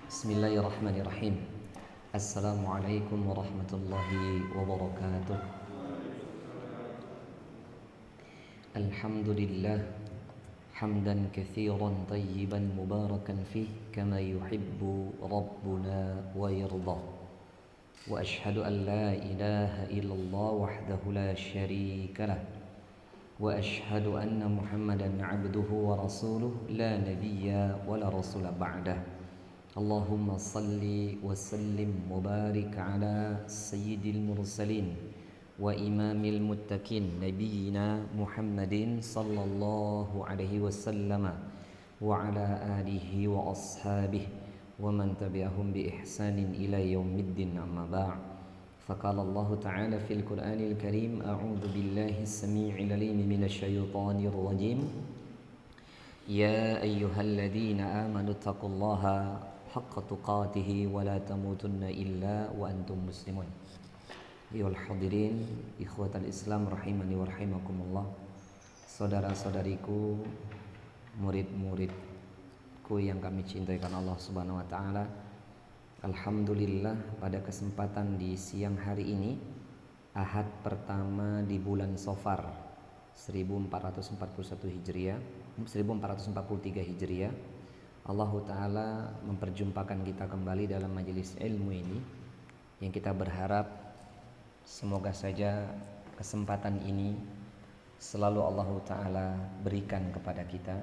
Bismillahirrahmanirrahim. Assalamualaikum warahmatullahi wabarakatuh. Alhamdulillah hamdan katsiran tayyiban mubarakan fih kama yuhibbu rabbuna wa yarda. Wa ashhadu an la ilaha illallah wahdahu la syarika lah. Wa ashhadu anna Muhammadan abduhu wa rasuluh la nabiyya wa la rasula ba'dah. Allahumma salli wa sallim mubarik ala sayyidil mursalin wa imamil muttaqin nabiyyina Muhammadin sallallahu alaihi wasallam wa ala alihi wa ashabihi wa man tabi'ahum bi ihsanin ila yaumiddin amma ba'd. فقال الله تعالى في القرآن الكريم أعوذ بالله السميع العليم من الشيطان الرجيم يا أيها الذين آمنوا اتقوا الله حق تقاته ولا تموتن إلا وأنتم مسلمون. Ayyuhal hadirin ikhwatal Islam rahimani wa rahimakumullah. Saudara-saudariku, murid-muridku yang kami cintai karena Allah Subhanahu wa taala. Alhamdulillah pada kesempatan di siang hari ini, Ahad pertama di bulan Safar 1441 Hijriah, 1443 Hijriah, Allah Ta'ala memperjumpakan kita kembali dalam majelis ilmu ini, yang kita berharap semoga saja kesempatan ini selalu Allah Ta'ala berikan kepada kita,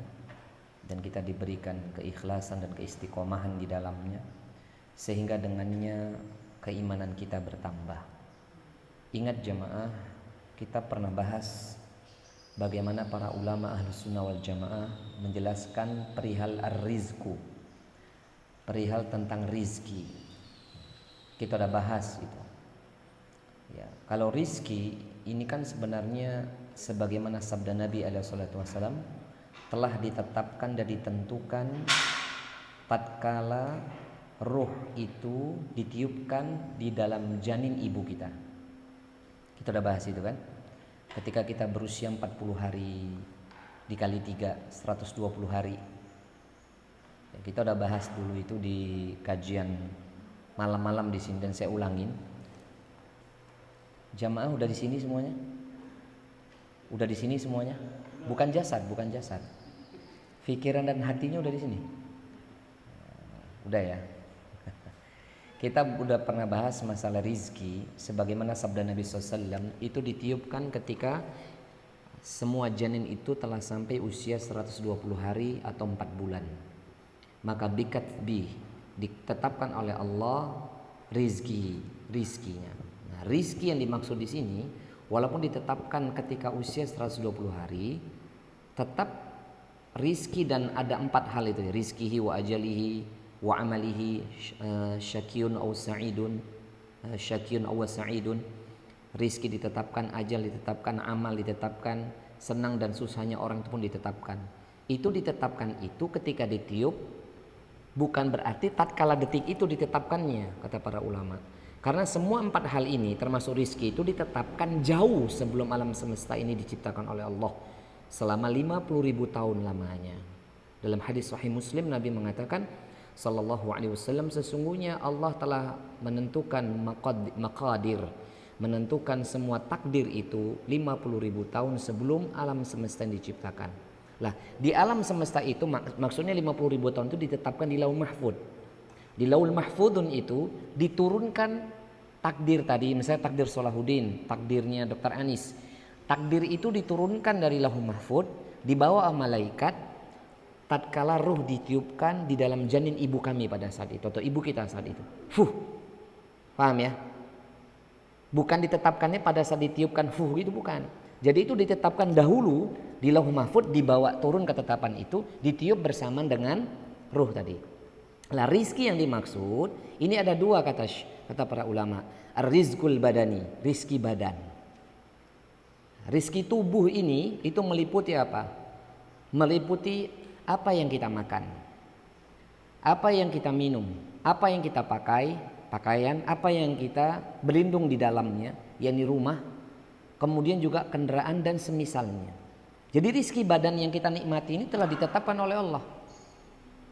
dan kita diberikan keikhlasan dan keistiqomahan di dalamnya, sehingga dengannya keimanan kita bertambah. Ingat jamaah, kita pernah bahas bagaimana para ulama Ahlus Sunnah wal Jamaah menjelaskan perihal ar-rizku, perihal tentang rizki. Kita udah bahas itu. Ya, kalau rizki ini kan sebenarnya sebagaimana sabda Nabi SAW telah ditetapkan dan ditentukan tatkala ruh itu ditiupkan di dalam janin ibu kita. Kita udah bahas itu kan. Ketika kita berusia 40 hari dikali 3, 120 hari. Kita udah bahas dulu itu di kajian malam-malam di sini, dan saya ulangin. Jamaah udah di sini semuanya? Udah di sini semuanya? Bukan jasad. Pikiran dan hatinya udah di sini. Udah ya. Kita udah pernah bahas masalah rizki, sebagaimana sabda Nabi SAW itu ditiupkan ketika semua janin itu telah sampai usia 120 hari atau 4 bulan. Maka ditetapkan oleh Allah rizkinya. Nah, rizki yang dimaksud di sini walaupun ditetapkan ketika usia 120 hari, tetap rizki, dan ada 4 hal itu, rizkihi wa ajalihi wa amalihi syakiyun aw sa'idun, rizki ditetapkan, ajal ditetapkan, amal ditetapkan, senang dan susahnya orang itu pun ditetapkan. Itu ditetapkan itu ketika ditiup, bukan berarti tatkala detik itu ditetapkannya, kata para ulama. Karena semua 4 hal ini termasuk rizki itu ditetapkan jauh sebelum alam semesta ini diciptakan oleh Allah, selama 50.000 tahun lamanya. Dalam hadis Sahih Muslim Nabi mengatakan sallallahu alaihi wasallam, sesungguhnya Allah telah menentukan maqadir, menentukan semua takdir itu 50.000 tahun sebelum alam semesta diciptakan. Lah, di alam semesta itu maksudnya 50.000 tahun itu ditetapkan di Lauhul Mahfuz. Di Lauhul Mahfuzun itu diturunkan takdir tadi, misalnya takdir Salahuddin, takdirnya Dr. Anis. Takdir itu diturunkan dari Lauhul Mahfuz, dibawa malaikat tatkala ruh ditiupkan di dalam janin ibu kami pada saat itu, atau ibu kita saat itu. Paham ya? Bukan ditetapkannya pada saat ditiupkan itu bukan. Jadi itu ditetapkan dahulu di Lauhul Mahfuz, dibawa turun ketetapan itu, ditiup bersamaan dengan ruh tadi. Lah, rizki yang dimaksud ini ada 2 kata para ulama. Ar-rizqul badani, rizki badan. Rizki tubuh ini itu meliputi apa? Meliputi apa yang kita makan, apa yang kita minum, apa yang kita pakai, pakaian, apa yang kita berlindung di dalamnya, yakni rumah, kemudian juga kendaraan dan semisalnya. Jadi rizki badan yang kita nikmati ini telah ditetapkan oleh Allah.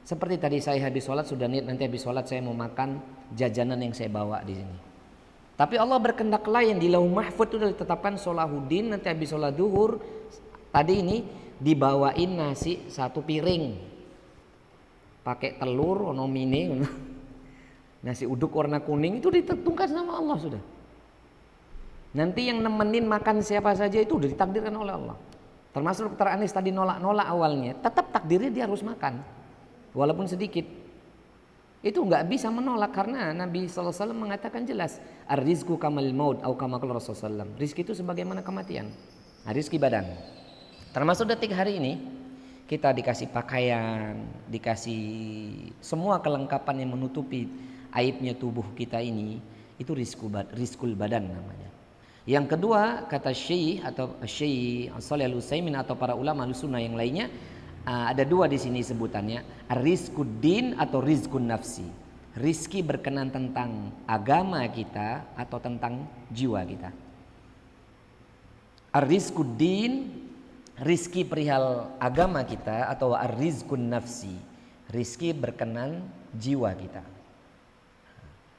Seperti tadi saya habis sholat sudah niat nanti habis sholat saya mau makan jajanan yang saya bawa di sini. Tapi Allah berkehendak lain, di Lauh Mahfuz itu sudah ditetapkan Solahuddin nanti habis sholat duhur tadi ini dibawain nasi 1 piring pakai telur nomine nasi uduk warna kuning itu ditentukan sama Allah sudah. Nanti yang nemenin makan siapa saja itu sudah ditakdirkan oleh Allah. Termasuk Dr. Anis tadi nolak awalnya, tetap takdirnya dia harus makan walaupun sedikit. Itu nggak bisa menolak karena Nabi SAW mengatakan jelas, ar-rizqu kamal maut atau kama qala Rasulullah SAW. Rizki itu sebagaimana kematian. Rizki badan. Termasuk detik hari ini kita dikasih pakaian, dikasih semua kelengkapan yang menutupi aibnya tubuh kita ini, itu rizqul badan namanya. Yang kedua kata Syekh atau Syekh Shalih Al-Utsaimin atau para ulama Ahlussunnah yang lainnya, ada 2 di sini sebutannya, rizquddin atau rizqun nafsi. Rizki berkenan tentang agama kita atau tentang jiwa kita. Rizquddin, rizki perihal agama kita, atau rizqun nafsi, rizki berkenan jiwa kita.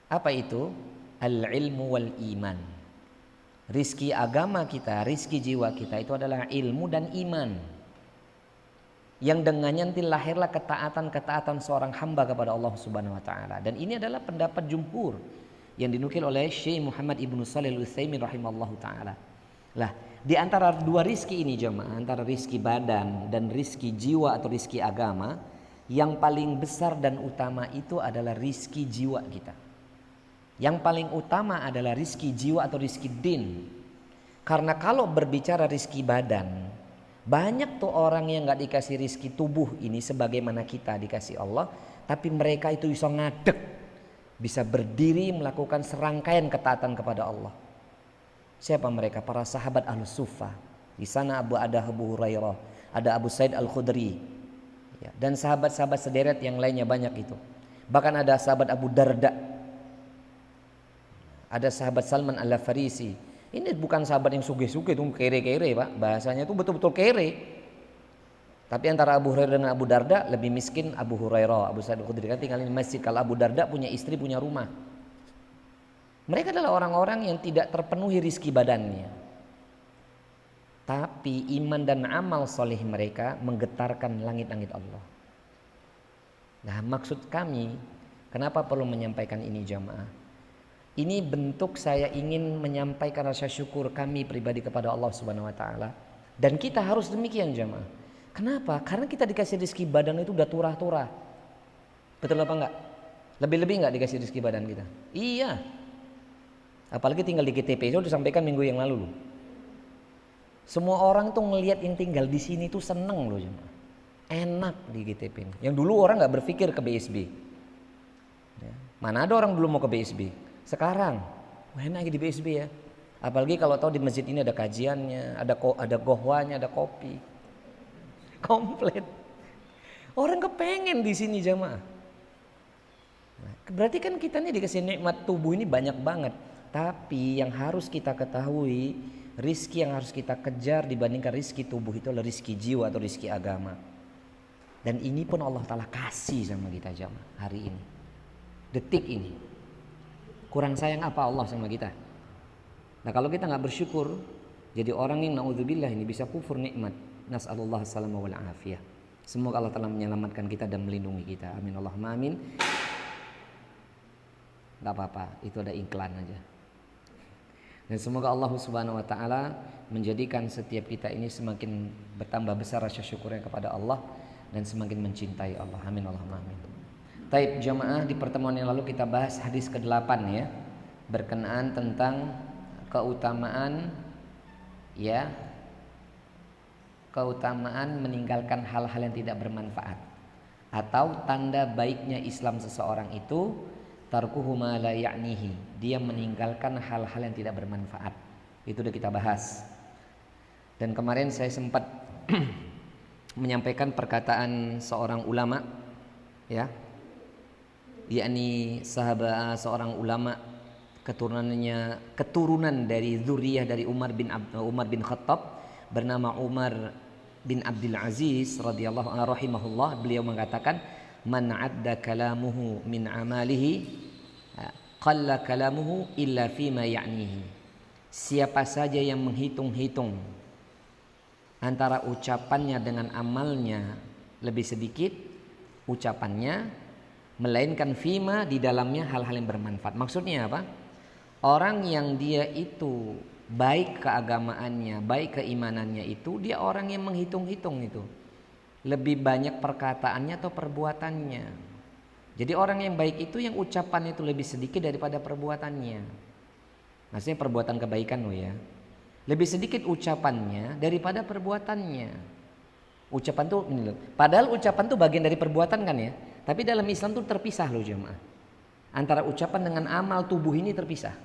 Apa itu? Al-ilmu wal iman. Rizki agama kita, rizki jiwa kita itu adalah ilmu dan iman. Yang dengannya nanti lahirlah ketaatan seorang hamba kepada Allah Subhanahu wa taala. Dan ini adalah pendapat jumhur yang dinukil oleh Syekh Muhammad Ibnu Shalih Al-Utsaimin rahimallahu taala. Lah, di antara 2 rizki ini jemaah, antara rizki badan dan rizki jiwa atau rizki agama, yang paling besar dan utama itu adalah rizki jiwa kita. Yang paling utama adalah rizki jiwa atau rizki din. Karena kalau berbicara rizki badan, banyak tuh orang yang gak dikasih rizki tubuh ini sebagaimana kita dikasih Allah, tapi mereka itu bisa ngadeg, bisa berdiri melakukan serangkaian ketaatan kepada Allah. Siapa mereka? Para sahabat Ahlus Suffah. Di sana ada Abu Hurairah, ada Abu Sa'id Al-Khudri, ya, dan sahabat-sahabat sederet yang lainnya banyak itu. Bahkan ada sahabat Abu Darda, ada sahabat Salman Al-Farisi. Ini bukan sahabat yang suge-suge itu kere-kere Pak, bahasanya itu betul-betul kere. Tapi antara Abu Hurairah dan Abu Darda lebih miskin Abu Hurairah. Abu Sa'id Al-Khudri kan tinggal di masjid. Kalau Abu Darda punya istri, punya rumah. Mereka adalah orang-orang yang tidak terpenuhi rizki badannya, tapi iman dan amal soleh mereka menggetarkan langit-langit Allah. Nah, maksud kami kenapa perlu menyampaikan ini jamaah? Ini bentuk saya ingin menyampaikan rasa syukur kami pribadi kepada Allah Subhanahu wa taala. Dan kita harus demikian jamaah. Kenapa? Karena kita dikasih rezeki badan itu udah turah-turah. Betul apa enggak? Lebih-lebih enggak dikasih rezeki badan kita? Iya. Apalagi tinggal di GTP, saya sudah sampaikan minggu yang lalu loh. Semua orang tuh ngelihat yang tinggal di sini tuh seneng loh jemaah. Enak di GTP ini. Yang dulu orang nggak berpikir ke BSB. Ya. Mana ada orang dulu mau ke BSB? Sekarang enak di BSB ya. Apalagi kalau tahu di masjid ini ada kajiannya, ada gohwanya, ada kopi. Komplit. Orang kepengen di sini jemaah. Nah, berarti kan kita nih dikasih nikmat tubuh ini banyak banget. Tapi yang harus kita ketahui, rizki yang harus kita kejar dibandingkan rizki tubuh itu adalah rizki jiwa atau rizki agama. Dan ini pun Allah Ta'ala kasih sama kita jamaah hari ini, detik ini. Kurang sayang apa Allah sama kita? Nah kalau kita gak bersyukur, jadi orang yang na'udzubillah ini bisa kufur nikmat. Nas'alullah salamah wal afiyah. Semoga Allah telah menyelamatkan kita dan melindungi kita. Amin Allahumma amin. Gak apa-apa, itu ada iklan aja. Dan semoga Allah Subhanahu wa taala menjadikan setiap kita ini semakin bertambah besar rasa syukurnya kepada Allah dan semakin mencintai Allah. Amin Allahumma amin. Taib jamaah, di pertemuan yang lalu kita bahas hadis ke-8 ya, berkenaan tentang keutamaan ya, keutamaan meninggalkan hal-hal yang tidak bermanfaat, atau tanda baiknya Islam seseorang itu tarkuhu ma la ya'nihi, dia meninggalkan hal-hal yang tidak bermanfaat. Itu udah kita bahas. Dan kemarin saya sempat menyampaikan perkataan seorang ulama ya, yakni sahabat seorang ulama keturunan dari zuriyah dari Umar bin Khattab bernama Umar bin Abdul Aziz radhiyallahu anhu rahimahullah. Beliau mengatakan man adda kalamuhu min amalihi qalla kalamuhu illa fima ya'nihi. Siapa saja yang menghitung-hitung antara ucapannya dengan amalnya, lebih sedikit ucapannya, melainkan fima, di dalamnya hal-hal yang bermanfaat. Maksudnya apa? Orang yang dia itu baik keagamaannya, baik keimanannya itu, dia orang yang menghitung-hitung itu. Lebih banyak perkataannya atau perbuatannya. Jadi orang yang baik itu yang ucapan itu lebih sedikit daripada perbuatannya. Maksudnya perbuatan kebaikan loh ya. Lebih sedikit ucapannya daripada perbuatannya. Ucapan tuh ini loh. Padahal ucapan tuh bagian dari perbuatan kan ya. Tapi dalam Islam tuh terpisah loh jemaah. Antara ucapan dengan amal tubuh ini terpisah.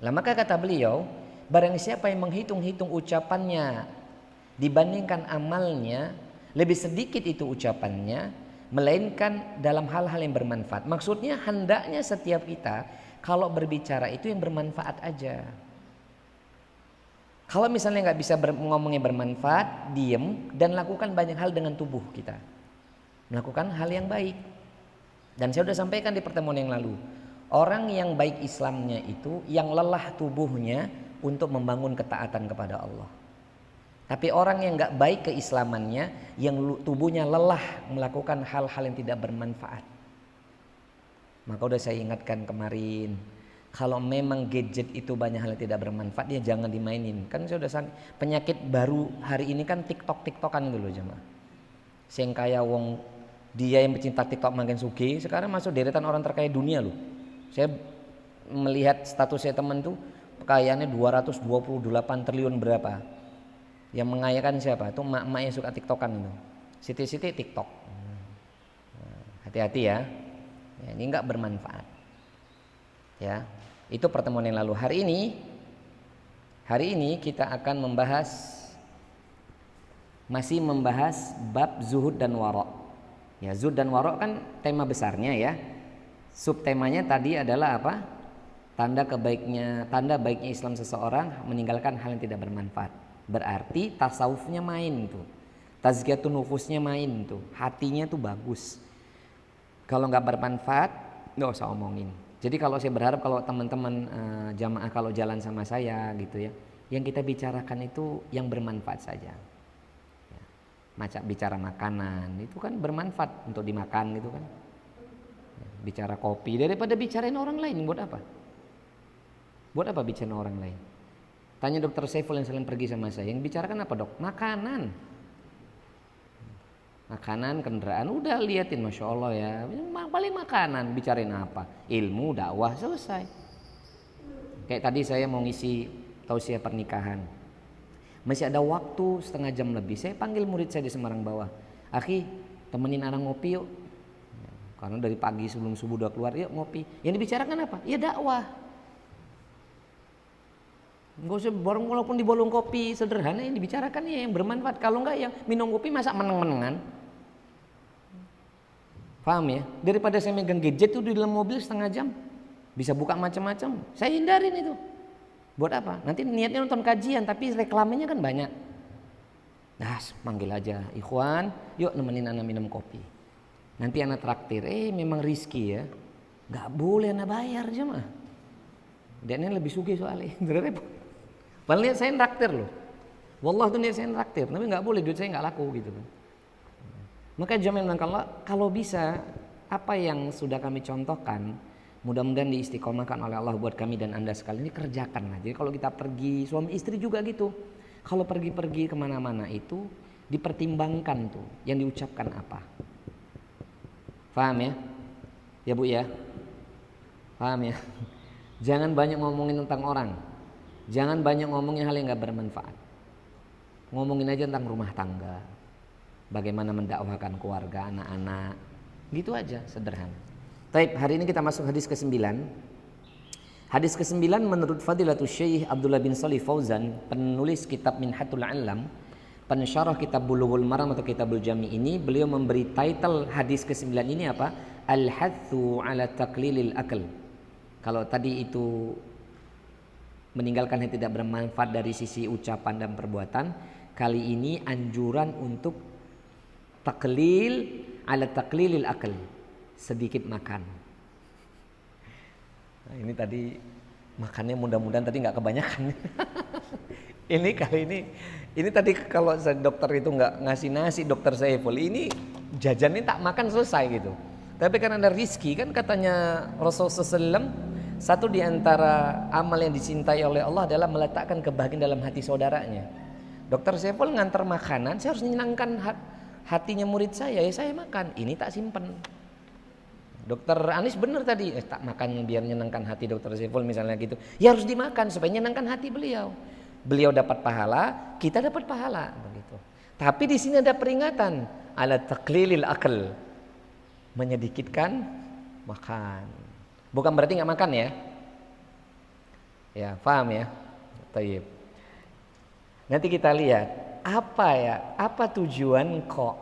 Lah maka kata beliau, barang siapa yang menghitung-hitung ucapannya dibandingkan amalnya, lebih sedikit itu ucapannya, melainkan dalam hal-hal yang bermanfaat. Maksudnya hendaknya setiap kita kalau berbicara itu yang bermanfaat aja. Kalau misalnya nggak bisa ngomongnya bermanfaat, diem dan lakukan banyak hal dengan tubuh kita. Melakukan hal yang baik. Dan saya sudah sampaikan di pertemuan yang lalu, orang yang baik Islamnya itu yang lelah tubuhnya untuk membangun ketaatan kepada Allah. Tapi orang yang nggak baik keislamannya, yang tubuhnya lelah melakukan hal-hal yang tidak bermanfaat. Maka udah saya ingatkan kemarin, kalau memang gadget itu banyak hal yang tidak bermanfaat, ya jangan dimainin. Kan saya udah penyakit baru hari ini kan TikTok-TikTokan dulu jemaah. Sing kaya wong dia yang pecinta TikTok makin sugih, sekarang masuk deretan orang terkaya dunia loh. Saya melihat status saya teman tuh kekayaannya 228 triliun berapa. Yang mengayakan siapa? Itu emak-emak yang suka TikTokan itu. Siti-siti TikTok. Hati-hati ya. Ya, ini enggak bermanfaat. Ya, itu pertemuan yang lalu. Hari ini kita akan masih membahas bab zuhud dan wara'. Ya, zuhud dan wara' kan tema besarnya ya. Subtemanya tadi adalah apa? Tanda baiknya Islam seseorang meninggalkan hal yang tidak bermanfaat. Berarti tasawufnya main tuh. Tazkiyatun nufusnya main tuh. Hatinya tuh bagus. Kalau nggak bermanfaat, nggak usah omongin. Jadi kalau saya berharap kalau teman-teman jamaah kalau jalan sama saya gitu ya, yang kita bicarakan itu yang bermanfaat saja. Ya. Macam bicara makanan itu kan bermanfaat untuk dimakan gitu kan. Ya, bicara kopi daripada bicarain orang lain buat apa? Buat apa bicarain orang lain? Tanya dokter Saiful yang sering pergi sama saya, yang bicarakan apa dok? Makanan. Makanan, kendaraan, udah liatin Masya Allah ya. Paling makanan, bicarain apa? Ilmu, dakwah, selesai. Kayak tadi saya mau ngisi tausiah pernikahan. Masih ada waktu setengah jam lebih. Saya panggil murid saya di Semarang Bawah. Akhi, temenin anak ngopi yuk. Karena dari pagi sebelum subuh udah keluar, yuk ngopi. Yang dibicarakan apa? Ya dakwah. Enggak usah walaupun di bolong kopi sederhana, yang dibicarakan ya yang bermanfaat. Kalau enggak yang minum kopi masa meneng-menengan. Paham ya? Daripada saya megang gadget itu di dalam mobil setengah jam, bisa buka macam-macam. Saya hindarin itu. Buat apa? Nanti niatnya nonton kajian, tapi reklamenya kan banyak. Nah, panggil aja, ikhwan, yuk nemenin anak minum kopi. Nanti anak traktir. Memang rizki ya. Gak boleh anak bayar aja mah. Dia ini lebih sugih soalnya. Repot. Padahal niat saya traktir loh. Wallah tuh niat saya traktir, tapi gak boleh, duit saya gak laku gitu kan. Maka jamaah kalau bisa apa yang sudah kami contohkan mudah-mudahan diistiqomahkan oleh Allah buat kami dan anda sekalian, ini kerjakan lah. Jadi kalau kita pergi suami istri juga gitu, kalau pergi-pergi kemana-mana itu dipertimbangkan tuh yang diucapkan apa. Paham ya? Ya Bu ya? Paham ya? Jangan banyak ngomongin tentang orang, jangan banyak ngomongin hal yang gak bermanfaat. Ngomongin aja tentang rumah tangga, bagaimana mendakwahkan keluarga, anak-anak, gitu aja sederhana. Baik, hari ini kita masuk hadis ke-9. Hadis ke-9 menurut Fadilatul Syekh Abdullah bin Shalih Fauzan, penulis kitab Minhatul Alam, pensyarah kitab Bulughul Maram atau Kitabul Jami ini, beliau memberi title hadis ke-9 ini apa? Al-hathu ala taqlilil akal. Kalau tadi itu meninggalkan yang tidak bermanfaat dari sisi ucapan dan perbuatan, kali ini anjuran untuk taqlil ala taqlilil akal, sedikit makan. Nah, ini tadi makannya mudah-mudahan tadi nggak kebanyakan. Ini kali ini tadi kalau dokter itu nggak ngasih nasi, dokter Saiful ini jajannya tak makan selesai gitu. Tapi kan ada rizki, kan katanya Rasulullah SAW, satu di antara amal yang dicintai oleh Allah adalah meletakkan kebahagiaan dalam hati saudaranya. Dokter Saiful ngantar makanan, saya harus menyenangkan hatinya murid saya, ya saya makan. Ini tak simpen. Dokter Anis benar tadi, tak makan biar menyenangkan hati dokter Saiful misalnya gitu. Ya harus dimakan supaya menyenangkan hati beliau. Beliau dapat pahala, kita dapat pahala begitu. Tapi di sini ada peringatan, ala taqlilil akal, menyedikitkan makan. Bukan berarti nggak makan ya. Ya, paham ya? Tayyib. Nanti kita lihat apa tujuan kok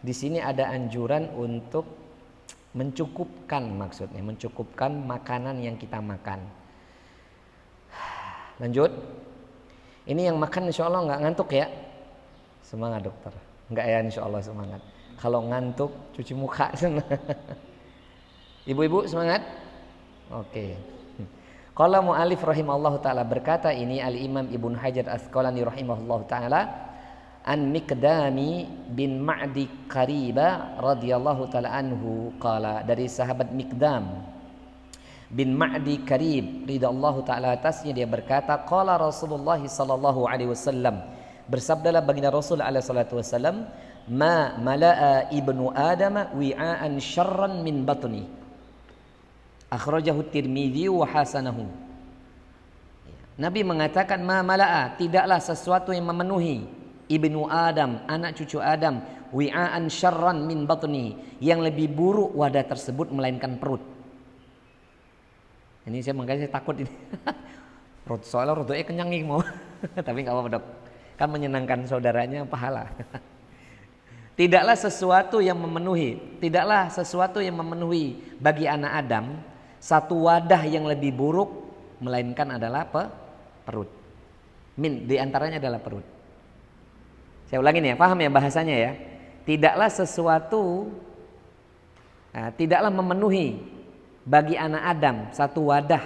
di sini ada anjuran untuk mencukupkan, maksudnya mencukupkan makanan yang kita makan. Lanjut. Ini yang makan insya Allah nggak ngantuk ya. Semangat dokter. Nggak ya, insya Allah semangat. Kalau ngantuk cuci muka sana. Ibu-ibu semangat. Oke. Qala mu'alif rahimallahu ta'ala, berkata ini al-Imam Ibnu Hajar Asqalani rahimahullahu ta'ala, an Miqdami bin Ma'di Qariba radhiyallahu ta'ala anhu qala, dari sahabat Miqdam bin Ma'di Qarib ridallahu ta'ala atasnya, dia berkata, qala Rasulullah sallallahu alaihi wasallam, bersabdalah baginda Rasul alaihi salatu wasallam, ma mala'a ibnu Adam wi'aan syarran min batni, akhrajahu Tirmidzi wa hasanahu. Nabi mengatakan, ma mala'a, tidaklah sesuatu yang memenuhi ibnu Adam, anak cucu Adam, wi'aan syarran min batni, yang lebih buruk wadah tersebut melainkan perut. Ini makanya saya takut ini. Soalnya rodoknya kenyang nih mau. Tapi enggak apa-apa, Dok. Kan menyenangkan saudaranya pahala. Tidaklah sesuatu yang memenuhi bagi anak Adam satu wadah yang lebih buruk melainkan adalah perut. Di antaranya adalah perut. Saya ulangin ya, paham ya bahasanya ya. Tidaklah memenuhi bagi anak Adam satu wadah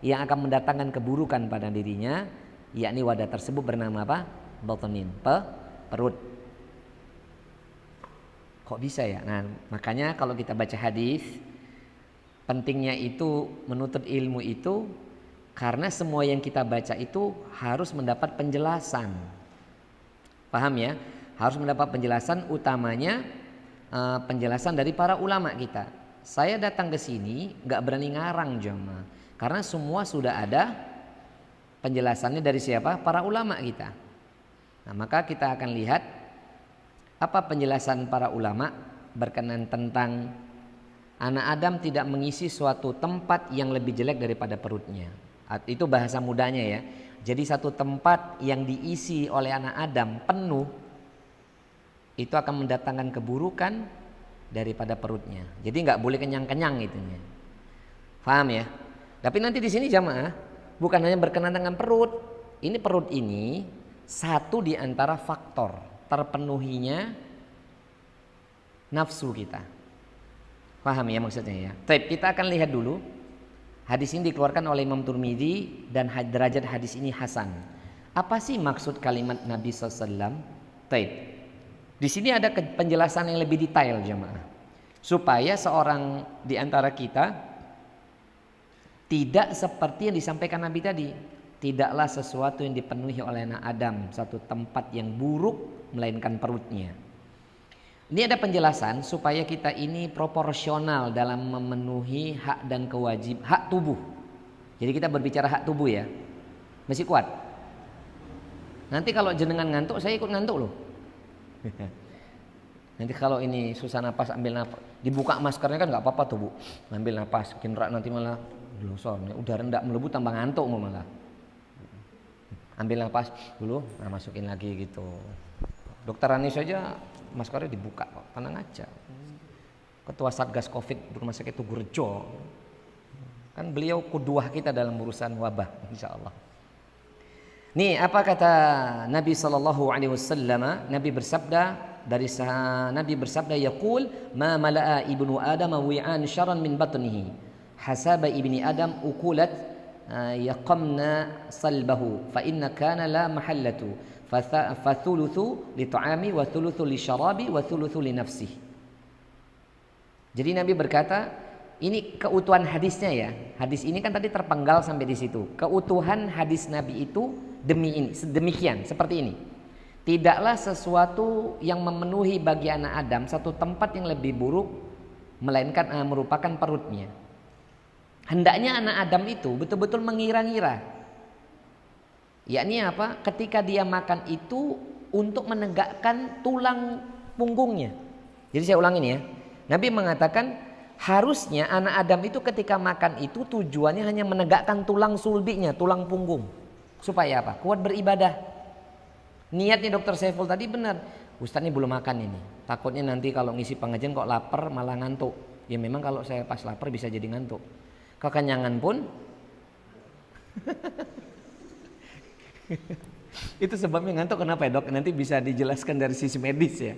yang akan mendatangkan keburukan pada dirinya, yakni wadah tersebut bernama apa? Batnin, perut. Kok bisa ya? Nah, makanya kalau kita baca hadis, pentingnya itu menuntut ilmu itu karena semua yang kita baca itu harus mendapat penjelasan. Paham ya? Harus mendapat penjelasan, utamanya penjelasan dari para ulama kita. Saya datang ke sini nggak berani ngarang jemaah, karena semua sudah ada penjelasannya dari siapa? Para ulama kita. Nah, maka kita akan lihat apa penjelasan para ulama berkenaan tentang anak Adam tidak mengisi suatu tempat yang lebih jelek daripada perutnya. Itu bahasa mudanya ya. Jadi satu tempat yang diisi oleh anak Adam penuh, itu akan mendatangkan keburukan daripada perutnya. Jadi nggak boleh kenyang-kenyang itunya. Paham ya? Tapi nanti di sini jamaah bukan hanya berkenaan dengan perut. Ini perut ini satu di antara faktor terpenuhinya nafsu kita. Paham ya maksudnya ya? Baik, kita akan lihat dulu. Hadis ini dikeluarkan oleh Imam Tirmidzi dan derajat hadis ini hasan. Apa sih maksud kalimat Nabi SAW? Baik. Di sini ada penjelasan yang lebih detail jemaah, supaya seorang di antara kita tidak seperti yang disampaikan Nabi tadi. Tidaklah sesuatu yang dipenuhi oleh anak Adam satu tempat yang buruk melainkan perutnya. Ini ada penjelasan supaya kita ini proporsional dalam memenuhi hak dan hak tubuh. Jadi kita berbicara hak tubuh ya, masih kuat. Nanti kalau jenengan ngantuk, saya ikut ngantuk loh. Nanti kalau ini susah napas, ambil napas, dibuka maskernya kan nggak apa-apa tuh Bu, ambil napas, kinrak nanti malah glosor, udara rendah melebu tambah ngantuk malah. Ambil napas dulu, nah masukin lagi gitu. Dokter Anis saja maskernya dibuka kok, tenang aja. Ketua Satgas Covid Rumah Sakit Tugurejo, kan beliau kuduah kita dalam urusan wabah, insya Allah. Nih apa kata Nabi SAW? Nabi bersabda, dari Nabi bersabda, yaqul ma mala'a ibnu adam wi'an syarran min batnihi hasaba ibni adam ukulat yaqamna salbahu fa inna kana la mahallatu fa thuluthu li ta'ami wa thuluthu li syarabi wa thuluthu li nafsihi. Jadi Nabi berkata, ini keutuhan hadisnya ya. Hadis ini kan tadi terpenggal sampai di situ. Keutuhan hadis Nabi itu demikian seperti ini. Tidaklah sesuatu yang memenuhi bagi anak Adam satu tempat yang lebih buruk melainkan merupakan perutnya. Hendaknya anak Adam itu betul-betul mengira-ngira. Yakni apa? Ketika dia makan itu untuk menegakkan tulang punggungnya. Jadi saya ulangi nih ya. Nabi mengatakan harusnya anak Adam itu ketika makan itu tujuannya hanya menegakkan tulang sulbinya, tulang punggung. Supaya apa? Kuat beribadah. Niatnya Dr. Saiful tadi benar. Ustaz ini belum makan ini. Takutnya nanti kalau ngisi pengajian kok lapar malah ngantuk. Ya memang kalau saya pas lapar bisa jadi ngantuk. Kekenyangan pun itu sebabnya ngantuk kenapa ya dok? Nanti bisa dijelaskan dari sisi medis ya.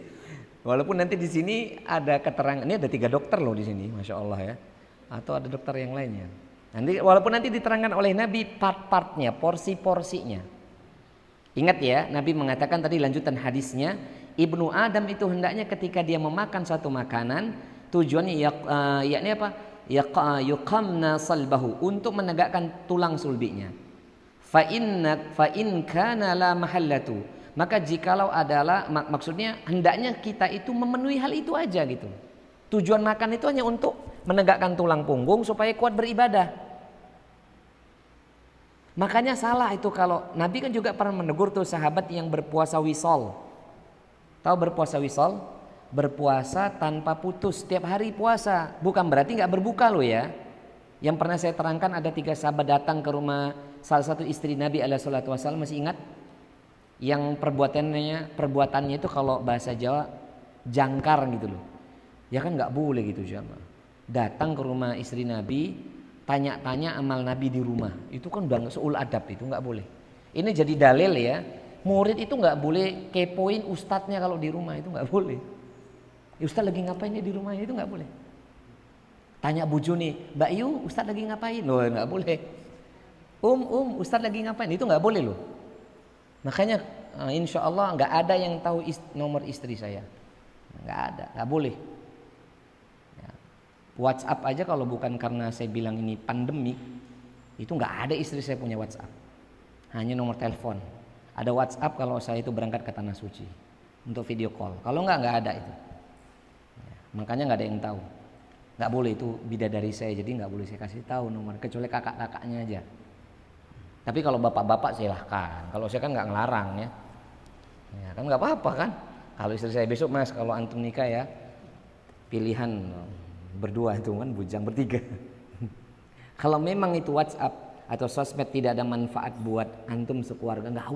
Walaupun nanti di sini ada keterangan, ini ada 3 dokter loh di sini, masya Allah ya. Atau ada dokter yang lainnya. Nanti walaupun nanti diterangkan oleh Nabi part-partnya, porsi-porsinya. Ingat ya, Nabi mengatakan tadi lanjutan hadisnya, Ibnu Adam itu hendaknya ketika dia memakan satu makanan, tujuannya yakni apa? Yuqamna salbahu, untuk menegakkan tulang sulbinya. Fa in kana la mahallatu, maka jikalau adalah maksudnya hendaknya kita itu memenuhi hal itu aja gitu. Tujuan makan itu hanya untuk menegakkan tulang punggung supaya kuat beribadah. Makanya salah itu kalau Nabi kan juga pernah menegur tuh sahabat yang berpuasa wisol. Tahu berpuasa wisol? Berpuasa tanpa putus, setiap hari puasa. Bukan berarti nggak berbuka loh ya. Yang pernah saya terangkan ada 3 sahabat datang ke rumah salah satu istri Nabi SAW, masih ingat? Yang perbuatannya itu kalau bahasa Jawa jangkar gitu loh. Ya kan nggak boleh gitu jamaah. Datang ke rumah istri Nabi, tanya-tanya amal Nabi di rumah. Itu kan udah seul adab, itu nggak boleh. Ini jadi dalil ya. Murid itu nggak boleh kepoin ustadznya kalau di rumah, itu nggak boleh. Ustadz lagi ngapain di rumahnya, itu nggak boleh. Tanya buju nih, Mbak Yu, Ustadz lagi ngapain? Loh nggak boleh. Ustadz lagi ngapain? Itu nggak boleh loh. Makanya insya Allah nggak ada yang tahu nomor istri saya, nggak ada, nggak boleh. Ya. WhatsApp aja kalau bukan karena saya bilang ini pandemik, itu nggak ada istri saya punya WhatsApp. Hanya nomor telepon. Ada WhatsApp kalau saya itu berangkat ke Tanah Suci untuk video call. Kalau nggak ada itu. Makanya nggak ada yang tahu, nggak boleh, itu bidadari saya, jadi nggak boleh saya kasih tahu nomor, kecuali kakak-kakaknya aja. Tapi kalau bapak-bapak silahkan, kalau saya kan nggak ngelarang ya, ya kan nggak apa-apa kan. Kalau istri saya besok, mas kalau antum nikah ya pilihan berdua itu kan, bujang bertiga. Kalau memang itu WhatsApp atau sosmed tidak ada manfaat buat antum sekeluarga, nggak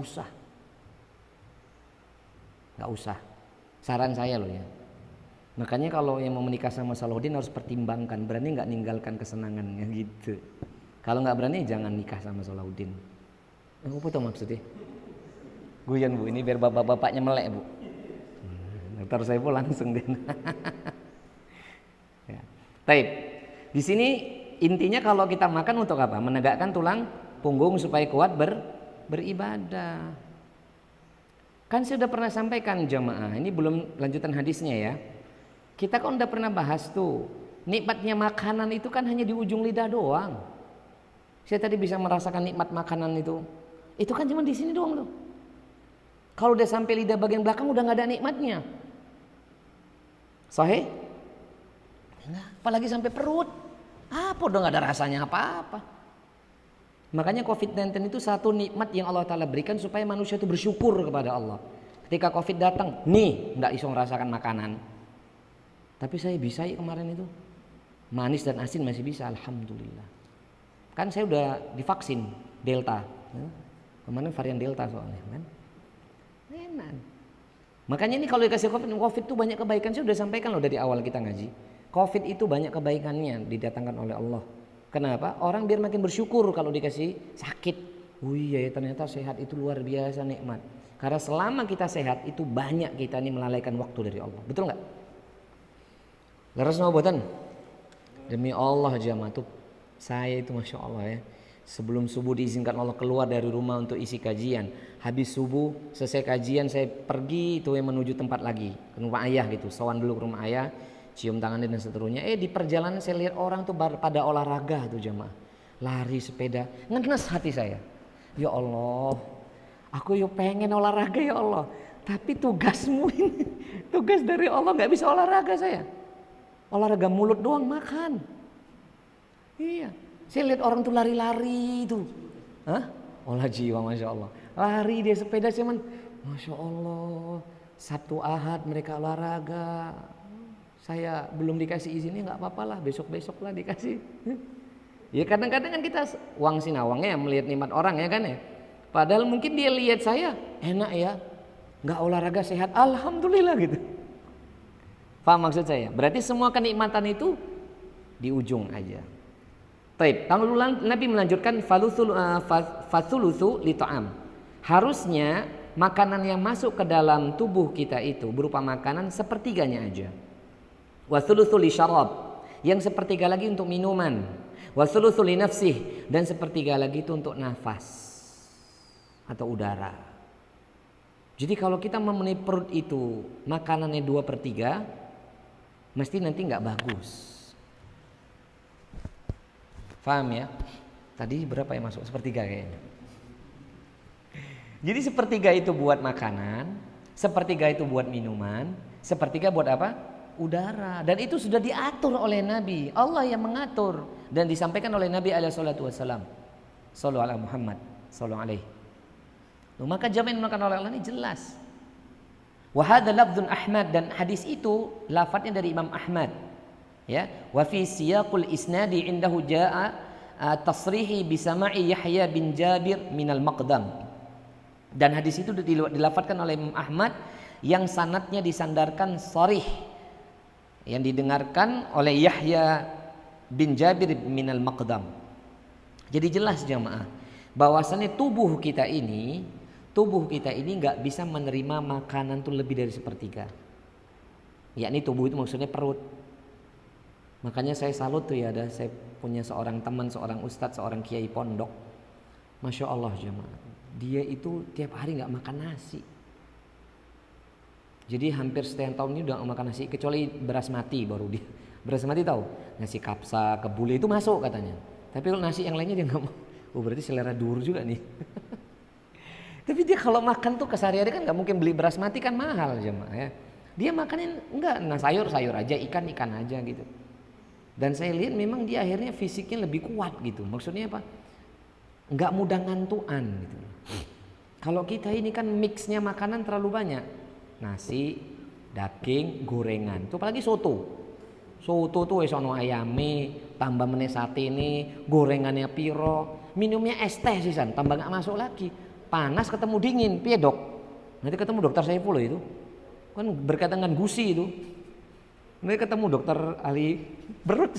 usah. Saran saya loh ya. Makanya kalau yang mau menikah sama Salahuddin harus pertimbangkan, berani nggak ninggalkan kesenangannya gitu. Kalau nggak berani jangan nikah sama Salahuddin. Apa tuh maksudnya? Guyon bu, ini biar bapak-bapaknya melek bu. Dokter saya pun langsung deh. Ya. Taib. Di sini intinya kalau kita makan untuk apa? Menegakkan tulang punggung supaya kuat beribadah. Kan saya sudah pernah sampaikan jamaah, ini belum lanjutan hadisnya ya. Kita kan udah pernah bahas tuh, nikmatnya makanan itu kan hanya di ujung lidah doang. Saya tadi bisa merasakan nikmat makanan itu kan cuma di sini doang tuh. Kalau udah sampai lidah bagian belakang udah nggak ada nikmatnya. Sahih? Apalagi sampai perut, udah nggak ada rasanya apa-apa. Makanya COVID-19 itu satu nikmat yang Allah Ta'ala berikan supaya manusia itu bersyukur kepada Allah. Ketika COVID datang, nih nggak bisa merasakan makanan. Tapi saya bisa ya kemarin itu. Manis dan asin masih bisa, alhamdulillah. Kan saya udah divaksin Delta. Kemarin varian Delta soalnya kan. Enak. Makanya ini kalau dikasih COVID itu banyak kebaikan. Saya udah sampaikan loh dari awal kita ngaji. COVID itu banyak kebaikannya didatangkan oleh Allah. Kenapa? Orang biar makin bersyukur kalau dikasih sakit. Oh iya ya, ternyata sehat itu luar biasa nikmat. Karena selama kita sehat itu banyak kita ini melalaikan waktu dari Allah. Betul nggak? Leres mau buatan? Demi Allah jamaah tuh saya itu masya Allah ya. Sebelum subuh diizinkan Allah keluar dari rumah untuk isi kajian. Habis subuh selesai kajian saya pergi itu menuju tempat lagi ke rumah ayah gitu. Sowan dulu ke rumah ayah, cium tangannya dan seterusnya. Di perjalanan saya lihat orang tuh pada olahraga tuh jamaah. Lari sepeda, ngenes hati saya. Ya Allah, aku yuk pengen olahraga ya Allah. Tapi tugasmu ini, tugas dari Allah nggak bisa olahraga saya. Olahraga mulut doang makan. Iya. Saya lihat orang tuh lari-lari itu. Hah? Olah jiwa masya Allah. Lari dia sepeda cuman, masya Allah. Sabtu Ahad mereka olahraga. Saya belum dikasih izinnya nggak apa-apa lah. Besok-besok lah dikasih. Ya kadang-kadang kan kita wang sinawangnya melihat nikmat orang ya kan ya. Padahal mungkin dia lihat saya enak ya, nggak olahraga sehat. Alhamdulillah gitu. Paham maksud saya? Berarti semua kenikmatan itu di ujung aja. Taib. Lalu Nabi melanjutkan fathulutsu li ta'am. Harusnya makanan yang masuk ke dalam tubuh kita itu berupa makanan sepertiganya aja. Wa thulutsu li syarab. Yang sepertiga lagi untuk minuman. Wa thulutsu li nafsih, dan sepertiga lagi itu untuk nafas atau udara. Jadi kalau kita memenuhi perut itu makanannya 2/3, mesti nanti nggak bagus. Paham ya? Tadi berapa yang masuk? Sepertiga kayaknya. Jadi sepertiga itu buat makanan, sepertiga itu buat minuman, sepertiga buat apa? Udara. Dan itu sudah diatur oleh Nabi. Allah yang mengatur dan disampaikan oleh Nabi alaihi salatu wasallam. Sallallahu alaihi Muhammad sallallahu alaihi. Maka jamin makan oleh Allah ini jelas. Wa hadza lafdzun Ahmad, dan hadis itu lafadznya dari Imam Ahmad. Ya, wa fi siyaqul isnadi indahu jaa tasrihi bi sama'i Yahya bin Jabir minal Maqdam. Dan hadis itu dilafatkan oleh Imam Ahmad yang sanadnya disandarkan sharih, yang didengarkan oleh Yahya bin Jabir minal Maqdam. Jadi jelas jamaah bahwasannya tubuh kita ini nggak bisa menerima makanan tuh lebih dari sepertiga. Yakni tubuh itu maksudnya perut. Makanya saya salut tuh ya, saya punya seorang teman, seorang ustadz, seorang kiai pondok. Masya Allah jemaah, dia itu tiap hari nggak makan nasi. Jadi hampir setengah tahun ini udah nggak makan nasi, kecuali beras mati baru dia. Beras mati tahu? Nasi kapsa, kebuli itu masuk katanya. Tapi kalau nasi yang lainnya dia nggak mau. Oh berarti selera dur juga nih. Tapi dia kalau makan tuh kesehari-hari kan nggak mungkin beli beras mati, kan mahal jemaah ya. Dia makannya enggak, nah sayur-sayur aja, ikan-ikan aja gitu. Dan saya lihat memang dia akhirnya fisiknya lebih kuat gitu. Maksudnya apa? Enggak mudah ngantuan gitu. Kalau kita ini kan mixnya makanan terlalu banyak. Nasi, daging, gorengan. Itu apalagi soto. Soto tuh wis ono ayame, tambah meneh sate ini, gorengannya piro, minumnya es teh sisan, tambah enggak masuk lagi. Panas ketemu dingin, piye dok? Nanti ketemu dokter Saiful itu. Kan berkaitan dengan gusi itu. Nanti ketemu dokter ahli perut.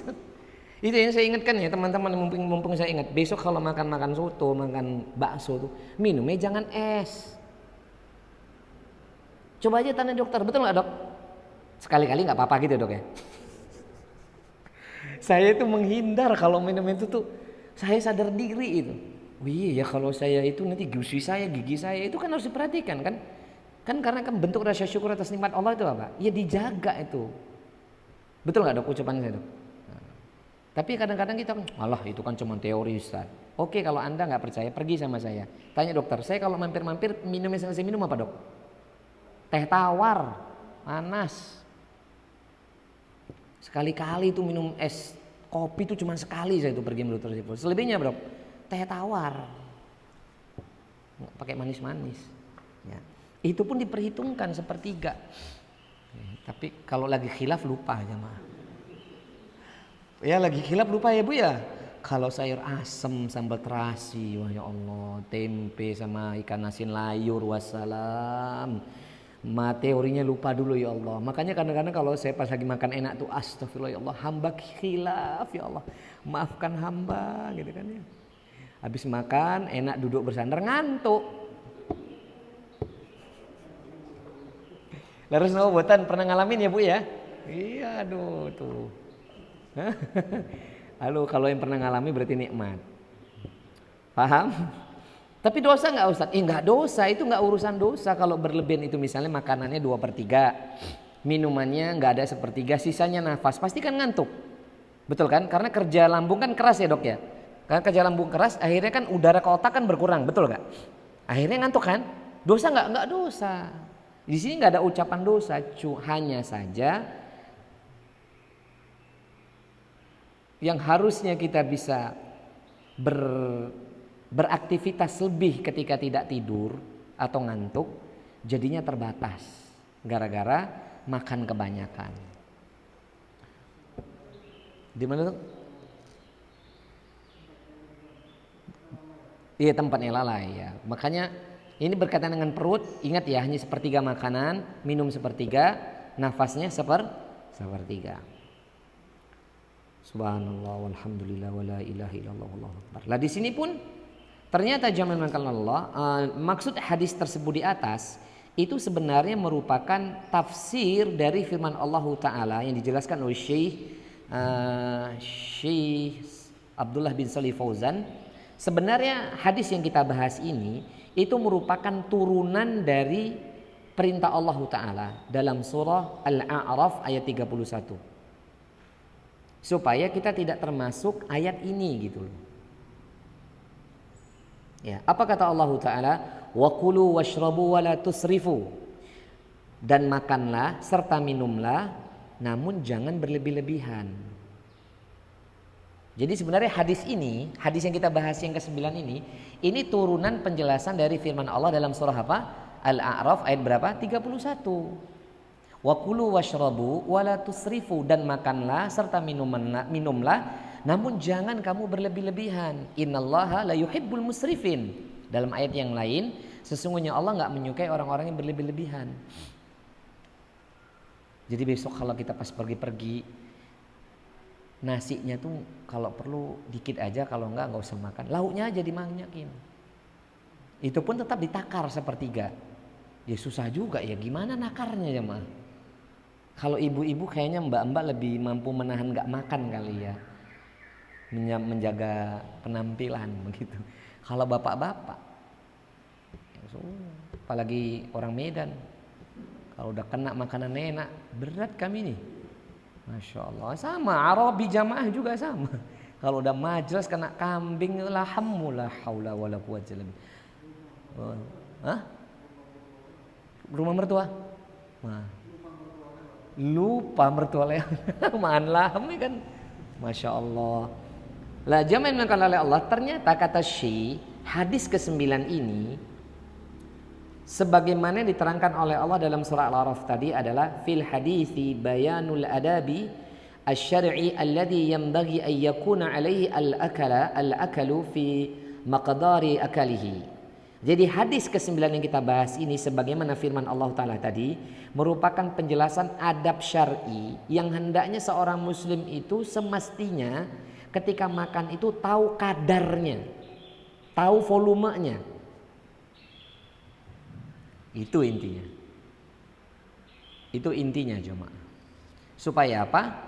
Itu yang saya ingatkan ya teman-teman, mumpung saya ingat, besok kalau makan soto, makan bakso tuh minumnya jangan es. Coba aja tanya dokter, betul nggak dok? Sekali-kali nggak apa-apa gitu dok ya. Saya itu menghindar kalau minum itu tuh, saya sadar diri itu. Oh iya ya, kalau saya itu nanti gigi saya itu kan harus diperhatikan kan. Kan karena kan bentuk rasa syukur atas nikmat Allah itu apa? Ya dijaga itu. Betul nggak dok ucapan saya dok? Nah, tapi kadang-kadang kita malah itu kan cuma teori Ustaz. Oke, kalau anda nggak percaya pergi sama saya. Tanya dokter, saya kalau mampir-mampir minum yang saya minum apa dok? Teh tawar, panas. Sekali-kali itu minum es kopi itu cuma sekali saya itu pergi menurut dokter. Selebihnya bro, teh tawar. Nggak pakai manis-manis. Ya. Itu pun diperhitungkan sepertiga. Tapi kalau lagi khilaf lupa aja mah. Ya lagi khilaf lupa ya bu ya. Kalau sayur asem sambal terasi, wah ya Allah, tempe sama ikan asin layur, wassalam. Teorinya lupa dulu ya Allah. Makanya kadang-kadang kalau saya pas lagi makan enak tuh astagfirullah ya Allah, hamba khilaf ya Allah, maafkan hamba gitu kan ya. Habis makan enak duduk bersandar ngantuk. Laras no buatan pernah ngalamin ya Bu ya? Iya aduh tuh. Halo, kalau yang pernah ngalami berarti nikmat. Paham? Tapi dosa nggak Ustaz? Nggak dosa, itu nggak urusan dosa. Kalau berlebihan itu misalnya makanannya 2/3, minumannya nggak ada 1/3, sisanya nafas, pasti kan ngantuk. Betul kan? Karena kerja lambung kan keras ya dok ya. Karena kerja lambung keras, akhirnya kan udara ke otak kan berkurang, betul nggak? Akhirnya ngantuk kan? Dosa nggak? Nggak dosa. Di sini nggak ada ucapan dosa, hanya saja yang harusnya kita bisa beraktivitas lebih ketika tidak tidur atau ngantuk, jadinya terbatas gara-gara makan kebanyakan. Di mana tuh? Iya, tempatnya lalai ya. Makanya ini berkaitan dengan perut. Ingat ya, hanya 1/3 makanan, minum 1/3, nafasnya 1/3. Subhanallah walhamdulillah wala ilaha illallah wallahu akbar. Lah di sini pun ternyata jamaah Allah, maksud hadis tersebut di atas itu sebenarnya merupakan tafsir dari firman Allah Ta'ala yang dijelaskan oleh Syekh Abdullah bin Shalih Fauzan. Sebenarnya hadis yang kita bahas ini itu merupakan turunan dari perintah Allah Ta'ala dalam surah Al-A'raf ayat 31. Supaya kita tidak termasuk ayat ini gitu loh. Ya, apa kata Allah Ta'ala? Wa kulu washrabu wa la tusrifu. Dan makanlah serta minumlah, namun jangan berlebih-lebihan. Jadi sebenarnya hadis ini, hadis yang kita bahas yang ke-9 ini turunan penjelasan dari firman Allah dalam surah apa? Al-A'raf ayat berapa? 31. Wa kulu washrabu wa la tusrifu, dan makanlah serta minumlah, namun jangan kamu berlebih-lebihan. Innallaha la yuhibbul musrifin. Dalam ayat yang lain, sesungguhnya Allah enggak menyukai orang-orang yang berlebih-lebihan. Jadi besok kalau kita pas pergi-pergi, nasinya tuh kalau perlu dikit aja, kalau enggak usah makan. Lauknya aja dibanyakin. Itu pun tetap ditakar 1/3. Ya susah juga ya, gimana nakarnya ya mah? Kalau ibu-ibu kayaknya mbak-mbak lebih mampu menahan gak makan kali ya, menjaga penampilan begitu. Kalau bapak-bapak, apalagi orang Medan, kalau udah kena makanan enak, berat kami nih. Masya Allah, sama Arabi jamaah juga sama. Kalau udah majelis kena kambing, la haula wala quwwata illa billah. Rumah mertua? Lupa mertua man laham ini kan, masya Allah. Lah jamaah yang oleh Allah, ternyata kata Syekh, hadis ke-9 ini sebagaimana diterangkan oleh Allah dalam surah Al-A'raf tadi adalah fil hadithi bayanul adabi asy-syar'i alladhi yanbaghi an yakuna alaihi al-akalu fi maqdari akalihi. Jadi hadis ke-9 yang kita bahas ini sebagaimana firman Allah Ta'ala tadi merupakan penjelasan adab syar'i yang hendaknya seorang muslim itu semestinya ketika makan itu tahu kadarnya, tahu volumenya. Itu intinya. Itu intinya jemaah. Supaya apa?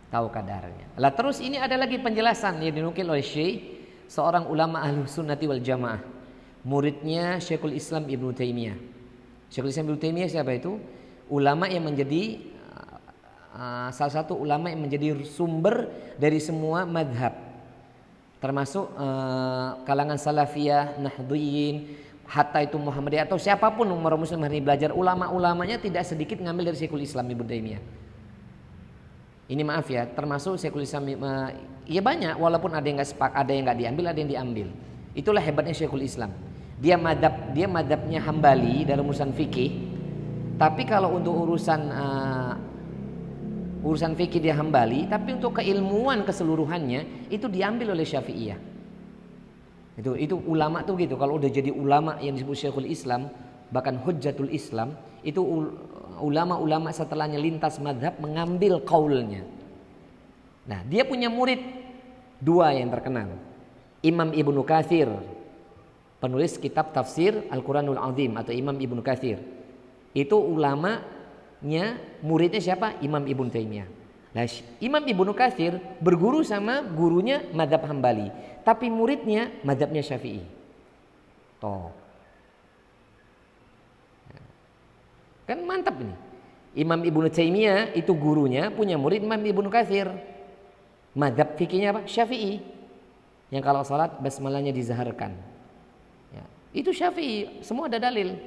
Tahu kadarnya. Lah terus ini ada lagi penjelasan yang dinukil oleh Syekh, seorang ulama Ahlus Sunnati wal Jamaah. Muridnya Syekhul Islam Ibnu Taimiyah. Syekhul Islam Ibnu Taimiyah siapa itu? Ulama yang menjadi salah satu ulama yang menjadi sumber dari semua madhab, termasuk kalangan Salafiyah, Nahdliyin, hatta itu Muhammadiyah atau siapapun orang muslim hari ini belajar, ulama-ulamanya tidak sedikit ngambil dari Syekhul Islam Ibnu Taimiyah. Ini maaf ya, termasuk Syekhul Islam ya banyak, walaupun ada yang enggak sepakat, ada yang enggak diambil, ada yang diambil. Itulah hebatnya Syekhul Islam. Dia madhabnya Hambali dalam urusan fikih. Tapi kalau untuk urusan fikih dia Hambali, tapi untuk keilmuan keseluruhannya itu diambil oleh Syafi'iyah. Itu ulama tuh gitu. Kalau udah jadi ulama yang disebut Syekhul Islam, bahkan Hujjatul Islam, itu ulama-ulama setelahnya lintas madhab mengambil kaulnya. Nah, dia punya murid 2 yang terkenal. Imam Ibnu Katsir, penulis kitab tafsir Al-Quranul Azim, atau Imam Ibnu Katsir. Itu ulamanya, muridnya siapa? Imam Ibnu Taimiyah. Nah, Imam Ibnu Katsir berguru sama gurunya mazhab Hambali, tapi muridnya mazhabnya Syafi'i. Toh. Kan mantap ini. Imam Ibnu Taimiyah itu gurunya punya murid Imam Ibnu Katsir. Mazhab fikihnya apa? Syafi'i. Yang kalau salat basmalahnya dizaharkan. Ya, itu Syafi'i, semua ada dalil.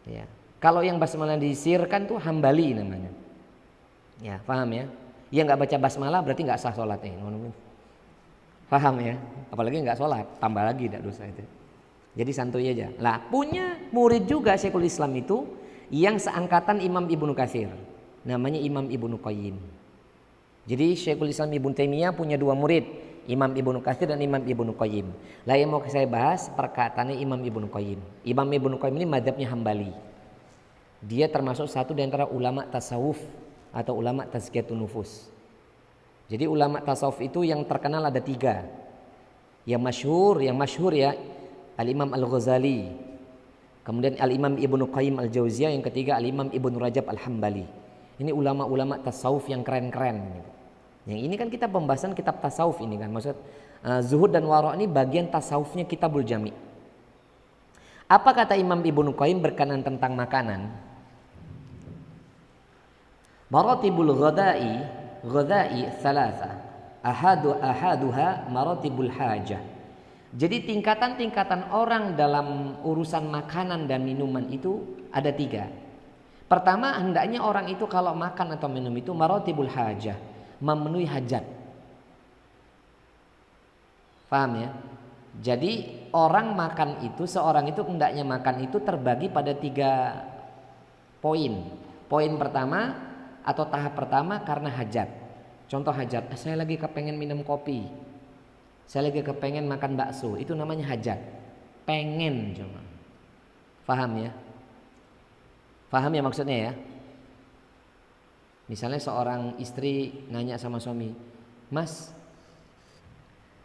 Ya. Kalau yang basmalah disirkan tuh Hambali namanya. Ya, paham ya? Yang nggak baca basmalah berarti nggak sah sholatnya. Paham ya? Apalagi nggak sholat, tambah lagi tidak dosa itu. Jadi santuy aja. Lah, punya murid juga Syekhul Islam itu yang seangkatan Imam Ibnu Katsir. Namanya Imam Ibnu Qayyim. Jadi Syekhul Islam Ibnu Taimiyah punya dua murid, Imam Ibnu Katsir dan Imam Ibnu Qayyim. Lah yang mau saya bahas perkataannya Imam Ibnu Qayyim. Imam Ibnu Qayyim ini mazhabnya Hambali. Dia termasuk satu di antara ulama tasawuf atau ulama tazkiyatun nufus. Jadi ulama tasawuf itu yang terkenal ada tiga. Yang masyhur ya Al-Imam Al-Ghazali. Kemudian Al-Imam Ibnu Qayyim Al-Jauziyah, yang ketiga Al-Imam Ibnu Rajab Al-Hambali. Ini ulama-ulama tasawuf yang keren-keren. Yang ini kan kita pembahasan kitab tasawuf ini kan. Maksud zuhud dan wara' ini bagian tasawufnya Kitabul Jami'. Apa kata Imam Ibnu Qayyim berkenaan tentang makanan? Maratibul ghadai thalatha. Ahaduha maratibul hajah. Jadi tingkatan-tingkatan orang dalam urusan makanan dan minuman itu ada tiga. Pertama, hendaknya orang itu kalau makan atau minum itu maratibul hajah, memenuhi hajat. Paham ya? Jadi orang makan itu, seorang itu hendaknya makan itu terbagi pada tiga poin. Poin pertama atau tahap pertama karena hajat. Contoh hajat, saya lagi kepengen minum kopi, saya lagi kepengen makan bakso, itu namanya hajat. Pengen cuma. Paham ya? Paham ya maksudnya ya? Misalnya seorang istri nanya sama suami, Mas,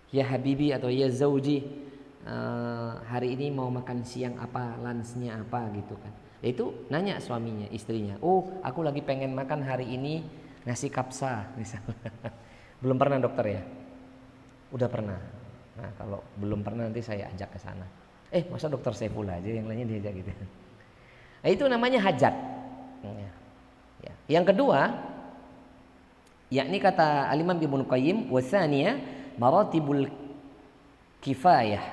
ya habibi atau ya zauji, hari ini mau makan siang apa, lunchnya apa gitu kan. Itu nanya suaminya, istrinya, oh aku lagi pengen makan hari ini nasi kapsa misalnya. Belum pernah dokter ya? Udah pernah. Nah kalau belum pernah nanti saya ajak ke sana. Masa dokter Saiful aja yang lainnya diajak gitu. Nah itu namanya hajat. Ya. Yang kedua, yakni kata Al-Imam Ibnu Qayyim, wasaniya maratibul kifayah.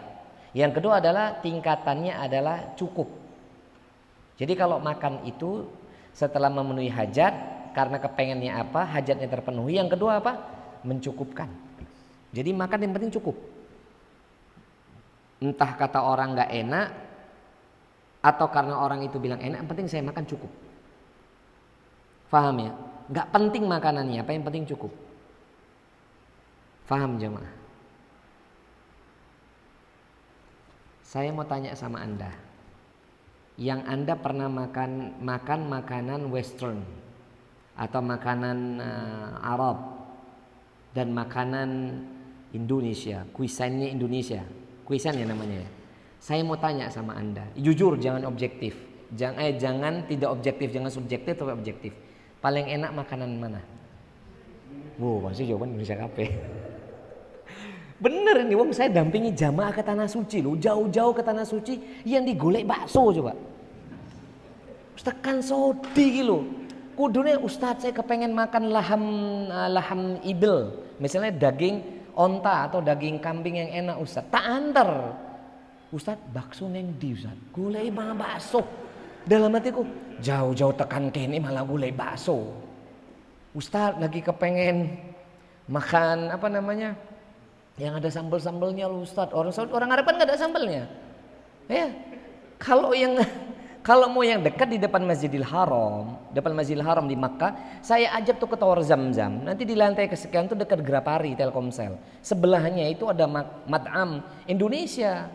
Yang kedua adalah tingkatannya adalah cukup. Jadi kalau makan itu setelah memenuhi hajat, karena kepengennya apa, hajatnya terpenuhi. Yang kedua apa? Mencukupkan. Jadi makan yang penting cukup. Entah kata orang gak enak, atau karena orang itu bilang enak, yang penting saya makan cukup. Faham ya? Gak penting makanannya, apa yang penting cukup. Faham jemaah? Saya mau tanya sama Anda, yang Anda pernah makan makanan western atau makanan Arab dan makanan Indonesia, kuisinnya Indonesia, kuisin ya namanya ya. Saya mau tanya sama Anda, jujur jangan objektif, jangan tidak objektif, jangan subjektif tapi objektif. Paling enak makanan mana? Pasti jawaban Indonesia kape. Bener ini, wong saya dampingi jamaah ke tanah suci loh, jauh-jauh ke tanah suci, yang digolek bakso coba. Ustaz kan sodi gitu. Kudune Ustaz saya kepengen makan laham ibil, misalnya daging onta atau daging kambing yang enak Ustaz. Tak antar. Ustaz bakso neng di Ustaz, golek malah bakso. Dalam hatiku jauh-jauh tekan kene malah golek bakso. Ustaz lagi kepengen makan apa namanya yang ada sambal-sambalnya loh Ustaz. Orang Arab kan nggak ada sambalnya. Ya kalau mau yang dekat di depan Masjidil Haram di Makkah, saya ajak tuh ke Tower Zamzam. Nanti di lantai kesekian tuh dekat Grapari Telkomsel. Sebelahnya itu ada Mad'am Indonesia.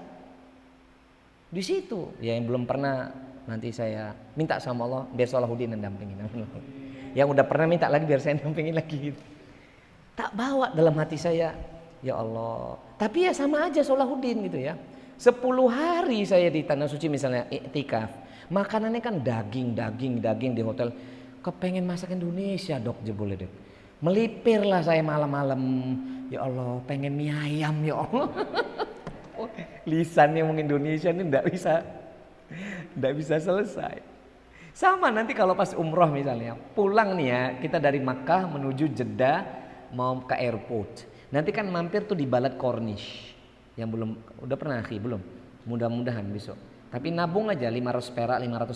Di situ, ya yang belum pernah nanti saya minta sama Allah biar Salahuddin yang dampingin. Yang udah pernah minta lagi biar saya dampingin lagi. Tak bawa dalam hati saya, ya Allah, Tapi ya sama aja Salahuddin gitu ya. 10 hari saya di Tanah Suci misalnya iktikaf. Makanannya kan daging di hotel. Kepengen masak Indonesia dok jebule dek. Melipir lah saya malam-malam. Ya Allah pengen mie ayam ya Allah. Lisannya ngomong Indonesia ini nggak bisa selesai. Sama nanti kalau pas umroh misalnya. Pulang nih ya kita dari Makkah menuju Jeddah mau ke airport. Nanti kan mampir tuh di Balad Corniche. Yang belum, udah pernah akhi? Belum? Mudah-mudahan besok. Tapi nabung aja 500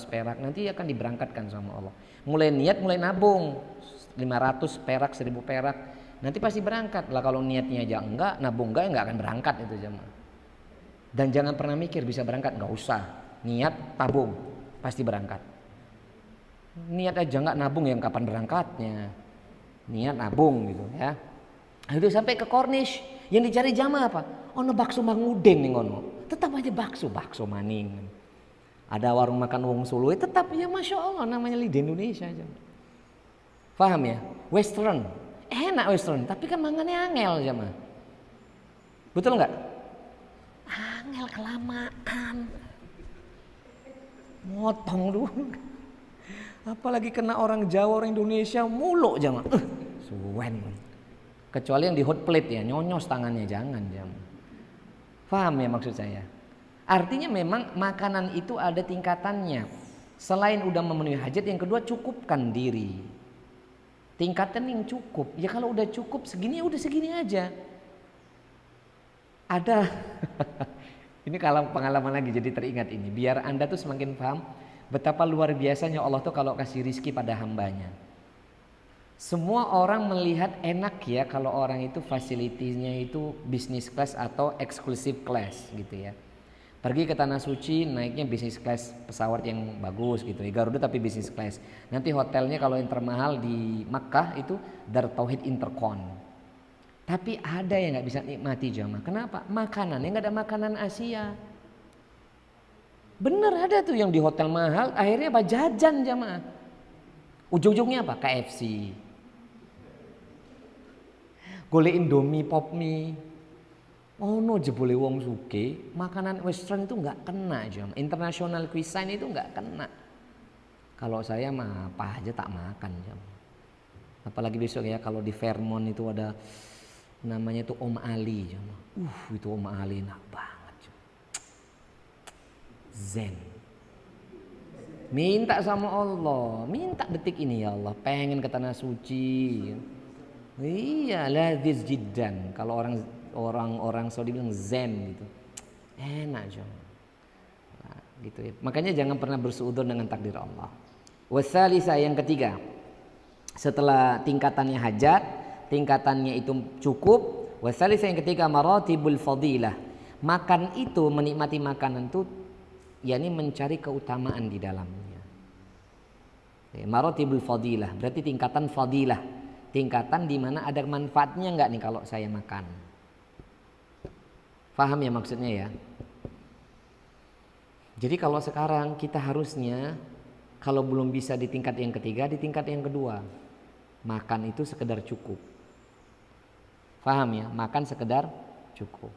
perak. Nanti akan diberangkatkan sama Allah. Mulai niat, mulai nabung. 500 perak, 1000 perak. Nanti pasti berangkat. Lah kalau niatnya aja enggak, nabung enggak, ya enggak akan berangkat itu jemaah. Dan jangan pernah mikir bisa berangkat, enggak usah. Niat, tabung, pasti berangkat. Niat aja enggak nabung yang kapan berangkatnya. Niat nabung gitu ya. Itu sampai ke Corniche, yang dicari jamaah apa? Ono bakso Manguden nih ngono. Tetap aja bakso maning. Ada warung makan wong Solo, tetap ya masya Allah namanya lidah Indonesia aja. Paham ya? Western, enak Western, tapi kan mangannya angel jamaah. Betul nggak? Angel kelamaan, motong dulu. Apalagi kena orang Jawa, orang Indonesia muluk jamaah. Suwen. Kecuali yang di hot plate ya, nyonyos tangannya jangan. Paham ya maksud saya? Artinya memang makanan itu ada tingkatannya. Selain udah memenuhi hajat, yang kedua cukupkan diri. Tingkatan yang cukup. Ya kalau udah cukup segini ya udah segini aja. Ada ini kalau pengalaman lagi jadi teringat ini. Biar Anda tuh semakin paham betapa luar biasanya Allah tuh kalau kasih rizki pada hambanya. Semua orang melihat enak ya kalau orang itu fasilitinya itu business class atau exclusive class gitu ya. Pergi ke Tanah Suci naiknya business class pesawat yang bagus gitu ya. Garuda tapi business class. Nanti hotelnya kalau yang termahal di Makkah itu Dar Tauhid Intercon. Tapi ada yang gak bisa nikmati jamaah. Kenapa? Makanannya gak ada makanan Asia. Bener ada tuh yang di hotel mahal akhirnya apa? Jajan jamaah. Ujung-ujungnya apa? KFC. Golek Indomie, pop mie. Oh no jebule wong suke, makanan western itu nggak kena jam. International cuisine itu nggak kena. Kalau saya mah apa aja tak makan jam. Apalagi besok ya kalau di Fairmont itu ada namanya itu Om Ali jam. Itu Om Ali enak banget jam. Zen. Minta sama Allah, minta detik ini ya Allah, pengen ke Tanah Suci. Iya, ladziz jiddan. Kalau orang Saudi bilang zen gitu. Enak aja. Nah, gitu ya. Makanya jangan pernah bersuudzon dengan takdir Allah. Wasalisa yang ketiga. Setelah tingkatannya hajat, tingkatannya itu cukup. Wasalisa yang ketiga maratibul fadilah. Makan itu menikmati makanan itu yakni mencari keutamaan di dalamnya. Maratibul fadilah berarti tingkatan fadilah. Tingkatan di mana ada manfaatnya enggak nih kalau saya makan. Paham ya maksudnya ya? Jadi kalau sekarang kita harusnya kalau belum bisa di tingkat yang ketiga, di tingkat yang kedua. Makan itu sekedar cukup. Paham ya? Makan sekedar cukup.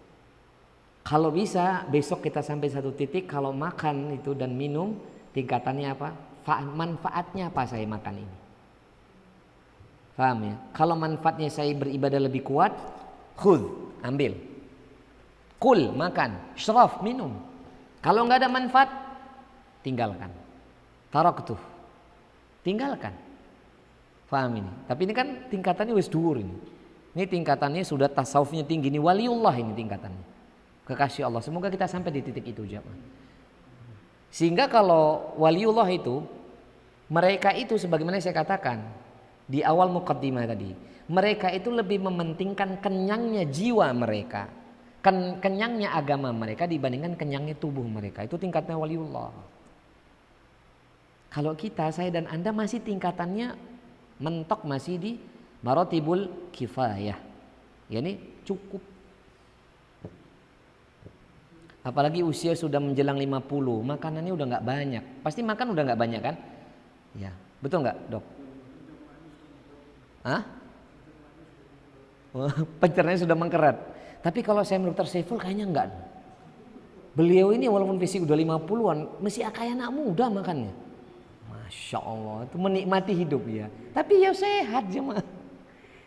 Kalau bisa besok kita sampai satu titik kalau makan itu dan minum tingkatannya apa? Manfaatnya apa saya makan ini? Paham ya? Kalau manfaatnya saya beribadah lebih kuat, khudh, ambil. Kul, makan. Syraf, minum. Kalau nggak ada manfaat, tinggalkan. Taraktuh, tinggalkan. Paham ini? Tapi ini kan tingkatannya wis dhuwur ini. Ini tingkatannya sudah tasawufnya tinggi. Ini waliullah ini tingkatannya. Kekasih Allah. Semoga kita sampai di titik itu jemaah. Sehingga kalau waliullah itu, mereka itu sebagaimana saya katakan di awal muqaddimah tadi, mereka itu lebih mementingkan kenyangnya jiwa mereka, kenyangnya agama mereka dibandingkan kenyangnya tubuh mereka. Itu tingkatnya waliullah. Kalau kita, saya dan Anda masih tingkatannya mentok masih di maratibul kifayah. Yani cukup. Apalagi usia sudah menjelang 50, makanannya udah nggak banyak. Pasti makan udah nggak banyak kan? Ya, betul nggak dok? Hah? Pencernaan sudah mengkeret. Tapi kalau saya Dr. Saiful kayaknya enggak. Beliau ini walaupun fisik udah 50-an masih kayak anak muda makannya. Masya Allah, itu menikmati hidup ya. Tapi ya sehat jemaah.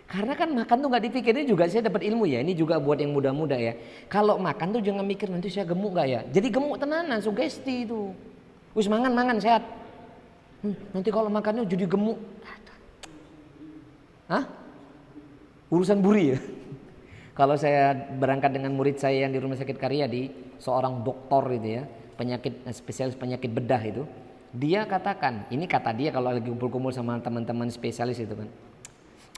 Karena kan makan tuh nggak dipikirin juga saya dapat ilmu ya. Ini juga buat yang muda-muda ya. Kalau makan tuh jangan mikir nanti saya gemuk nggak ya. Jadi gemuk tenanan, sugesti itu. Wis mangan sehat. Nanti kalau makannya jadi gemuk. Hah? Urusan buri ya. Kalau saya berangkat dengan murid saya yang di Rumah Sakit Karyadi, seorang doktor itu ya, spesialis penyakit bedah itu, dia katakan, ini kata dia kalau lagi kumpul-kumpul sama teman-teman spesialis itu kan,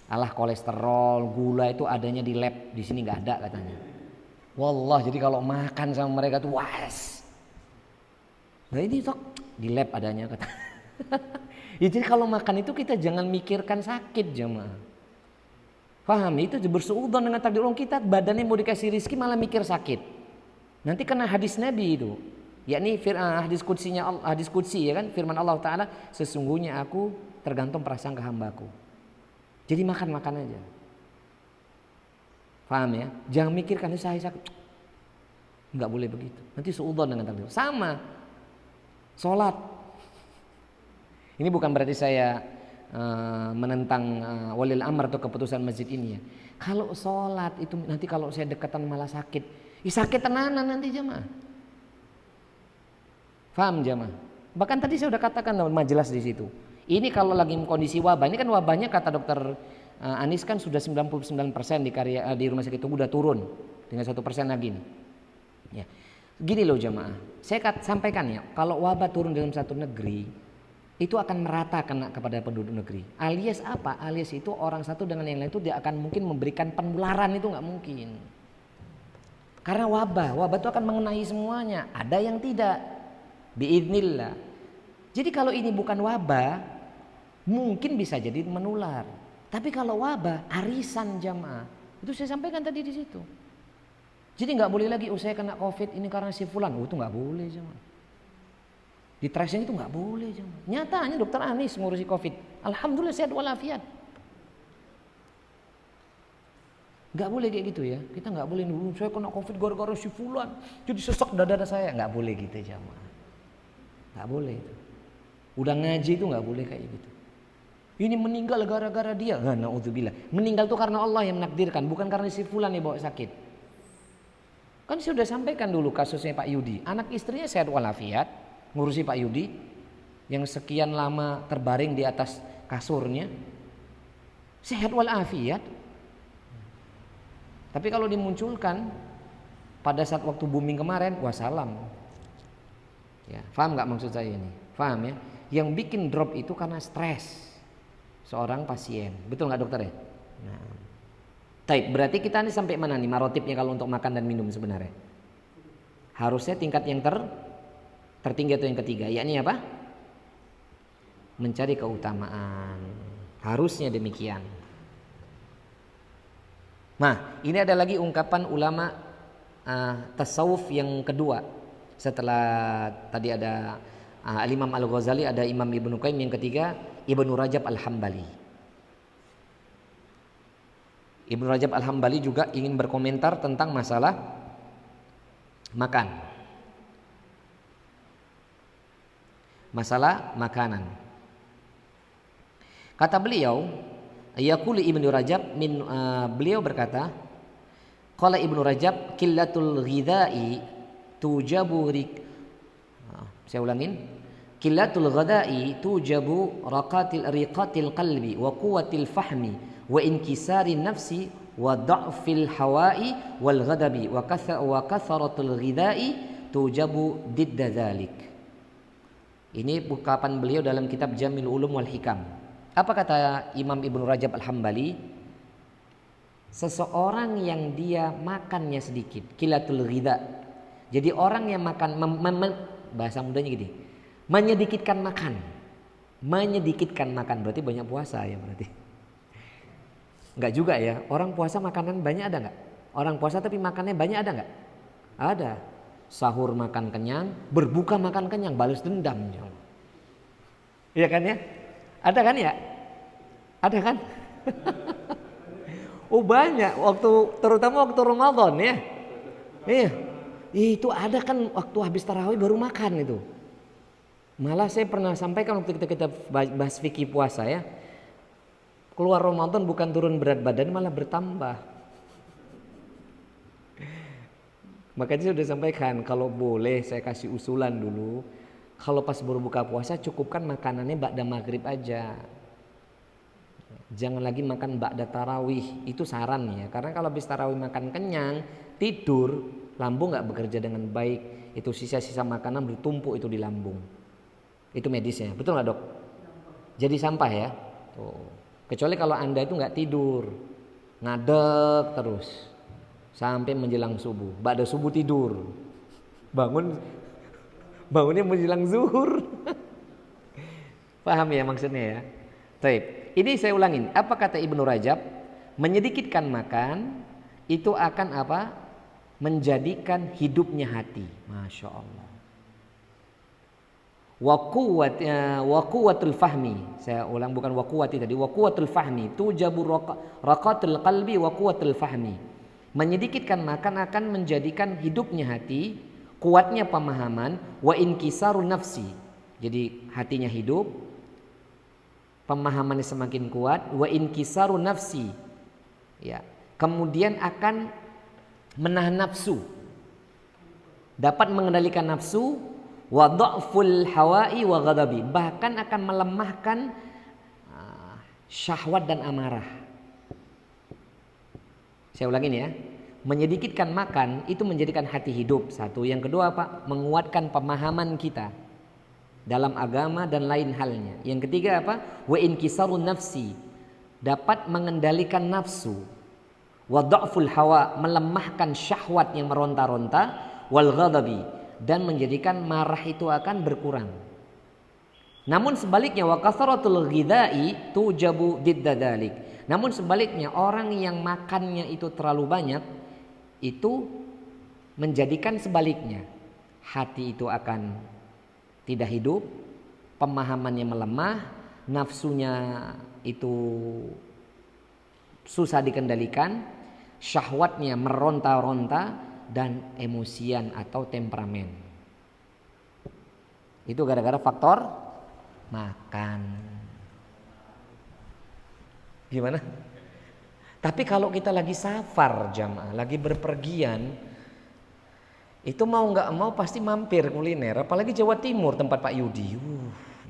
alah kolesterol, gula itu adanya di lab, di sini nggak ada katanya. Wallah, jadi kalau makan sama mereka tuh was. Nah ini tok di lab adanya kata. Ya, jadi kalau makan itu kita jangan mikirkan sakit jemaah. Paham? Itu bersuudzon dengan takdir orang kita, badannya mau dikasih rizki malah mikir sakit. Nanti kena hadis Nabi itu, yakni hadis qudsi ya kan, firman Allah Ta'ala, sesungguhnya aku tergantung prasangka hambaku. Jadi makan aja. Paham ya? Jangan mikirkan itu saya sakit. Enggak boleh begitu. Nanti suudzon dengan takdir. Sama sholat. Ini bukan berarti saya menentang walil amr atau keputusan masjid ini ya. Kalau sholat itu nanti kalau saya dekatan malah sakit, sakit tenanan nanti jemaah. Paham jemaah? Bahkan tadi saya sudah katakan dalam majelis di situ. Ini kalau lagi kondisi wabah, ini kan wabahnya kata dokter Anis kan sudah 99% di rumah sakit itu udah turun, tinggal 1% lagi nih. Ya. Gini loh jemaah, saya sampaikan ya, kalau wabah turun dalam satu negeri itu akan merata kena kepada penduduk negeri. Alias apa? Alias itu orang satu dengan yang lain itu dia akan mungkin memberikan penularan, itu nggak mungkin. Karena wabah itu akan mengenai semuanya. Ada yang tidak. Biidznillah. Jadi kalau ini bukan wabah, mungkin bisa jadi menular. Tapi kalau wabah, arisan jamaah. Itu saya sampaikan tadi di situ. Jadi nggak boleh lagi, saya kena COVID ini karena si fulan. Itu nggak boleh jamaah. Di tracing itu nggak boleh jemaah. Nyatanya dokter Anis ngurusi COVID, alhamdulillah sehat walafiat. Nggak boleh kayak gitu ya. Kita nggak boleh dulu saya kena COVID gara-gara si fulan, jadi sesak dada saya. Nggak boleh gitu jemaah. Nggak boleh itu. Udah ngaji itu nggak boleh kayak gitu. Ini meninggal gara-gara dia. Nah, naudzubillah. Meninggal itu karena Allah yang menakdirkan, bukan karena si fulan yang bawa sakit. Kan saya sudah sampaikan dulu kasusnya Pak Yudi. Anak istrinya sehat walafiat. Ngurusi Pak Yudi yang sekian lama terbaring di atas kasurnya, sehat walafiat. Tapi kalau dimunculkan pada saat waktu booming kemarin, wassalam. Ya, paham nggak maksud saya ini? Paham ya? Yang bikin drop itu karena stres seorang pasien, betul nggak dokter ya? Nah, taib. Berarti kita ini sampai mana nih marotipnya kalau untuk makan dan minum sebenarnya? Harusnya tingkat yang tertinggi atau yang ketiga, yakni apa? Mencari keutamaan. Harusnya demikian. Nah, ini ada lagi ungkapan ulama tasawuf yang kedua. Setelah tadi ada Al-Imam Al-Ghazali, ada Imam Ibnu Qayyim, yang ketiga Ibnu Rajab Al-Hambali. Ibnu Rajab Al-Hambali juga ingin berkomentar tentang masalah makan. Masalah makanan. Kata beliau, yaqulu Ibnu Rajab beliau berkata, qala Ibnu Rajab qillatul ghidha'i tujabu saya ulangin, qillatul ghidha'i tujabu riqatil qalbi wa quwwatil fahmi wa inkisari nafsi wa dha'fil hawa'i wal ghadabi wa katharatul ghidha'i tujabu didda dzalik. Ini ungkapan beliau dalam kitab Jamil Ulum wal Hikam. Apa kata Imam Ibnu Rajab Al-Hambali? Seseorang yang dia makannya sedikit, qillatul ghidha. Jadi orang yang makan bahasa mudanya gini, menyedikitkan makan. Menyedikitkan makan berarti banyak puasa ya berarti. Enggak juga ya. Orang puasa makanan banyak ada enggak? Orang puasa tapi makannya banyak ada enggak? Ada. Sahur makan kenyang, berbuka makan kenyang, balas dendam. Iya kan ya? Ada kan ya? Ada kan? Oh banyak, terutama waktu Ramadan ya. Iya, itu ada kan waktu habis tarawih baru makan itu. Malah saya pernah sampaikan waktu kita bahas fikih puasa ya. Keluar Ramadan bukan turun berat badan malah bertambah. Makanya saya sudah sampaikan kalau boleh saya kasih usulan dulu. Kalau pas baru buka puasa cukupkan makanannya ba'da maghrib aja. Jangan lagi makan ba'da tarawih, itu saran ya. Karena kalau habis tarawih makan kenyang, tidur, lambung nggak bekerja dengan baik. Itu sisa-sisa makanan bertumpuk itu di lambung. Itu medisnya, betul nggak dok? Jadi sampah ya. Tuh. Kecuali kalau anda itu nggak tidur, ngadek terus sampai menjelang subuh. Ba'da subuh tidur, bangunnya menjelang zuhur. Paham ya maksudnya ya? Baik. Ini saya ulangin. Apa kata Ibnu Rajab? Menyedikitkan makan itu akan apa? Menjadikan hidupnya hati. Masya Allah. Wa quwwatul fahmi. Saya ulang bukan wa quwwati tadi. Wa quwwatul fahmi. Tujabu raqatul qalbi wa quwwatul fahmi. Menyedikitkan makan akan menjadikan hidupnya hati, kuatnya pemahaman, wa inkisarun nafsi. Jadi hatinya hidup, pemahamannya semakin kuat, wa inkisaru nafsi. Ya, kemudian akan menahan nafsu. Dapat mengendalikan nafsu, wa dha'ful hawa'i wa ghadabi. Bahkan akan melemahkan syahwat dan amarah. Saya ulangin ya. Menyedikitkan makan itu menjadikan hati hidup. Satu, yang kedua apa? Menguatkan pemahaman kita dalam agama dan lain halnya. Yang ketiga apa? Wa inkisarun nafsi. Dapat mengendalikan nafsu. Wa dha'ful hawa, melemahkan syahwat yang meronta-ronta, wal ghadabi, dan menjadikan marah itu akan berkurang. Namun sebaliknya wa kasratul ghidai tujabu diddadalik. Namun sebaliknya orang yang makannya itu terlalu banyak itu menjadikan sebaliknya. Hati itu akan tidak hidup, pemahamannya melemah, nafsunya itu susah dikendalikan, syahwatnya meronta-ronta, dan emosian atau temperamen. Itu gara-gara faktor makan. Gimana? Tapi kalau kita lagi safar jamaah, lagi berpergian, itu mau nggak mau pasti mampir kuliner. Apalagi Jawa Timur tempat Pak Yudi.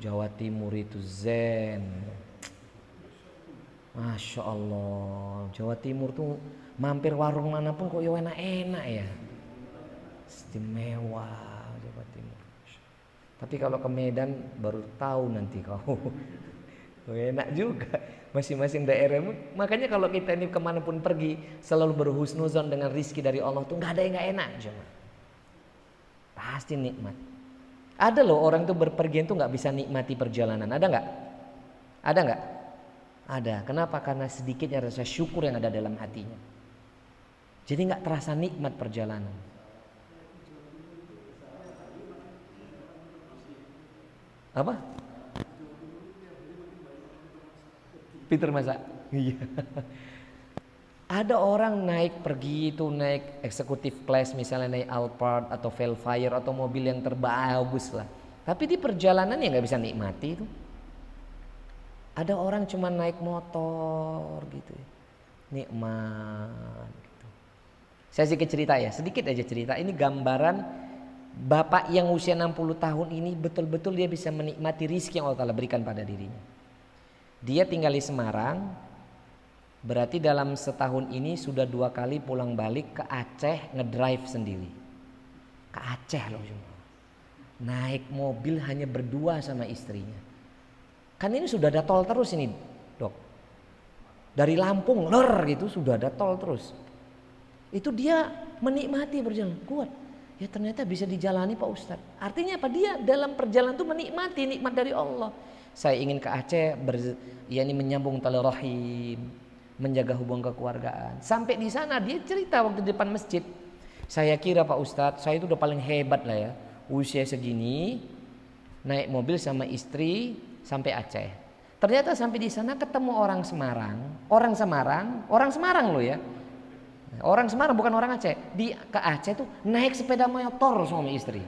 Jawa Timur itu zen. Masya Allah. Jawa Timur tuh mampir warung manapun kok ya enak-enak ya. Istimewa Jawa Timur. Tapi kalau ke Medan baru tahu nanti kau. Enak juga. Masing-masing daerah. Makanya kalau kita ini kemanapun pergi selalu berhusnuzon dengan rizki dari Allah tuh nggak ada yang nggak enak jemaah. Pasti nikmat. Ada loh orang tuh berpergian tuh nggak bisa nikmati perjalanan. Ada nggak? Ada nggak? Ada. Kenapa? Karena sedikitnya rasa syukur yang ada dalam hatinya. Jadi nggak terasa nikmat perjalanan. Apa? Peter masa? Iya. Ada orang naik pergi itu naik eksekutif class misalnya naik Alphard atau Velfire atau mobil yang terbagus lah. Tapi di perjalanan ya nggak bisa nikmati itu. Ada orang cuma naik motor gitu, nikmat. Gitu. Saya sedikit cerita ya, sedikit aja cerita. Ini gambaran bapak yang usia 60 tahun ini betul-betul dia bisa menikmati rizki yang Allah Ta'ala berikan pada dirinya. Dia tinggal di Semarang, berarti dalam setahun ini sudah 2 kali pulang balik ke Aceh ngedrive sendiri. Ke Aceh loh semua. Naik mobil hanya berdua sama istrinya. Kan ini sudah ada tol terus ini dok. Dari Lampung gitu sudah ada tol terus. Itu dia menikmati berjalan kuat. Ya ternyata bisa dijalani Pak Ustadz. Artinya apa? Dia dalam perjalanan itu menikmati nikmat dari Allah. Saya ingin ke Aceh, menyambung tali rahim, menjaga hubungan kekeluargaan. Sampai di sana dia cerita waktu di depan masjid. Saya kira Pak Ustadz, saya itu udah paling hebat lah ya. Usia segini, naik mobil sama istri sampai Aceh. Ternyata sampai di sana ketemu orang Semarang loh ya. Orang Semarang bukan orang Aceh. Ke Aceh tuh naik sepeda motor suami istri.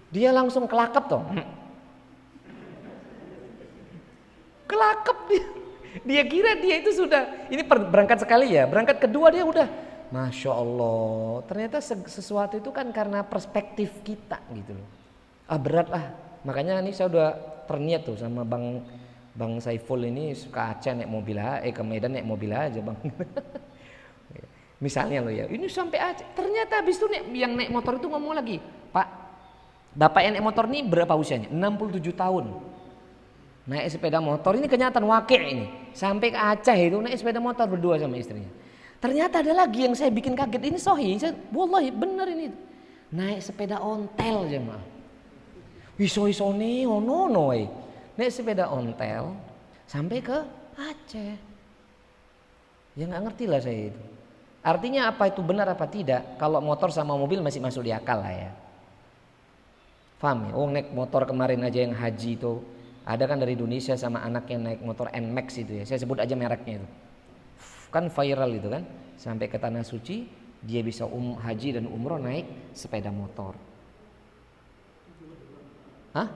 Dia langsung kelakep toh. Kelakep dia. Dia kira dia itu sudah, ini berangkat sekali ya, berangkat kedua dia udah, Masya Allah, ternyata sesuatu itu kan karena perspektif kita gitu loh. Berat lah, makanya ini saya udah terniat tuh sama Bang Saiful ini suka Aceh naik mobil aja, ke Medan naik mobil aja Bang. Misalnya loh ya, ini sampai Aceh, ternyata habis itu yang naik motor itu ngomong lagi, Pak, Bapak yang naik motor ini berapa usianya? 67 tahun. Naik sepeda motor, ini kenyataan wakil ini. Sampai ke Aceh itu naik sepeda motor berdua sama istrinya. Ternyata ada lagi yang saya bikin kaget, ini sahih. Wallahi bener ini. Naik sepeda ontel jemaah. Wiso-wisone ono naik sepeda ontel sampai ke Aceh. Ya nggak ngerti lah saya itu. Artinya apa itu benar apa tidak? Kalau motor sama mobil masih masuk di akal lah ya. Paham ya? Naik motor kemarin aja yang haji itu. Ada kan dari Indonesia sama anaknya naik motor NMAX itu ya. Saya sebut aja mereknya itu. Kan viral itu kan. Sampai ke Tanah Suci dia bisa haji dan umroh naik sepeda motor. Hah?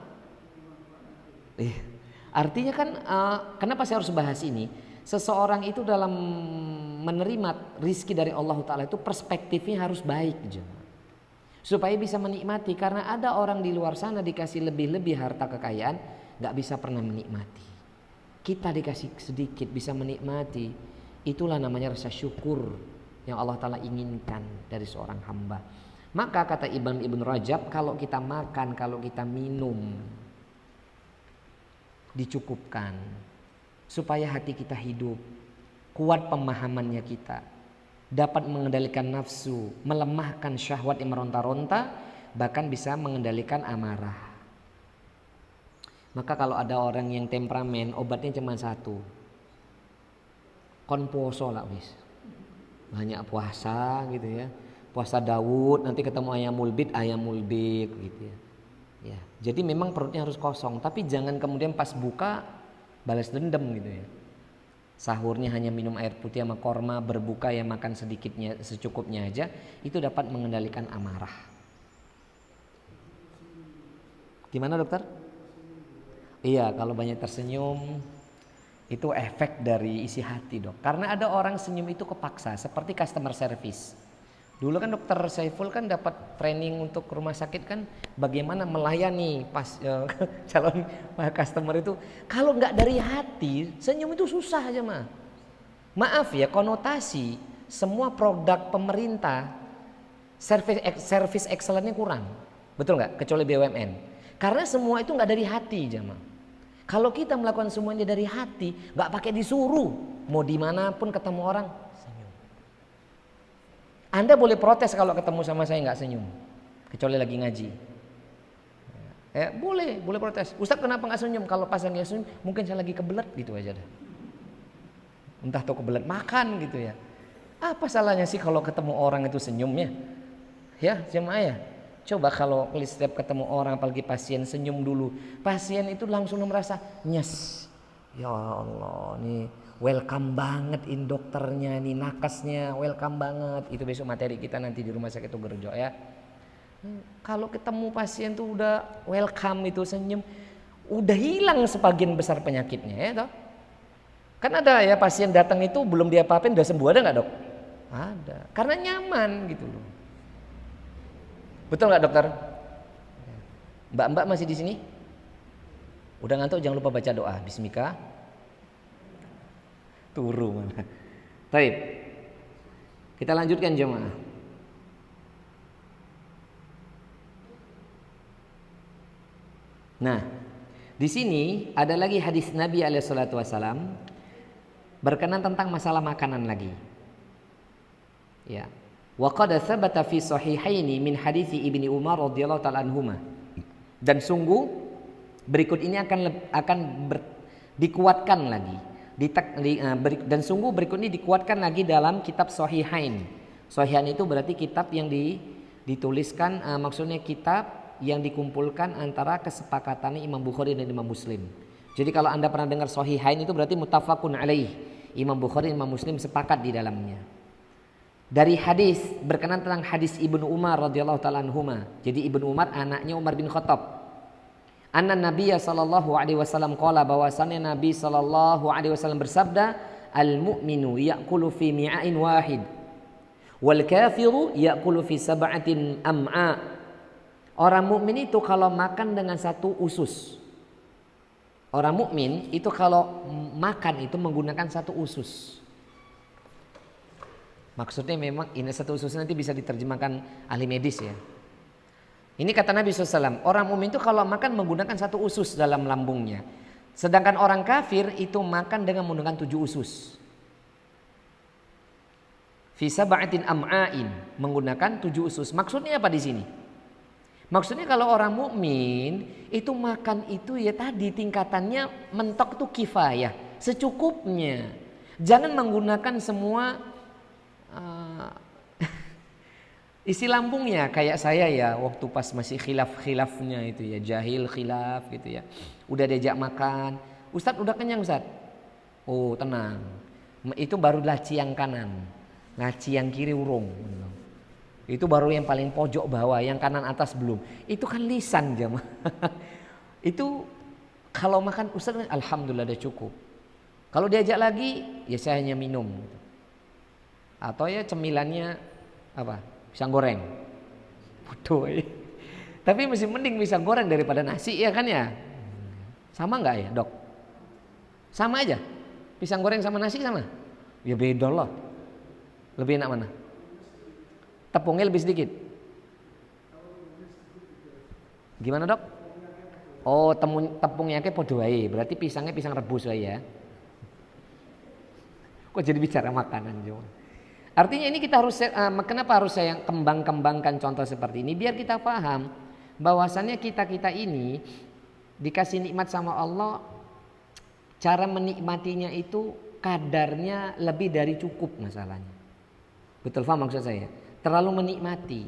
Artinya kan kenapa saya harus bahas ini? Seseorang itu dalam menerima rizki dari Allah Ta'ala itu perspektifnya harus baik supaya bisa menikmati. Karena ada orang di luar sana dikasih lebih-lebih harta kekayaan gak bisa pernah menikmati. Kita dikasih sedikit bisa menikmati. Itulah namanya rasa syukur yang Allah Ta'ala inginkan dari seorang hamba. Maka kata Ibn Rajab, kalau kita makan, kalau kita minum dicukupkan supaya hati kita hidup, kuat pemahamannya kita, dapat mengendalikan nafsu, melemahkan syahwat yang meronta-ronta, bahkan bisa mengendalikan amarah. Maka kalau ada orang yang temperamen, obatnya cuma satu. Kon poso lah wis. Banyak puasa gitu ya. Puasa Daud, nanti ketemu ayam mulbit gitu ya. Ya, jadi memang perutnya harus kosong, tapi jangan kemudian pas buka balas dendam gitu ya. Sahurnya hanya minum air putih sama korma, berbuka ya makan sedikitnya secukupnya aja, itu dapat mengendalikan amarah. Gimana dokter? Iya, kalau banyak tersenyum itu efek dari isi hati dok. Karena ada orang senyum itu kepaksa, seperti customer service. Dulu kan dokter Saiful kan dapat training untuk rumah sakit kan bagaimana melayani calon customer itu. Kalau nggak dari hati, senyum itu susah aja mah. Maaf ya, konotasi semua produk pemerintah service excellence-nya kurang. Betul nggak? Kecuali BUMN. Karena semua itu nggak dari hati jemaah. Kalau kita melakukan semuanya dari hati, nggak pakai disuruh, mau dimanapun ketemu orang senyum. Anda boleh protes kalau ketemu sama saya nggak senyum, kecuali lagi ngaji. Boleh protes. Ustaz kenapa nggak senyum? Kalau pas nggak senyum, mungkin saya lagi kebelet gitu aja dah. Entah tuh kebelet makan gitu ya. Apa salahnya sih kalau ketemu orang itu senyumnya? Ya jemaah ya. Coba kalau setiap ketemu orang apalagi pasien senyum dulu. Pasien itu langsung merasa nyes. Ya Allah nih welcome banget in dokternya nih nakesnya welcome banget. Itu besok materi kita nanti di rumah sakit Tugerjo ya. Kalau ketemu pasien tuh udah welcome itu senyum. Udah hilang sebagian besar penyakitnya ya toh. Kan ada ya pasien datang itu belum diapa-apain udah sembuh, ada gak dok? Ada. Karena nyaman gitu loh. Betul nggak dokter? Mbak-mbak masih di sini? Udah ngantuk jangan lupa baca doa. Bismika. Turu mana? Baik. Kita lanjutkan jemaah. Nah, di sini ada lagi hadis Nabi SAW berkenan tentang masalah makanan lagi. Ya. Wa qad tsabata fi sahihaini min hadits Ibnu Umar radhiyallahu ta'ala anhuma. Dan sungguh berikut ini akan dikuatkan lagi. Dan sungguh berikut ini dikuatkan lagi dalam kitab Sahihain. Sahihain itu berarti kitab yang dituliskan maksudnya kitab yang dikumpulkan antara kesepakatan Imam Bukhari dan Imam Muslim. Jadi kalau Anda pernah dengar Sahihain itu berarti muttafaqun alaih. Imam Bukhari, Imam Muslim sepakat di dalamnya. Dari hadis berkenan tentang hadis Ibnu Umar radhiyallahu taala anhuma. Jadi Ibnu Umar anaknya Umar bin Khattab. Anna Nabiyya sallallahu alaihi wasallam qala, bahwasannya Nabi sallallahu alaihi wasallam bersabda, al-mu'minu ya'kulu fi mi'ain wahid wal kafiru ya'kulu fi sab'atin am'a. Orang mukmin itu kalau makan dengan satu usus. Orang mukmin itu kalau makan itu menggunakan satu usus. Maksudnya memang ini satu usus nanti bisa diterjemahkan ahli medis ya. Ini kata Nabi SAW, orang mukmin itu kalau makan menggunakan satu usus dalam lambungnya. Sedangkan orang kafir itu makan dengan menggunakan 7 usus. Fi sab'atin am'ain, menggunakan 7 usus. Maksudnya apa di sini? Maksudnya kalau orang mukmin itu makan itu ya tadi tingkatannya mentok tuh kifayah, secukupnya. Jangan menggunakan semua isi lambungnya kayak saya ya waktu pas masih khilaf-khilafnya itu ya, jahil khilaf gitu ya. Udah diajak makan, Ustadz udah kenyang Ustadz. Oh tenang, itu baru laci yang kanan, laci yang kiri urung. Itu baru yang paling pojok bawah, yang kanan atas belum. Itu kan lisan jemaah. Itu kalau makan Ustaz alhamdulillah udah cukup. Kalau diajak lagi ya saya hanya minum. Atau ya cemilannya apa? Pisang goreng. Bodoh ya. Tapi masih mending pisang goreng daripada nasi ya kan ya. Sama enggak ya dok? Sama aja. Pisang goreng sama nasi sama? Ya beda lah. Lebih enak mana? Tepungnya lebih sedikit. Gimana dok? Oh tepungnya kayak podo wae. Berarti pisangnya pisang rebus wae ya. Kok jadi bicara makanan cuma. Artinya ini kita harus kenapa harus saya kembangkan contoh seperti ini biar kita paham bahwasannya kita ini dikasih nikmat sama Allah, cara menikmatinya itu kadarnya lebih dari cukup masalahnya. Betul paham maksud saya? Terlalu menikmati.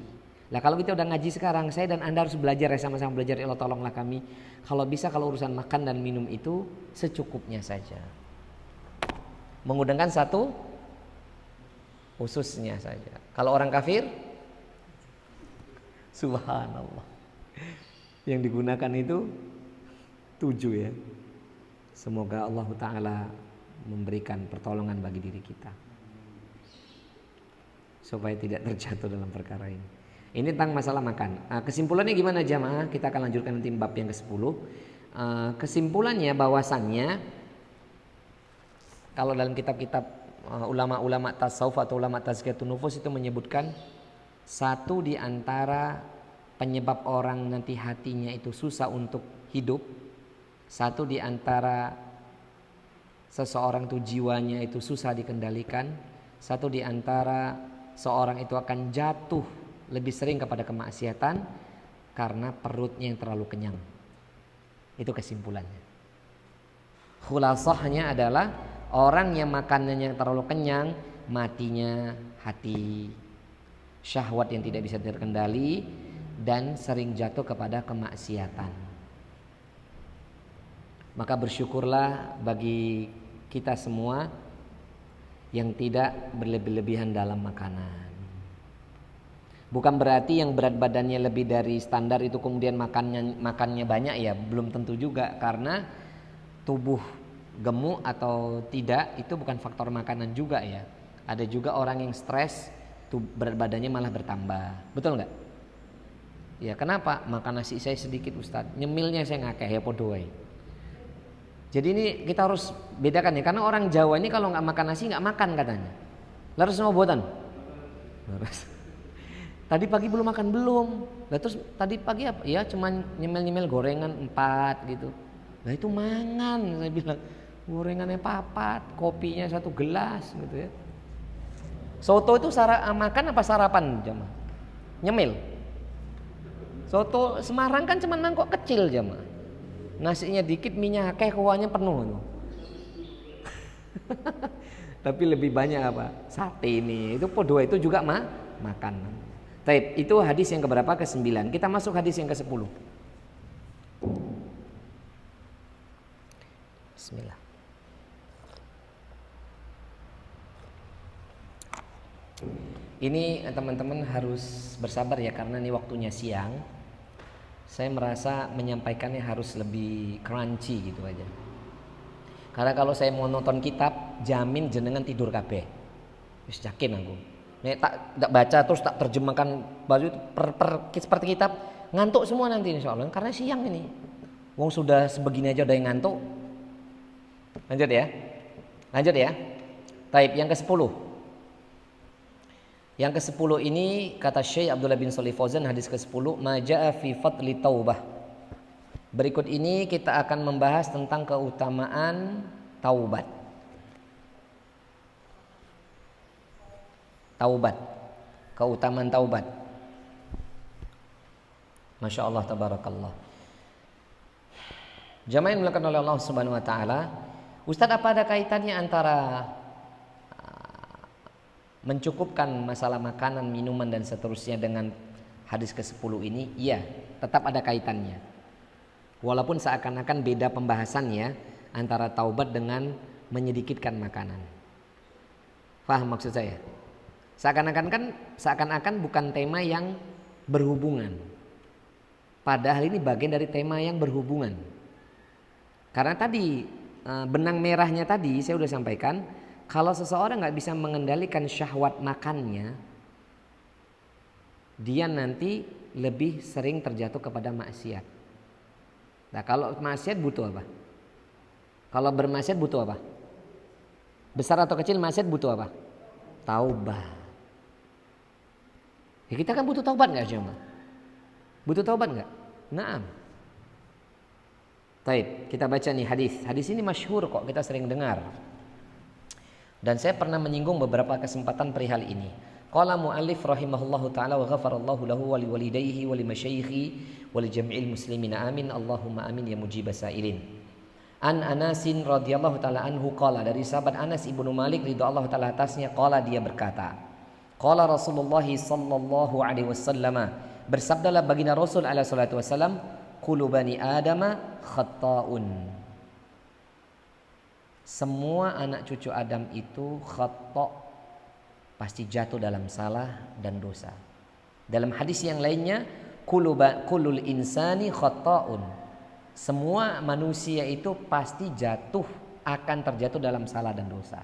Lah kalau kita udah ngaji sekarang, saya dan Anda harus belajar ya, sama-sama belajar ya Allah, tolonglah kami. Kalau bisa kalau urusan makan dan minum itu secukupnya saja. Menggunakan satu ususnya saja. Kalau orang kafir, subhanallah, yang digunakan itu 7 ya. Semoga Allah Ta'ala memberikan pertolongan bagi diri kita supaya tidak terjatuh dalam perkara ini. Ini tentang masalah makan. Kesimpulannya gimana jamaah? Kita akan lanjutkan nanti bab yang ke-10. Kesimpulannya bahwasannya kalau dalam kitab-kitab ulama-ulama tasawuf atau ulama tazkiyatun nufus itu menyebutkan satu di antara penyebab orang nanti hatinya itu susah untuk hidup, satu di antara seseorang itu jiwanya itu susah dikendalikan, satu di antara seorang itu akan jatuh lebih sering kepada kemaksiatan karena perutnya yang terlalu kenyang. Itu kesimpulannya. Khulasahnya adalah orang yang makanannya terlalu kenyang, matinya hati, syahwat yang tidak bisa terkendali, dan sering jatuh kepada kemaksiatan. Maka bersyukurlah bagi kita semua yang tidak berlebih-lebihan dalam makanan. Bukan berarti yang berat badannya lebih dari standar itu kemudian makannya banyak ya, belum tentu juga, karena tubuh gemuk atau tidak itu bukan faktor makanan juga ya. Ada juga orang yang stres tuh berat badannya malah bertambah. Betul nggak? Ya kenapa? Makan nasi saya sedikit Ustadz, nyemilnya saya ngakeh ya podo wae. Jadi ini kita harus bedakan ya, karena orang Jawa ini kalau nggak makan nasi nggak makan katanya. Lalu semua buatan. Tadi pagi belum makan belum. Lah terus tadi pagi apa? Ya cuman nyemil-nyemil gorengan 4 gitu. Lah itu mangan, saya bilang. Gorengannya 4, kopinya 1 gelas gitu ya. Soto itu makan apa sarapan jamaah? Nyemil. Soto Semarang kan cuma mangkok kecil jamaah. Nasinya dikit, minyak akeh, kuahnya penuh. Tapi lebih banyak apa? Sate ini. Itu podo itu juga makan. Taib, itu hadis yang keberapa? Ke-9. Kita masuk hadis yang ke-10. Bismillah. Ini teman-teman harus bersabar ya, karena ini waktunya siang. Saya merasa menyampaikannya harus lebih crunchy gitu aja. Karena kalau saya mau nonton kitab, jamin jenengan tidur kabeh. Wis yakin aku. Nek tak baca terus tak terjemahkan baju seperti kitab, ngantuk semua nanti insyaallah. Karena siang ini. Wong sudah sebegini aja udah yang ngantuk. Lanjut ya. Taib yang ke-10. Yang ke-10 ini kata Syekh Abdullah bin Shalih Fauzan, hadis ke-10, ma jaa fi fadli taubah. Berikut ini kita akan membahas tentang keutamaan taubat. Keutamaan taubat. Masya Allah, tabarakallah. Jamaah yang dimuliakan oleh Allah Subhanahu wa taala, Ustaz, apa ada kaitannya antara mencukupkan masalah makanan, minuman dan seterusnya dengan hadis ke-10 ini? Iya, tetap ada kaitannya. Walaupun seakan-akan beda pembahasannya antara taubat dengan menyedikitkan makanan. Paham maksud saya? Seakan-akan bukan tema yang berhubungan. Padahal ini bagian dari tema yang berhubungan. Karena tadi benang merahnya tadi saya sudah sampaikan, kalau seseorang nggak bisa mengendalikan syahwat makannya, dia nanti lebih sering terjatuh kepada maksiat. Nah, kalau maksiat butuh apa? Kalau bermaksiat butuh apa? Besar atau kecil maksiat butuh apa? Taubat. Ya, kita kan butuh taubat nggak jemaah? Butuh taubat nggak? Naam. Taib, kita baca nih hadis. Hadis ini masyhur kok, kita sering dengar. Dan saya pernah menyinggung beberapa kesempatan perihal ini. Qala mu'allif rahimahullahu ta'ala wa ghafarallahu lahu wa liwalidayhi wa limasyayikhi wa li jami'il muslimina amin Allahumma amin ya mujibas sa'ilin. An Anasin radhiyallahu ta'ala anhu qala, dari sahabat Anas ibnu Malik ridhiyallahu ta'ala atasnya, qala, dia berkata, qala Rasulullah sallallahu alaihi wasallam, bersabdalah baginda Rasul alaihi salatu wasallam, kullu bani adama khata'un. Semua anak cucu Adam itu khata', pasti jatuh dalam salah dan dosa. Dalam hadis yang lainnya, kullul insani khata'un. Semua manusia itu pasti akan terjatuh dalam salah dan dosa.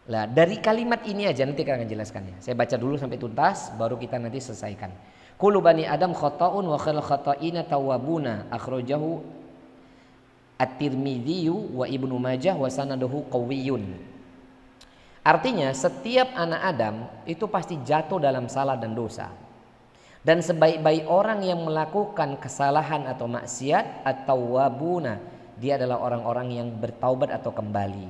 Lah, dari kalimat ini aja nanti kita akan jelaskannya. Saya baca dulu sampai tuntas, baru kita nanti selesaikan. Kullu bani Adam khata'un wa khairul khata'ina tawwabuna, akhrajahu At-Tirmidzi wa Ibnu Majah wa sanaduhu qawiyyun. Artinya setiap anak Adam itu pasti jatuh dalam salah dan dosa. Dan sebaik-baik orang yang melakukan kesalahan atau maksiat at-tawwabuna, dia adalah orang-orang yang bertaubat atau kembali.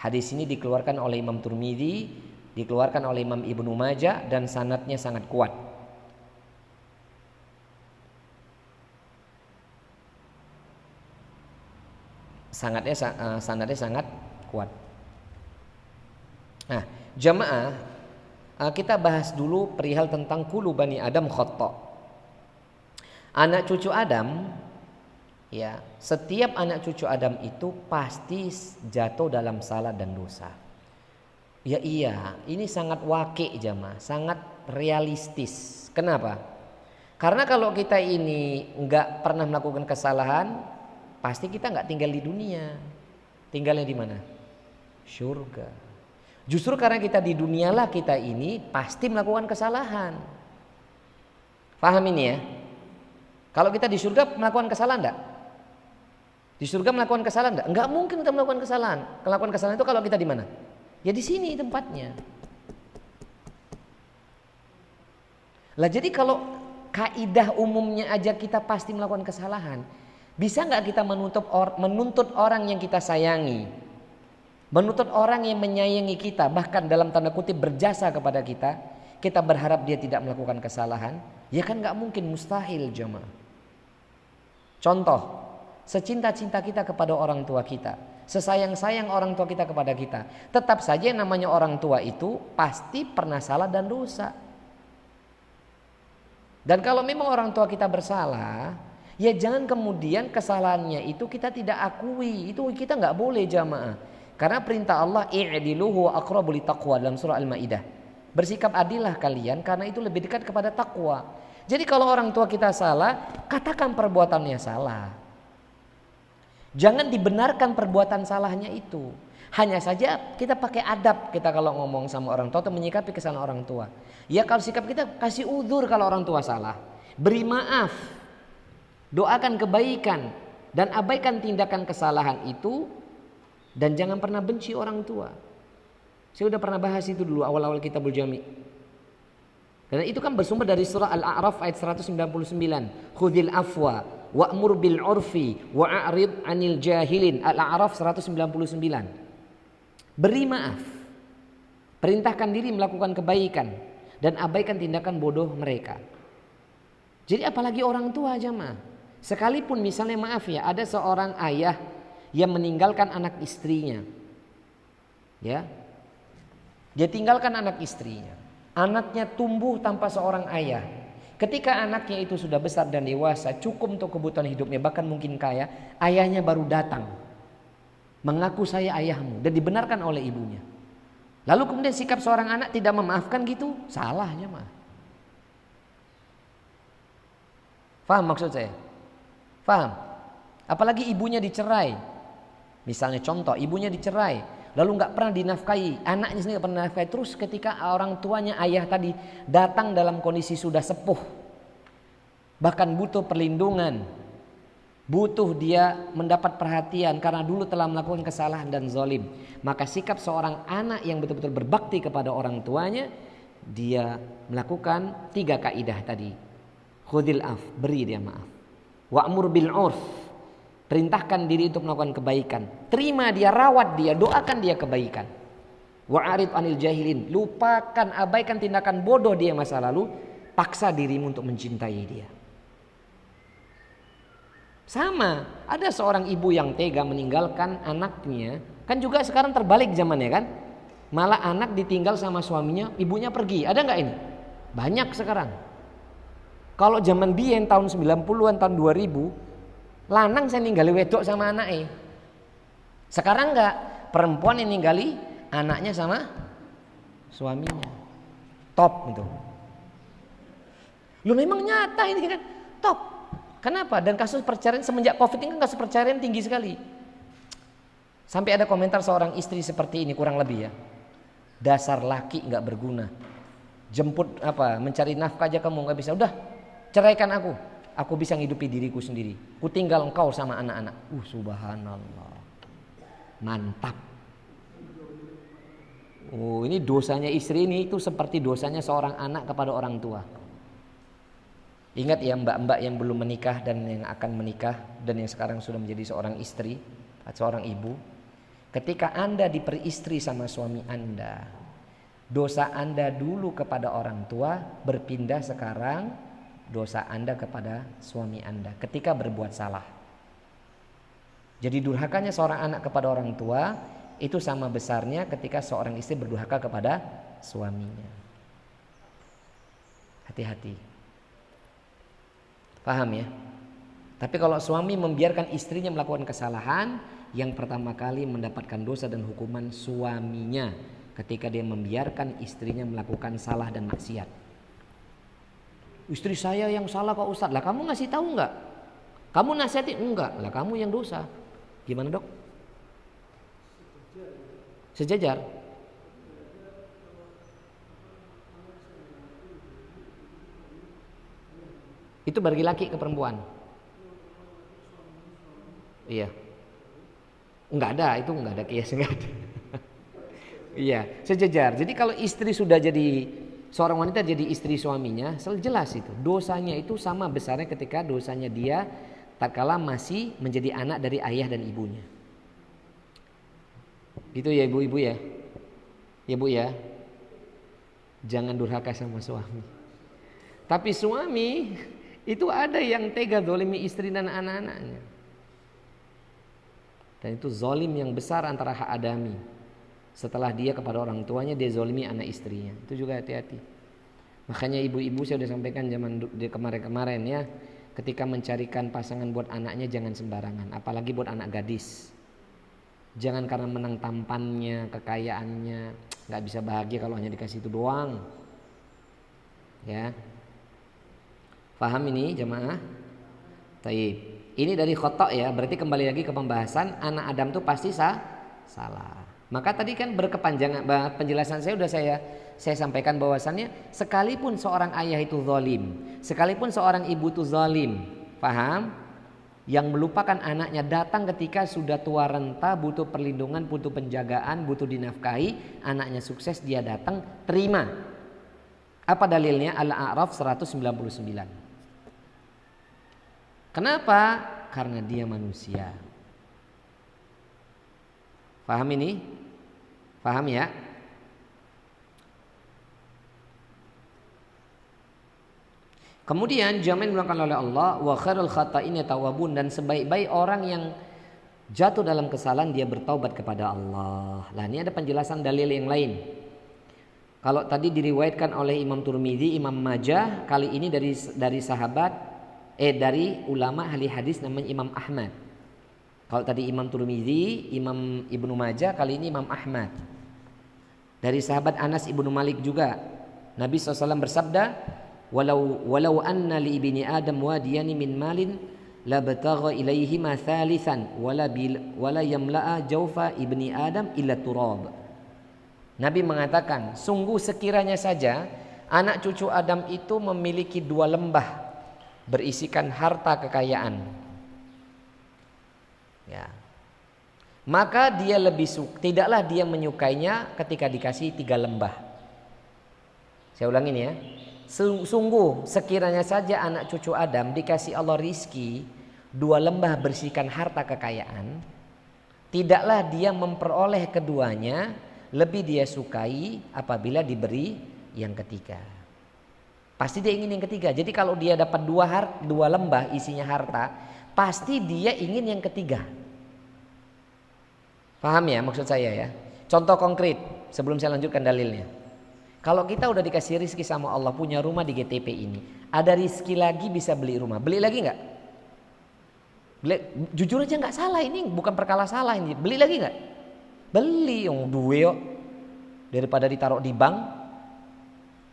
Hadis ini dikeluarkan oleh Imam Tirmidzi, dikeluarkan oleh Imam Ibnu Majah, dan sanadnya sangat kuat. Sanadnya sangat kuat. Nah, jamaah, kita bahas dulu perihal tentang kullu bani Adam khata'. Anak cucu Adam, ya, setiap anak cucu Adam itu pasti jatuh dalam salah dan dosa. Ya iya, ini sangat waqi' jamaah, sangat realistis. Kenapa? Karena kalau kita ini nggak pernah melakukan kesalahan, pasti kita nggak tinggal di dunia. Tinggalnya di mana? Surga. Justru karena kita di dunialah kita ini pasti melakukan kesalahan. Paham ini ya? Kalau kita di surga melakukan kesalahan enggak? Di surga melakukan kesalahan enggak? Enggak mungkin kita melakukan kesalahan. Melakukan kesalahan itu kalau kita di mana? Ya di sini tempatnya. Lah jadi kalau kaidah umumnya aja kita pasti melakukan kesalahan, bisa nggak kita menuntut orang yang kita sayangi, menuntut orang yang menyayangi kita, bahkan dalam tanda kutip berjasa kepada kita, kita berharap dia tidak melakukan kesalahan? Ya kan nggak mungkin, mustahil jemaah. Contoh, secinta-cinta kita kepada orang tua kita, sesayang-sayang orang tua kita kepada kita, tetap saja yang namanya orang tua itu pasti pernah salah dan dosa. Dan kalau memang orang tua kita bersalah, Ya jangan kemudian kesalahannya itu kita tidak akui. Itu kita nggak boleh jamaah. Karena perintah Allah i'dilu huwa aqrabu littaqwa dalam surah Al-Maidah. Bersikap adillah kalian karena itu lebih dekat kepada takwa. Jadi kalau orang tua kita salah, katakan perbuatannya salah. Jangan dibenarkan perbuatan salahnya itu. Hanya saja kita pakai adab kita kalau ngomong sama orang tua atau menyikapi kesalahan orang tua. Ya kalau sikap kita kasih udzur kalau orang tua salah. Beri maaf. Doakan kebaikan dan abaikan tindakan kesalahan itu dan jangan pernah benci orang tua. Saya sudah pernah bahas itu dulu awal-awal Kitabul Jami'. Karena itu kan bersumber dari surah Al-A'raf ayat 199. Khudhil afwa wa'mur bil 'urfi wa'rid 'anil jahilin. Al-A'raf 199. Beri maaf. Perintahkan diri melakukan kebaikan dan abaikan tindakan bodoh mereka. Jadi apalagi orang tua jamaah. Sekalipun misalnya maaf ya, ada seorang ayah yang meninggalkan anak istrinya. Ya. Dia tinggalkan anak istrinya. Anaknya tumbuh tanpa seorang ayah. Ketika anaknya itu sudah besar dan dewasa, cukup untuk kebutuhan hidupnya, bahkan mungkin kaya, ayahnya baru datang. Mengaku saya ayahmu dan dibenarkan oleh ibunya. Lalu kemudian sikap seorang anak tidak memaafkan gitu, salahnya mah. Faham maksud saya? Faham? Apalagi ibunya dicerai. Misalnya contoh, ibunya dicerai, lalu nggak pernah dinafkahi, anaknya sendiri nggak pernah dinafkahi. Terus ketika orang tuanya ayah tadi datang dalam kondisi sudah sepuh, bahkan butuh perlindungan, butuh dia mendapat perhatian karena dulu telah melakukan kesalahan dan zalim, maka sikap seorang anak yang betul-betul berbakti kepada orang tuanya, dia melakukan 3 kaidah tadi. Khudil af, beri dia maaf. Wa'mur bil 'urf, perintahkan diri untuk melakukan kebaikan. Terima dia, rawat dia, doakan dia kebaikan. Wa'rid 'anil jahilin, lupakan, abaikan tindakan bodoh dia masa lalu. Paksa dirimu untuk mencintai dia. Sama, ada seorang ibu yang tega meninggalkan anaknya. Kan juga sekarang terbalik zamannya kan. Malah anak ditinggal sama suaminya, ibunya pergi. Ada nggak ini? Banyak sekarang. Kalau zaman biyen tahun 90-an, tahun 2000, lanang saya ninggali wedok sama anaknya. Sekarang enggak, perempuan yang ninggali anaknya sama suaminya. Top itu. Lu memang nyata ini kan, top. Kenapa? Dan kasus perceraian semenjak Covid ini kan kasus perceraian tinggi sekali. Sampai ada komentar seorang istri seperti ini kurang lebih ya. Dasar laki enggak berguna. Jemput mencari nafkah aja kamu enggak bisa. Udah, ceraikan aku. Aku bisa menghidupi diriku sendiri. Ku tinggal engkau sama anak-anak. Subhanallah. Mantap. Ini dosanya istri ini itu seperti dosanya seorang anak kepada orang tua. Ingat ya mbak-mbak yang belum menikah dan yang akan menikah dan yang sekarang sudah menjadi seorang istri, seorang ibu. Ketika Anda diperistri sama suami Anda, dosa Anda dulu kepada orang tua berpindah sekarang dosa Anda kepada suami Anda ketika berbuat salah. Jadi durhakanya seorang anak kepada orang tua itu sama besarnya ketika seorang istri berdurhaka kepada suaminya. Hati-hati. Paham ya? Tapi kalau suami membiarkan istrinya melakukan kesalahan, yang pertama kali mendapatkan dosa dan hukuman suaminya ketika dia membiarkan istrinya melakukan salah dan maksiat. Istri saya yang salah kok Ustaz. Lah kamu ngasih tahu enggak? Kamu nasihatin enggak? Lah kamu yang dosa. Gimana dok? Sejajar. Itu bagi laki ke perempuan. Iya. Enggak ada, itu enggak ada kias, enggak ada. Iya, sejajar. Jadi kalau istri sudah jadi seorang wanita jadi istri suaminya, jelas itu. Dosanya itu sama besarnya ketika dosanya dia tatkala masih menjadi anak dari ayah dan ibunya. Gitu ya ibu-ibu ya. Ya Bu ya. Jangan durhaka sama suami. Tapi suami itu ada yang tega zalimi istri dan anak-anaknya. Dan itu zalim yang besar antara hak adami. Setelah dia kepada orang tuanya, dia zalimi anak istrinya. Itu juga hati-hati. Makanya ibu-ibu saya sudah sampaikan zaman kemarin-kemarin ya. ketika mencarikan pasangan buat anaknya jangan sembarangan, apalagi buat anak gadis. Jangan karena menang tampannya, kekayaannya, nggak bisa bahagia kalau hanya dikasih itu doang. Ya, paham ini jamaah? Taib. Ini dari khotok ya, berarti kembali lagi ke pembahasan anak Adam tuh pasti salah. Maka tadi kan berkepanjangan, penjelasan saya udah saya sampaikan bahwasannya sekalipun seorang ayah itu zalim, sekalipun seorang ibu itu zalim, paham? Yang melupakan anaknya datang ketika sudah tua renta, butuh perlindungan, butuh penjagaan, butuh dinafkahi, anaknya sukses dia datang, terima. Apa dalilnya? Al-A'raf 199. Kenapa? Karena dia manusia. Paham ini? Paham ya? Kemudian jamin dilakukan oleh Allah, wa khairul khata'in yatawabun, dan sebaik-baik orang yang jatuh dalam kesalahan dia bertaubat kepada Allah. Lah ini ada penjelasan dalil yang lain. Kalau tadi diriwayatkan oleh Imam Tirmidzi, Imam Majah, kali ini dari sahabat dari ulama ahli hadis namanya Imam Ahmad. Kalau tadi Imam Tirmidzi, Imam Ibnu Majah, kali ini Imam Ahmad. Dari sahabat Anas Ibnu Malik juga. Nabi SAW bersabda, Walau anna li ibni Adam wadiyani min malin labtagha ilaihima thalithan wala yamla'a jawfa ibni Adam illa turab. Nabi mengatakan, sungguh sekiranya saja anak cucu Adam itu memiliki 2 lembah berisikan harta kekayaan, ya, maka dia tidaklah dia menyukainya ketika dikasih 3 lembah. Saya ulangin ya. Sungguh sekiranya saja anak cucu Adam dikasih Allah rizki 2 lembah berisikan harta kekayaan, tidaklah dia memperoleh keduanya, lebih dia sukai apabila diberi yang ketiga. Pasti dia ingin yang ketiga. Jadi kalau dia dapat 2 lembah isinya harta, pasti dia ingin yang ketiga. Paham ya maksud saya ya? Contoh konkret sebelum saya lanjutkan dalilnya. Kalau kita udah dikasih rizki sama Allah, punya rumah di GTP ini, ada rizki lagi bisa beli rumah, beli lagi nggak? Jujur aja nggak salah, ini bukan perkara salah ini, beli lagi nggak? Beli yang duwe yuk, daripada ditaruh di bank,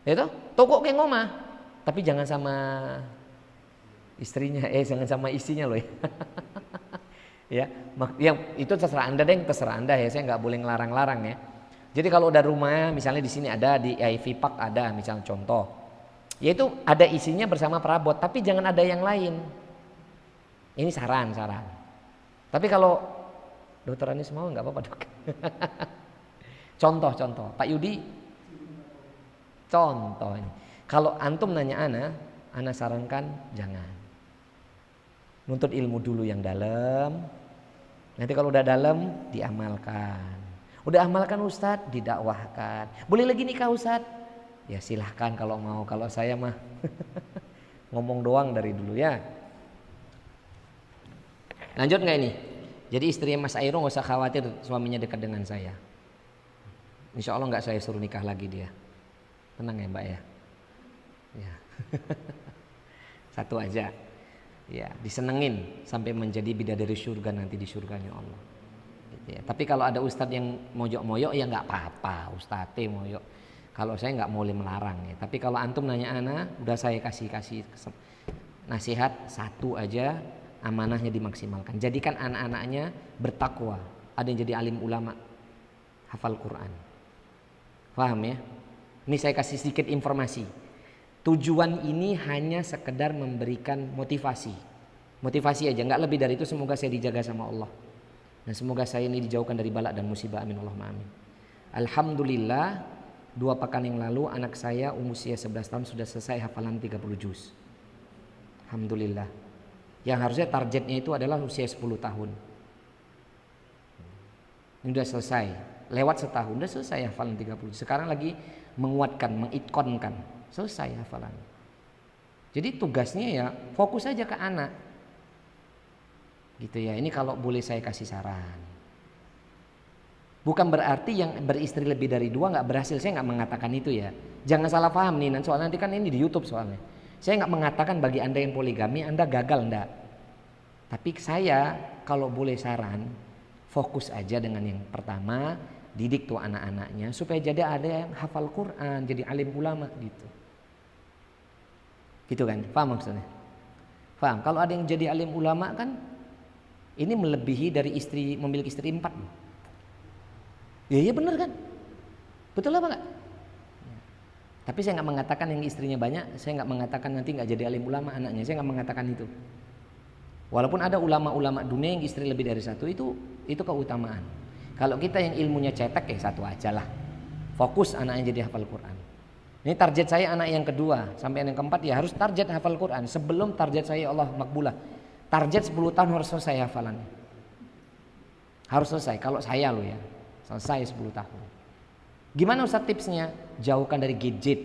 itu toko kayak ngomah, tapi jangan sama istrinya, jangan sama isinya loh ya. Ya, yang itu terserah anda deh, terserah anda ya, saya nggak boleh ngelarang-larang ya. Jadi kalau udah rumah, misalnya di sini ada, di IV Park ada, misalnya contoh, yaitu ada isinya bersama perabot, tapi jangan ada yang lain. Ini saran. Tapi kalau Dokter Anis mau nggak apa-apa dok. Contoh, Pak Yudi. Contoh ini. Kalau antum nanya ana sarankan jangan. Nuntut ilmu dulu yang dalam. Nanti kalau udah dalam diamalkan. Udah amalkan Ustadz, didakwahkan. Boleh lagi nikah Ustadz? Ya silahkan kalau mau. Kalau saya mah ngomong doang dari dulu ya. Lanjut nggak ini? Jadi istrinya Mas Airo nggak usah khawatir suaminya dekat dengan saya. Insya Allah nggak saya suruh nikah lagi dia. Tenang ya Mbak ya. Ya. Satu aja. Ya, disenengin sampai menjadi bidadari surga nanti di surganya Allah. Ya, tapi kalau ada ustadz yang moyok-moyok ya nggak apa-apa, ustadz moyok. Kalau saya nggak boleh melarang ya. Tapi kalau antum nanya ana, udah saya kasih nasihat satu aja, amanahnya dimaksimalkan. Jadikan anak-anaknya bertakwa. Ada yang jadi alim ulama, hafal Quran. Paham ya? Ini saya kasih sedikit informasi. Tujuan ini hanya sekedar memberikan motivasi aja, nggak lebih dari itu. Semoga saya dijaga sama Allah. Dan semoga saya ini dijauhkan dari balak dan musibah, amin Allahumma amin. Alhamdulillah 2 pekan yang lalu anak saya usia 11 tahun sudah selesai hafalan 30 juz. Alhamdulillah. Yang harusnya targetnya itu adalah usia 10 tahun. Ini sudah selesai. Lewat setahun sudah selesai hafalan 30 juz. Sekarang lagi menguatkan, mengitkonkan. Selesai hafalan. Jadi tugasnya ya fokus aja ke anak. Gitu ya, ini kalau boleh saya kasih saran. Bukan berarti yang beristri lebih dari 2 nggak berhasil, saya nggak mengatakan itu ya. Jangan salah paham nih, soalnya nanti kan ini di YouTube soalnya. Saya nggak mengatakan bagi Anda yang poligami Anda gagal, enggak. Tapi saya kalau boleh saran, fokus aja dengan yang pertama, didik tuh anak-anaknya supaya jadi ada yang hafal Quran, jadi alim ulama gitu. Gitu kan? Paham maksudnya? Paham? Kalau ada yang jadi alim ulama kan ini melebihi dari istri memiliki istri 4. Ya iya benar kan? Betul apa enggak? Tapi saya nggak mengatakan yang istrinya banyak, saya nggak mengatakan nanti nggak jadi alim ulama anaknya, saya nggak mengatakan itu. Walaupun ada ulama-ulama dunia yang istri lebih dari satu, itu keutamaan. Kalau kita yang ilmunya cetek ya satu aja lah. Fokus anaknya jadi hafal Quran. Ini target saya anak yang kedua sampai yang keempat ya harus target hafal Quran. Sebelum target saya Allah makbulah. Target 10 tahun harus selesai hafalannya. Harus selesai. Kalau saya loh ya, selesai 10 tahun. Gimana Ustaz tipsnya? Jauhkan dari gadget.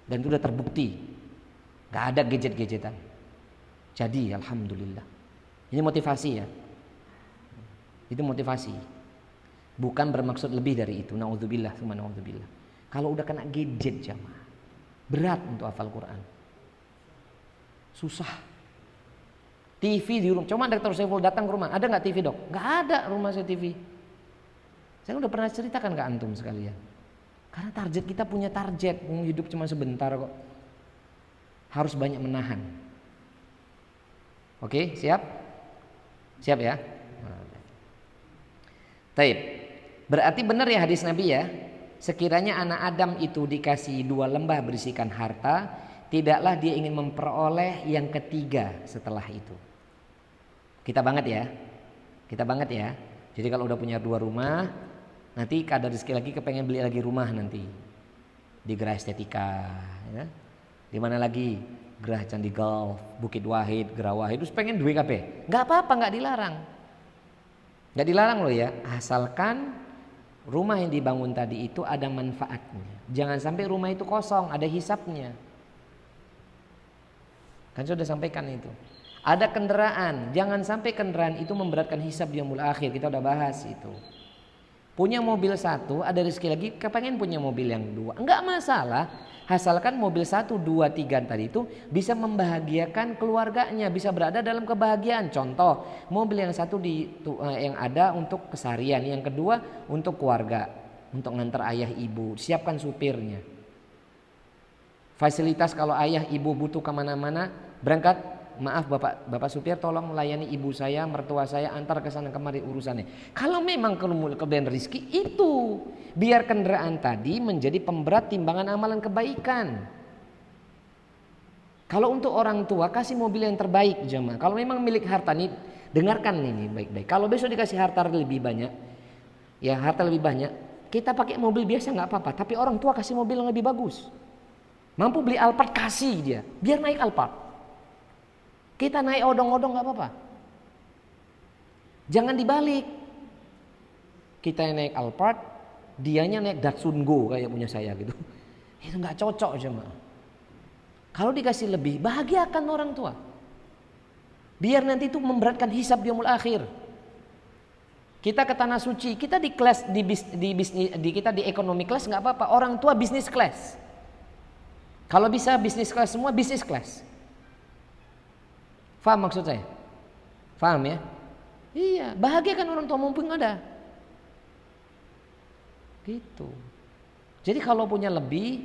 Dan itu udah terbukti. Gak ada gadget-gadgetan. Jadi alhamdulillah. Ini motivasi ya. Itu motivasi. Bukan bermaksud lebih dari itu. Na'udzubillah, summa na'udzubillah. Kalau udah kena gadget jamaah, berat untuk hafal Quran. Susah. TV di rumah. Coba Dr. Saiful datang ke rumah. Ada nggak TV dok? Nggak ada rumah saya TV. Saya udah pernah ceritakan ke antum sekalian. Karena target kita punya target. Hidup cuma sebentar kok. Harus banyak menahan. Oke, siap? Siap ya? Taib. Berarti benar ya hadis Nabi ya. Sekiranya anak Adam itu dikasih 2 lembah berisikan harta, tidaklah dia ingin memperoleh yang ketiga setelah itu. Kita banget ya. Kita banget ya. Jadi kalau udah punya 2 rumah, nanti kada rezeki lagi kepengen beli lagi rumah nanti. Di Gerah Estetika ya. Di mana lagi? Gerah Candi Golf, Bukit Wahid, Gerah Wahid, terus pengen duit kabeh. Enggak apa-apa, enggak dilarang. Enggak dilarang loh ya, asalkan rumah yang dibangun tadi itu ada manfaatnya. Jangan sampai rumah itu kosong, ada hisapnya. Kan sudah sampaikan itu. Ada kendaraan, jangan sampai kendaraan itu memberatkan hisap di yaumul akhir. Kita udah bahas itu. Punya mobil 1, ada rezeki lagi, kepengen punya mobil yang 2. Enggak masalah. Asalkan mobil 1, 2, 3 tadi itu bisa membahagiakan keluarganya, bisa berada dalam kebahagiaan. Contoh, mobil yang 1 yang ada untuk keseharian, yang kedua untuk keluarga, untuk ngantar ayah ibu, siapkan supirnya. Fasilitas kalau ayah ibu butuh kemana-mana, berangkat, maaf bapak supir tolong layani ibu saya, mertua saya, antar ke sana kemari urusannya. Kalau memang kelebihan rezeki itu, biar kendaraan tadi menjadi pemberat timbangan amalan kebaikan. Kalau untuk orang tua kasih mobil yang terbaik jemaah. Kalau memang milik harta nih, dengarkan ini baik-baik. Kalau besok dikasih harta lebih banyak, ya harta lebih banyak, kita pakai mobil biasa nggak apa-apa. Tapi orang tua kasih mobil yang lebih bagus. Mampu beli Alphard kasih dia, biar naik Alphard. Kita naik odong-odong gak apa-apa. Jangan dibalik. Kita yang naik Alphard, dianya naik Datsun Go kayak punya saya gitu. Itu gak cocok jemaah. Kalau dikasih lebih, bahagiakan orang tua. Biar nanti itu memberatkan hisab di yaumul akhir. Kita ke tanah suci, kita di kelas kita di ekonomi kelas gak apa-apa. Orang tua bisnis kelas. Kalau bisa bisnis kelas semua, bisnis kelas. Faham maksud saya? Faham ya? Iya, bahagiakan orang tua mumpung ada. Gitu. Jadi kalau punya lebih,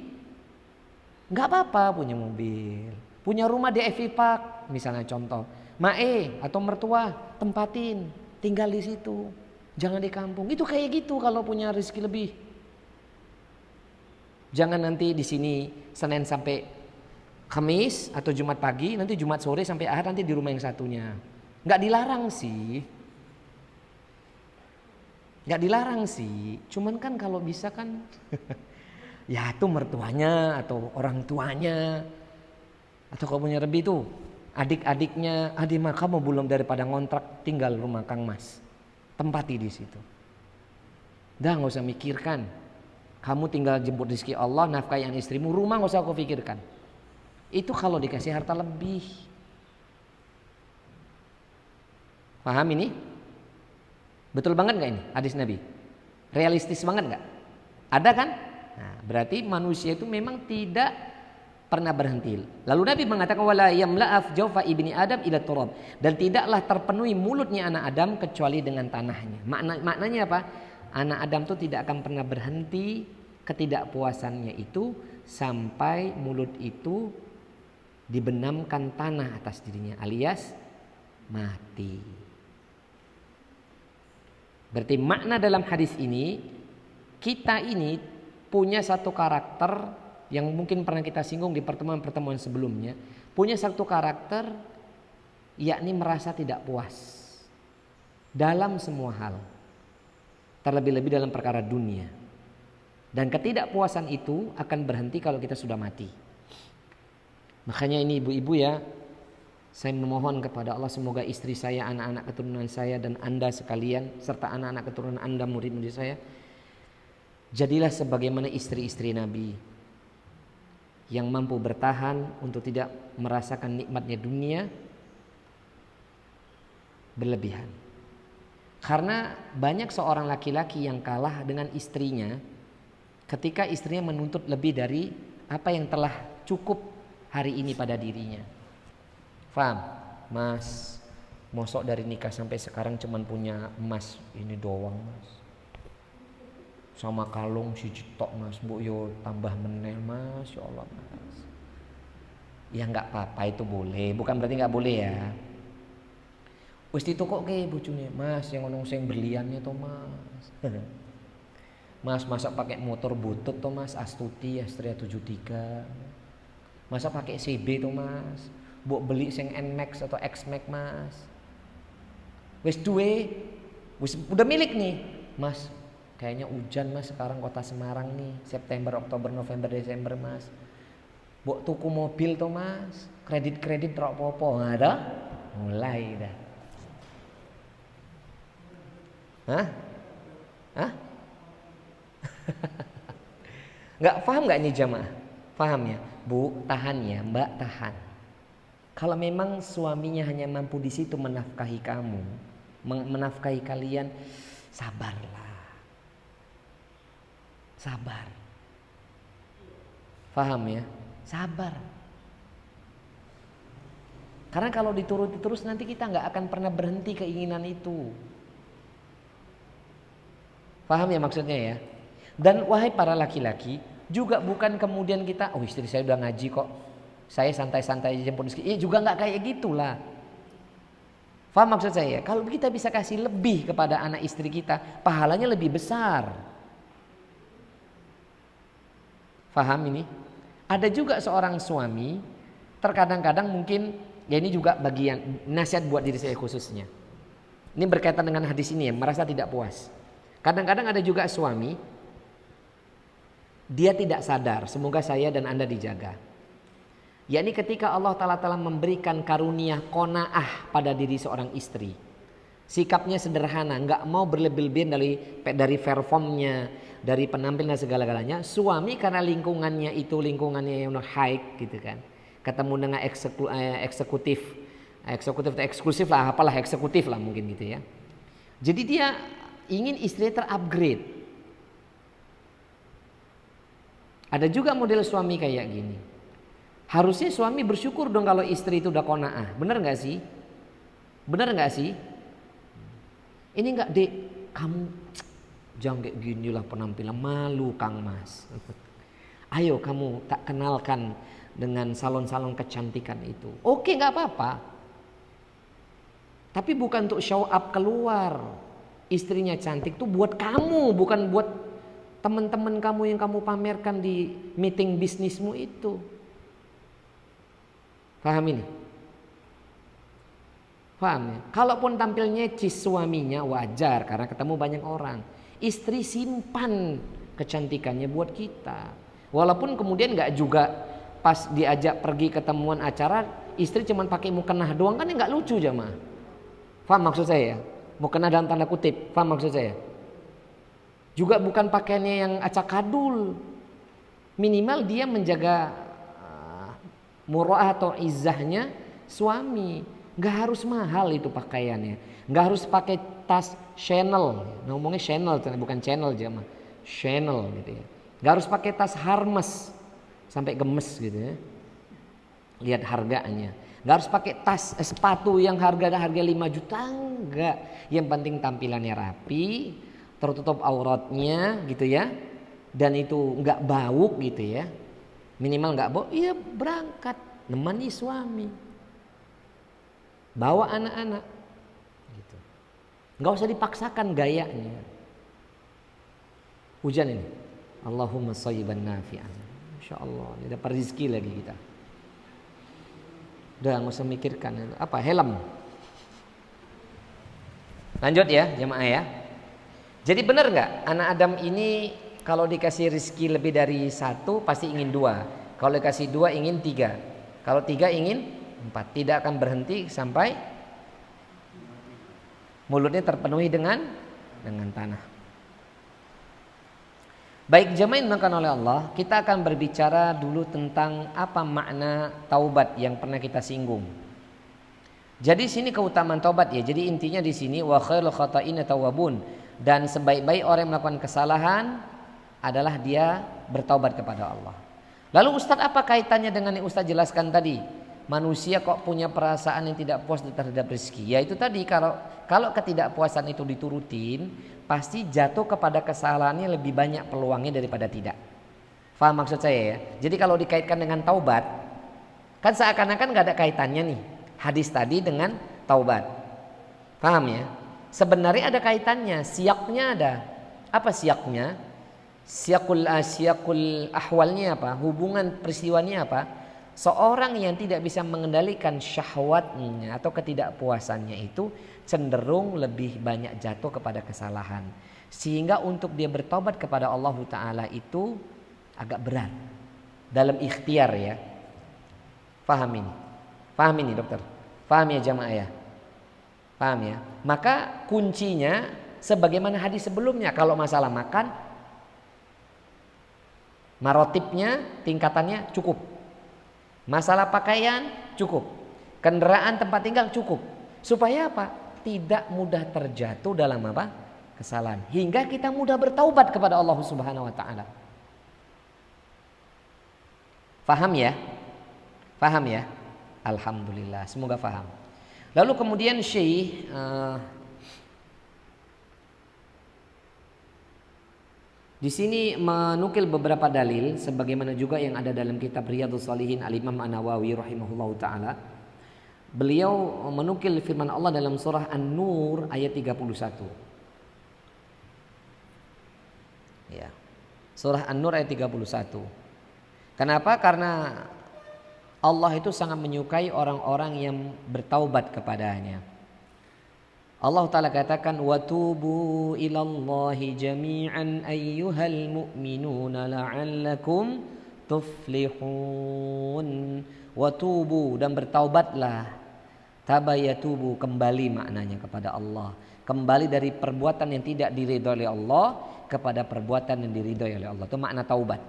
nggak apa-apa punya mobil, punya rumah di FV Park, misalnya contoh, mae atau mertua tempatin, tinggal di situ, jangan di kampung. Itu kayak gitu kalau punya rezeki lebih. Jangan nanti di sini Senin sampai Kamis atau Jumat pagi, nanti Jumat sore sampai Ahad nanti di rumah yang satunya. Nggak dilarang sih. Nggak dilarang sih. Cuman kan kalau bisa kan ya itu mertuanya atau orang tuanya. Atau kalau punya lebih tuh adik-adiknya, adik mah kamu belum daripada ngontrak tinggal rumah Kang Mas. Tempati di situ. Dah nggak usah mikirkan. Kamu tinggal jemput rezeki Allah, nafkahi anak istrimu, rumah nggak usah kau pikirkan. Itu kalau dikasih harta lebih. Paham ini? Betul banget gak ini hadis Nabi? Realistis banget gak? Ada kan? Nah, berarti manusia itu memang tidak pernah berhenti. Lalu Nabi mengatakan wala yamla'af jawfa ibni Adam ila turab, dan tidaklah terpenuhi mulutnya anak Adam kecuali dengan tanahnya. Maknanya apa? Anak Adam itu tidak akan pernah berhenti ketidakpuasannya itu sampai mulut itu dibenamkan tanah atas dirinya alias mati. Berarti makna dalam hadis ini, kita ini punya satu karakter yang mungkin pernah kita singgung di pertemuan-pertemuan sebelumnya, punya satu karakter yakni merasa tidak puas dalam semua hal, terlebih-lebih dalam perkara dunia. Dan ketidakpuasan itu akan berhenti kalau kita sudah mati. Makanya ini ibu-ibu ya, saya memohon kepada Allah semoga istri saya, anak-anak keturunan saya dan Anda sekalian serta anak-anak keturunan Anda, murid-murid saya, jadilah sebagaimana istri-istri Nabi yang mampu bertahan untuk tidak merasakan nikmatnya dunia berlebihan. Karena banyak seorang laki-laki yang kalah dengan istrinya ketika istrinya menuntut lebih dari apa yang telah cukup hari ini pada dirinya. Faham? Mas, mosok dari nikah sampai sekarang cuman punya emas ini doang mas, sama kalung si tok mas, bu yo tambah meneh mas, ya Allah mas. Ya nggak apa-apa, itu boleh, bukan berarti nggak boleh ya. Wis ditukok ke bojone, mas yang ono sing berliannya to mas. Mas masa pakai motor butut to mas, Astuti Astrea 73. Masa pakai CB to mas, mbok beli sing Nmax atau Xmax mas. Wis duwe, wis udah milik nih mas. Kayaknya hujan mas sekarang kota Semarang nih, September, Oktober, November, Desember mas. Mbok tuku mobil to mas, kredit rak popo, ada? Mulai dah. Hah? Hah? Nggak paham nggak ini jamaah? Paham ya? Bu, tahan ya, mbak tahan. Kalau memang suaminya hanya mampu di situ menafkahi kamu, menafkahi kalian, sabarlah. Sabar. Paham ya? Sabar. Karena kalau dituruti terus nanti kita nggak akan pernah berhenti keinginan itu. Paham ya maksudnya ya? Dan wahai para laki-laki, juga bukan kemudian kita, oh istri saya udah ngaji kok, saya santai-santai aja jemput rezeki. Ya juga nggak kayak gitulah. Paham maksud saya? Kalau kita bisa kasih lebih kepada anak istri kita, pahalanya lebih besar. Paham ini? Ada juga seorang suami, terkadang-kadang mungkin, ya ini juga bagian nasihat buat diri saya khususnya. Ini berkaitan dengan hadis ini ya, merasa tidak puas. Kadang-kadang ada juga suami, dia tidak sadar, semoga saya dan Anda dijaga. Yakni ketika Allah Ta'ala telah memberikan karunia qanaah pada diri seorang istri, sikapnya sederhana, nggak mau berlebih-lebihan dari performnya, dari penampilan segala-galanya. Suami karena lingkungannya itu lingkungannya yang high gitu kan, ketemu dengan eksekutif atau eksklusif lah, apalah eksekutif lah mungkin gitu ya. Jadi dia ingin istrinya terupgrade. Ada juga model suami kayak gini. Harusnya suami bersyukur dong kalau istri itu udah qanaah. Bener gak sih? Bener gak sih? Ini gak dek, kamu jangan kayak gini lah penampilan, malu Kang Mas. Ayo kamu tak kenalkan dengan salon-salon kecantikan itu. Oke gak apa-apa. Tapi bukan untuk show up keluar. Istrinya cantik tuh buat kamu, bukan buat teman-teman kamu yang kamu pamerkan di meeting bisnismu itu. Paham ini? Paham ya? Kalaupun tampil necis suaminya wajar karena ketemu banyak orang. Istri simpan kecantikannya buat kita. Walaupun kemudian gak juga pas diajak pergi ketemuan acara, istri cuma pakai mukena doang, kan gak lucu jamaah. Paham maksud saya ya? Mukena dalam tanda kutip, paham maksud saya? Juga bukan pakaiannya yang acakadul. Minimal dia menjaga murah atau izzahnya suami. Gak harus mahal itu pakaiannya. Gak harus pakai tas Chanel. Ngomongnya Chanel bukan channel aja mah. Chanel gitu ya. Gak harus pakai tas Hermes sampai gemes gitu ya. lihat harganya. Nggak harus pakai tas sepatu yang harga 5 juta, enggak. Yang penting tampilannya rapi, tertutup auratnya gitu ya. Dan itu nggak bau gitu ya. Minimal nggak bau, iya berangkat nemani suami. Bawa anak-anak gitu. Nggak usah dipaksakan gayanya. Hujan ini. Allahumma shayyiban nafi'an. Insyaallah ini dapat rezeki lagi kita. Udah nggak usah mikirkan apa helm. Lanjut ya jemaah ya. Jadi benar nggak anak Adam ini kalau dikasih rezeki lebih dari 1 pasti ingin 2. Kalau dikasih 2 ingin 3. Kalau 3 ingin 4. Tidak akan berhenti sampai mulutnya terpenuhi dengan tanah. Baik jemaah yang dimuliakan oleh Allah, kita akan berbicara dulu tentang apa makna taubat yang pernah kita singgung. Jadi sini keutamaan taubat ya. Jadi intinya di sini wa khairul khata'ina tawwabun, dan sebaik-baik orang yang melakukan kesalahan adalah dia bertaubat kepada Allah. Lalu Ustadz apa kaitannya dengan yang Ustadz jelaskan tadi? Manusia kok punya perasaan yang tidak puas terhadap rezeki? Ya itu tadi kalau ketidakpuasan itu diturutin, pasti jatuh kepada kesalahannya lebih banyak peluangnya daripada tidak. Faham maksud saya ya? Jadi kalau dikaitkan dengan taubat, kan seakan-akan gak ada kaitannya nih hadis tadi dengan taubat. Paham ya? Sebenarnya ada kaitannya, siaknya ada. Apa siaknya? Siakul ahwalnya apa? Hubungan peristiwanya apa? Seorang yang tidak bisa mengendalikan syahwatnya atau ketidakpuasannya itu cenderung lebih banyak jatuh kepada kesalahan. Sehingga untuk dia bertobat kepada Allah Ta'ala itu agak berat dalam ikhtiar ya. Paham ini? Paham ini dokter? Paham ya jamaah ya? Paham ya? Maka kuncinya sebagaimana hadis sebelumnya, kalau masalah makan, marotibnya tingkatannya cukup. Masalah pakaian cukup. Kendaraan tempat tinggal cukup. Supaya apa? Tidak mudah terjatuh dalam apa? Kesalahan. Hingga kita mudah bertaubat kepada Allah Subhanahu wa taala. Faham ya? Faham ya? Alhamdulillah, semoga faham. Lalu kemudian Syekh di sini menukil beberapa dalil sebagaimana juga yang ada dalam kitab Riyadhus Shalihin Al-Imam An-Nawawi rahimahullahu taala. Beliau menukil firman Allah dalam surah An-Nur ayat 31. Ya. Surah An-Nur ayat 31. Kenapa? Karena Allah itu sangat menyukai orang-orang yang bertaubat kepadanya. Allah Ta'ala katakan watubu ilallahi jami'an ayyuhal mu'minuna la'allakum tuflihun. Watubu, dan bertaubatlah. Tabayatubu, kembali maknanya kepada Allah. Kembali dari perbuatan yang tidak diridhoi oleh Allah kepada perbuatan yang diridhoi oleh Allah. Itu makna taubat.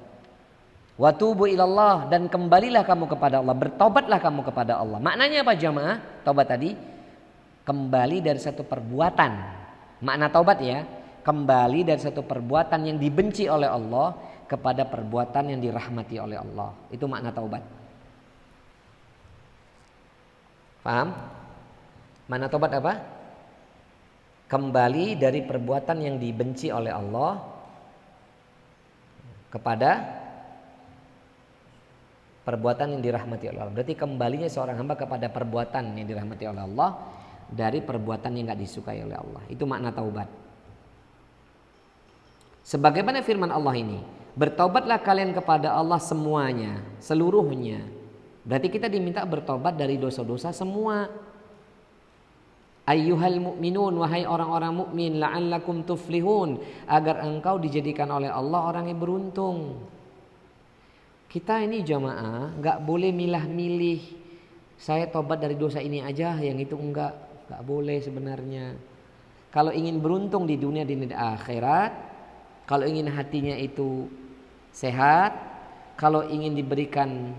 Watubu ilallah, dan kembalilah kamu kepada Allah. Bertaubatlah kamu kepada Allah. Maknanya apa jamaah? Taubat tadi kembali dari satu perbuatan. Makna taubat ya, kembali dari satu perbuatan yang dibenci oleh Allah kepada perbuatan yang dirahmati oleh Allah. Itu makna taubat. Paham? Makna taubat apa? Kembali dari perbuatan yang dibenci oleh Allah kepada perbuatan yang dirahmati oleh Allah. Berarti kembalinya seorang hamba kepada perbuatan yang dirahmati oleh Allah dari perbuatan yang gak disukai oleh Allah. Itu makna taubat. Sebagaimana firman Allah ini, bertaubatlah kalian kepada Allah semuanya, seluruhnya. Berarti kita diminta bertobat dari dosa-dosa semua. Ayyuhal mu'minun, wahai orang-orang mukmin, la'allakum tuflihun, agar engkau dijadikan oleh Allah orang yang beruntung. Kita ini jamaah gak boleh milah-milih, saya tobat dari dosa ini aja, yang itu enggak boleh sebenarnya. Kalau ingin beruntung di dunia dan di akhirat, kalau ingin hatinya itu sehat, kalau ingin diberikan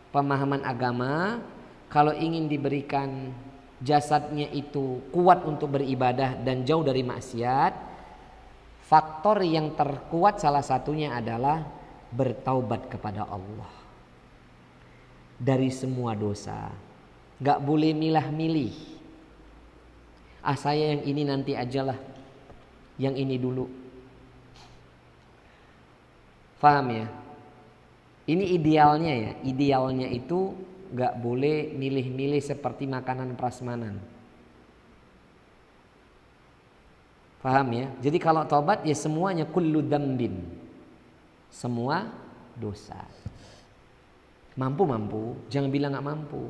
pemahaman agama, kalau ingin diberikan jasadnya itu kuat untuk beribadah dan jauh dari maksiat, faktor yang terkuat salah satunya adalah bertaubat kepada Allah. dari semua dosa. Gak boleh milah-milih. Saya yang ini nanti ajalah, yang ini dulu. Paham ya? Ini idealnya ya. Idealnya itu gak boleh milih-milih seperti makanan prasmanan. Paham ya? Jadi kalau tobat ya semuanya kullu dzambin. Semua dosa. Mampu, jangan bilang gak mampu.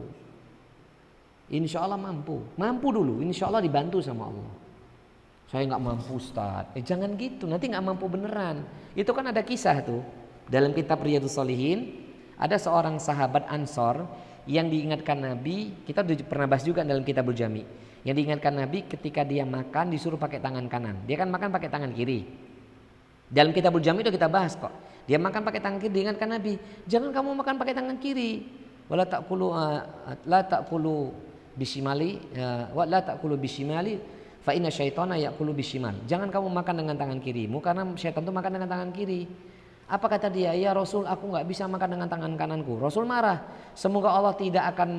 Insya Allah mampu. Mampu dulu, insya Allah dibantu sama Allah. Saya gak mampu Ustaz. Jangan gitu, nanti gak mampu beneran. Itu kan ada kisah tuh. Dalam kitab Riyadhus Shalihin ada seorang sahabat Ansor yang diingatkan Nabi. Kita udah pernah bahas juga dalam Kitabul Jami. Yang diingatkan Nabi ketika dia makan disuruh pakai tangan kanan. Dia kan makan pakai tangan kiri. Dalam Kitabul Jami itu kita bahas kok. Dia makan pakai tangan kiri, diingatkan Nabi, jangan kamu makan pakai tangan kiri. Wala ta'kulu bisimali wa la ta'kulu bisimali fa inna syaitana ya'kulu bisimal. Jangan kamu makan dengan tangan kirimu karena syaitan itu makan dengan tangan kiri. Apa kata dia? Ya Rasul, aku gak bisa makan dengan tangan kananku. Rasul marah. Semoga Allah tidak akan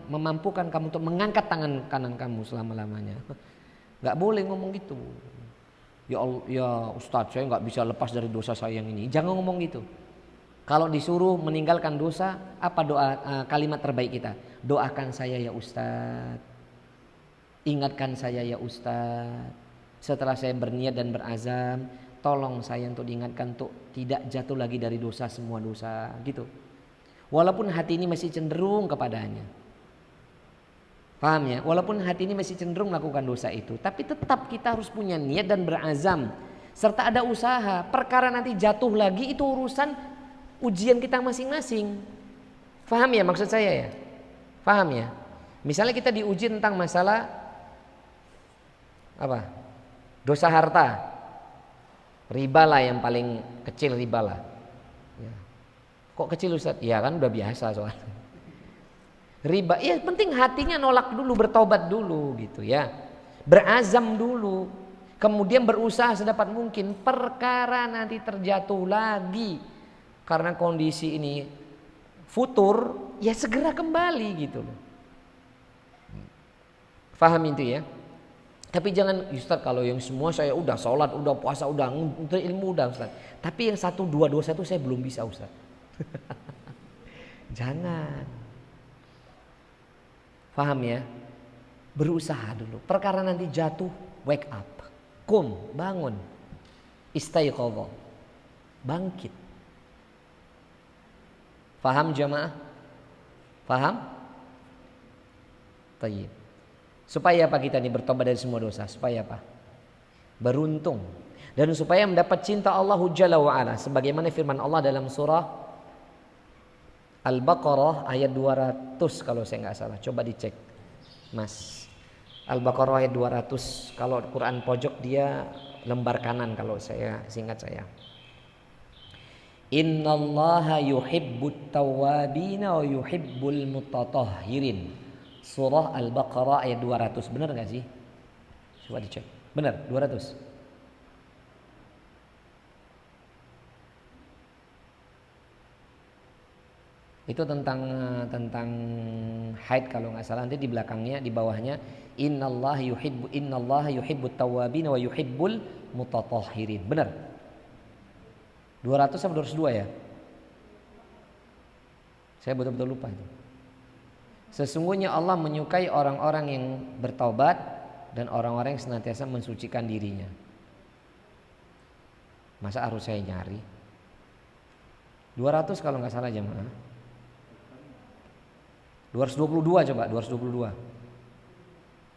memampukan kamu untuk mengangkat tangan kanan kamu selama-lamanya. Gak boleh ngomong gitu. Ya Ustadz, saya gak bisa lepas dari dosa saya yang ini. Jangan ngomong gitu. Kalau disuruh meninggalkan dosa, apa doa kalimat terbaik kita? Doakan saya ya Ustadz. Ingatkan saya ya Ustadz. Setelah saya berniat dan berazam, tolong saya untuk diingatkan untuk tidak jatuh lagi dari dosa, semua dosa gitu. Walaupun hati ini masih cenderung kepadanya. Paham ya? Walaupun hati ini masih cenderung melakukan dosa itu, tapi tetap kita harus punya niat dan berazam. Serta ada usaha. Perkara nanti jatuh lagi itu urusan ujian kita masing-masing. Paham ya maksud saya ya? Paham ya? Misalnya kita diuji tentang masalah apa? Dosa harta. Riba lah yang paling kecil, riba lah. Ya. Kok kecil Ustaz? Ya kan udah biasa soalnya. Riba, ya penting hatinya nolak dulu, bertobat dulu gitu ya. Berazam dulu. Kemudian berusaha sedapat mungkin. Perkara nanti terjatuh lagi karena kondisi ini futur, ya segera kembali gitu loh. Faham itu ya? Tapi jangan Ustaz, kalau yang semua saya udah sholat, udah puasa, udah ilmu udah Ustaz. Tapi yang 1, 2 dosa itu saya belum bisa Ustaz. Jangan. Paham ya? Berusaha dulu. Perkara nanti jatuh, wake up. Bangun. Istaiqadha. Bangkit. Paham jamaah? Paham? Tayyib. Supaya apa kita ini bertobat dari semua dosa? Supaya apa? Beruntung. Dan supaya mendapat cinta Allah Jalla wa'ala. Sebagaimana firman Allah dalam surah Al-Baqarah ayat 200 kalau saya nggak salah. Coba dicek Mas. Al-Baqarah ayat 200. Kalau Quran pojok dia lembar kanan kalau saya singkat saya. Innallaha yuhibbut tawwabina wa yuhibbul mutatahhirin. Surah Al-Baqarah ayat 200. Benar gak sih? Coba dicek. Benar 200. Itu tentang haid kalau nggak salah. Nanti di belakangnya, di bawahnya innallaha yuhibbut tawwabin wa yuhibbul mutatahhirin. Benar? 200 sama 202 ya? Saya betul-betul lupa itu. Sesungguhnya Allah menyukai orang-orang yang bertaubat dan orang-orang yang senantiasa mensucikan dirinya. Masa harus saya nyari? 200 kalau nggak salah jemaah. 222 coba, 222.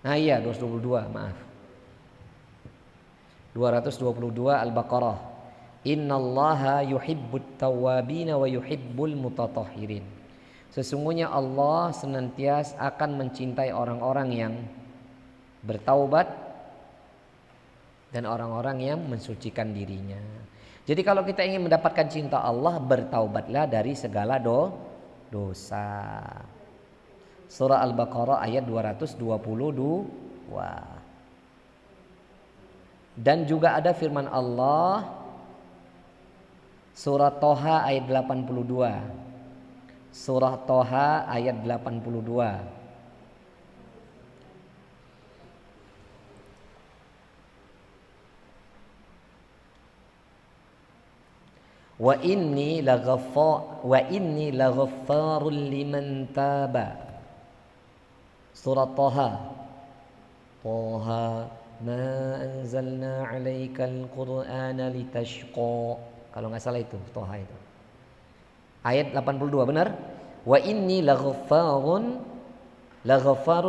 Nah iya 222, maaf. 222 Al-Baqarah. Innallaha yuhibbut tawwabina wa yuhibbul mutatahhirin. Sesungguhnya Allah senantiasa akan mencintai orang-orang yang bertaubat dan orang-orang yang mensucikan dirinya. Jadi kalau kita ingin mendapatkan cinta Allah, bertaubatlah dari segala dosa. Surah Al-Baqarah ayat 222. Dan juga ada firman Allah surah Toha ayat 82. Surah Toha ayat 82. Wa inni laghaffarul liman taba. Surah Toha. Toha ma anzalna 'alaikal qur'ana litashqa. Kalau nggak salah itu Toha itu. Ayat 82 benar? Wa inni laghaffarul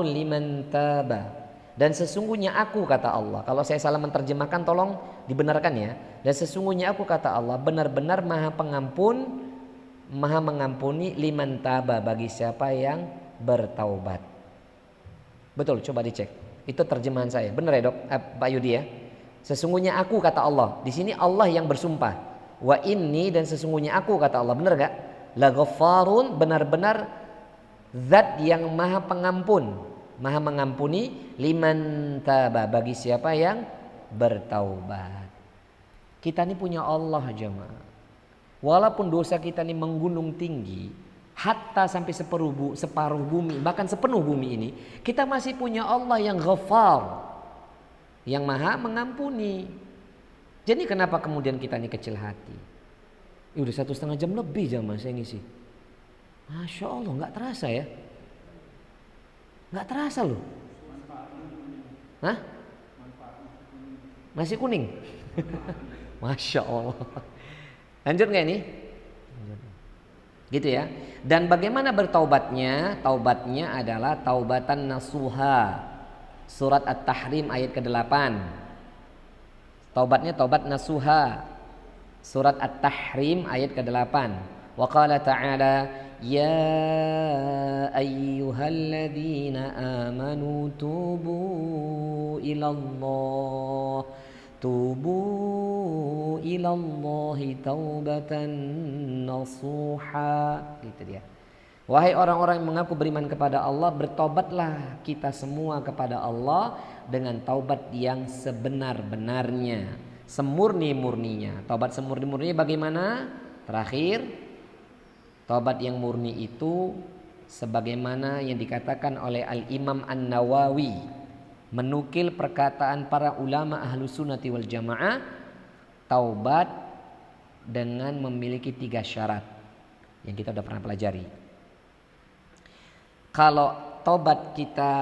liman taba. Dan sesungguhnya aku, kata Allah. Kalau saya salah menerjemahkan tolong dibenarkan ya. Dan sesungguhnya aku, kata Allah, benar-benar Maha Pengampun, Maha mengampuni liman taba, bagi siapa yang bertaubat. Betul, coba dicek. Itu terjemahan saya. Benar ya, Dok? Pak Yudi ya. Sesungguhnya aku, kata Allah. Di sini Allah yang bersumpah. Wa inni, dan sesungguhnya aku, kata Allah. Benar gak? Laghaffarun, benar-benar zat yang Maha Pengampun, Maha mengampuni liman taba, bagi siapa yang bertaubat. Kita ini punya Allah jemaah. Walaupun dosa kita ini menggunung tinggi, hatta sampai separuh bumi, bahkan sepenuh bumi ini, kita masih punya Allah yang Ghaffar, yang Maha mengampuni. Jadi kenapa kemudian kita ini kecil hati? Udah 1,5 jam lebih jemaah saya ngisi. Masya Allah, nggak terasa ya? Nggak terasa loh. Hah? Masih kuning? Masya Allah. Lanjut nggak ini? Gitu ya. Dan bagaimana bertaubatnya? Taubatnya adalah taubatan nasuha. Surat At-Tahrim ayat ke-8. Taubatnya taubat nasuha. Surat At-Tahrim ayat ke-8. Wa qala ta'ala, ya ayyuhalladzina amanu tubu ilallahi taubatan nasuha. Gitu dia. Wahai orang-orang yang mengaku beriman kepada Allah, bertobatlah kita semua kepada Allah dengan taubat yang sebenar-benarnya, semurni-murninya. Taubat semurni-murninya bagaimana? Terakhir, taubat yang murni itu sebagaimana yang dikatakan oleh Al-Imam An-Nawawi, menukil perkataan para ulama ahlu sunnati wal jamaah, taubat dengan memiliki 3 syarat yang kita sudah pernah pelajari. Kalau taubat kita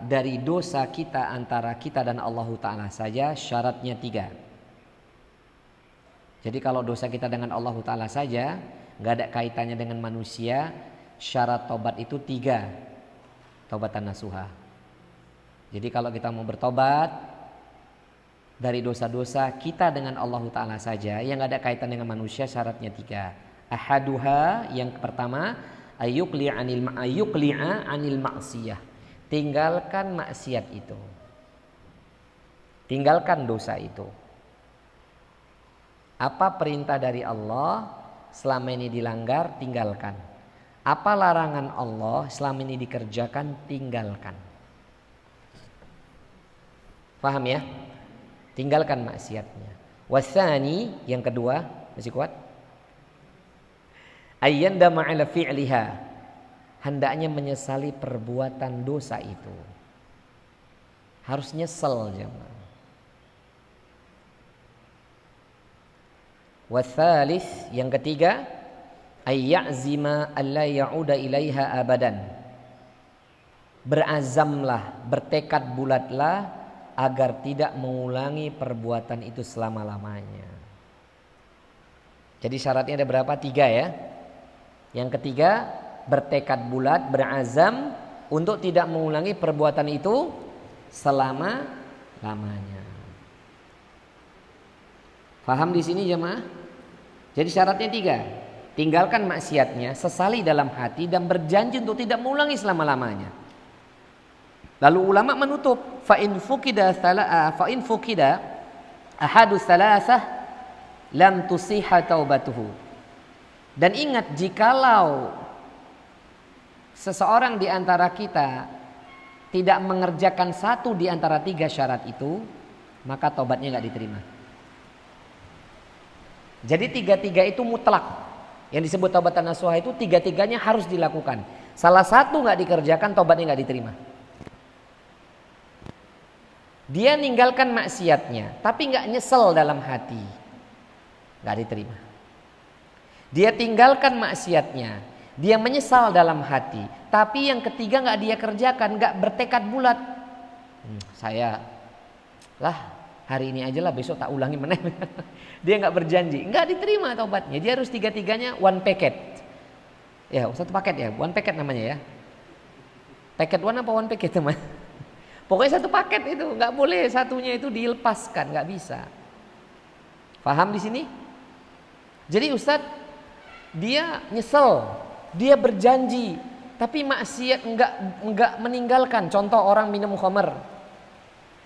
dari dosa kita antara kita dan Allah Ta'ala saja, syaratnya 3. Jadi kalau dosa kita dengan Allah Ta'ala saja, gak ada kaitannya dengan manusia, syarat taubat itu 3. Taubatan nasuha. Jadi kalau kita mau bertobat dari dosa-dosa kita dengan Allah Ta'ala saja, yang gak ada kaitan dengan manusia, syaratnya 3. Ahaduha, yang pertama, ayyuqli'a anil ma'siyah. Tinggalkan maksiat itu. Tinggalkan dosa itu. Apa perintah dari Allah selama ini dilanggar, tinggalkan. Apa larangan Allah selama ini dikerjakan, tinggalkan. Paham ya? Tinggalkan maksiatnya. Wasani, yang kedua, masih kuat? Ayyandama ala fi'liha, hendaknya menyesali perbuatan dosa itu. Harus nyesel jemaah. Watsalis, yang ketiga, ayyazima alla ya'uda ilaiha abadan. Berazamlah, bertekad bulatlah agar tidak mengulangi perbuatan itu selama-lamanya. Jadi syaratnya ada berapa? 3 ya. Yang ketiga, bertekad bulat, berazam untuk tidak mengulangi perbuatan itu selama-lamanya. Paham di sini jemaah? Jadi syaratnya 3. Tinggalkan maksiatnya, sesali dalam hati dan berjanji untuk tidak mengulangi selama-lamanya. Lalu ulama menutup, fa in fuqida ahadu thalathah lam tusihha taubatuhu. Dan ingat, jikalau seseorang di antara kita tidak mengerjakan 1 di antara 3 syarat itu, maka taubatnya gak diterima. Jadi 3-3 itu mutlak. Yang disebut taubatan nasuha itu tiga-tiganya harus dilakukan. Salah satu nggak dikerjakan, taubatnya nggak diterima. Dia ninggalkan maksiatnya, tapi nggak nyesel dalam hati, nggak diterima. Dia tinggalkan maksiatnya, dia menyesal dalam hati, tapi yang ketiga nggak dia kerjakan, nggak bertekad bulat. Saya lah hari ini aja lah, besok tak ulangi meneh. Dia nggak berjanji, nggak diterima taubatnya. Dia harus tiga-tiganya one packet. Ya, satu paket ya, one packet namanya ya. Paket one apa one packet teman? Pokoknya satu paket itu, nggak boleh satunya itu dilepaskan, nggak bisa. Paham di sini? Jadi Ustadz, dia nyesel, dia berjanji, tapi maksiat nggak meninggalkan. Contoh orang minum khamar,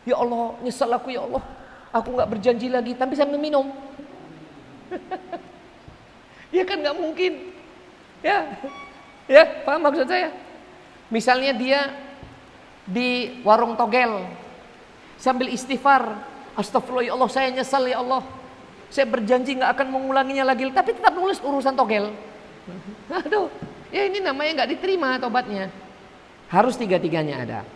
ya Allah nyesel aku ya Allah, aku nggak berjanji lagi, tapi sambil minum. Ya kan nggak mungkin, ya paham maksud saya? Misalnya dia di warung togel sambil istighfar, astagfirullah ya Allah, saya nyesal ya Allah, saya berjanji nggak akan mengulanginya lagi, tapi tetap nulis urusan togel. Aduh, ya ini namanya nggak diterima taubatnya. Harus tiga-tiganya ada.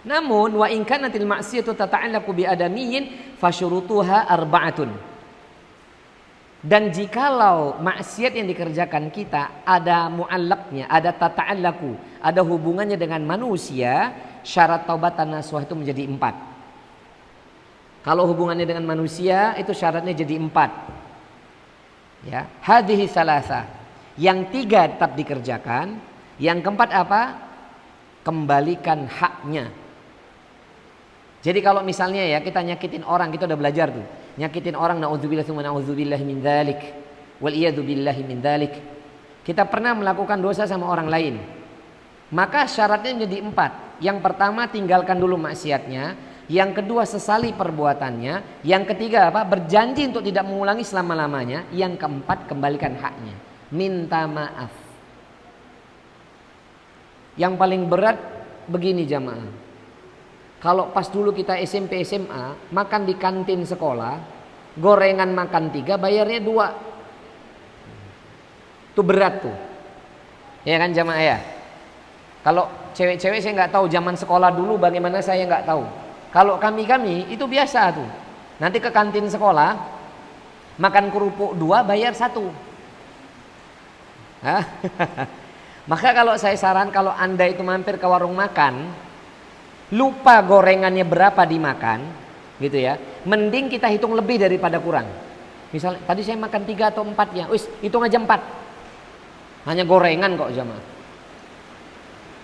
Namun wa in kanatil ma'siyatu tata'allaqu bi adamiyyin fasyurutuha arba'atun. Dan jikalau maksiat yang dikerjakan kita ada mu'allaqnya, ada tata'allaqu, ada hubungannya dengan manusia, syarat taubatan nasuha itu menjadi 4. Kalau hubungannya dengan manusia itu syaratnya jadi 4. Ya, hadhihi salasa. Yang 3 tetap dikerjakan, yang keempat apa? Kembalikan haknya. Jadi kalau misalnya ya kita nyakitin orang, kita udah belajar tuh. Nyakitin orang, na'udzubillah tsumma na'udzubillah min dzalik. Wal iyadu billahi min dzalik. Kita pernah melakukan dosa sama orang lain. Maka syaratnya menjadi 4. Yang pertama tinggalkan dulu maksiatnya, yang kedua sesali perbuatannya, yang ketiga apa? Berjanji untuk tidak mengulangi selama-lamanya, yang keempat kembalikan haknya. Minta maaf. Yang paling berat begini jamaah. Kalau pas dulu kita SMP SMA makan di kantin sekolah, gorengan makan 3, bayarnya 2. Itu berat tuh. Ya kan jamaah ya. Kalau cewek-cewek saya nggak tahu zaman sekolah dulu bagaimana, saya nggak tahu. Kalau kami itu biasa tuh. Nanti ke kantin sekolah makan kerupuk 2, bayar 1. Maka kalau saya saran, kalau Anda itu mampir ke warung makan, lupa gorengannya berapa dimakan, gitu ya. Mending kita hitung lebih daripada kurang. Misalnya tadi saya makan 3 atau 4 ya, wis hitung aja 4. Hanya gorengan kok jamaah.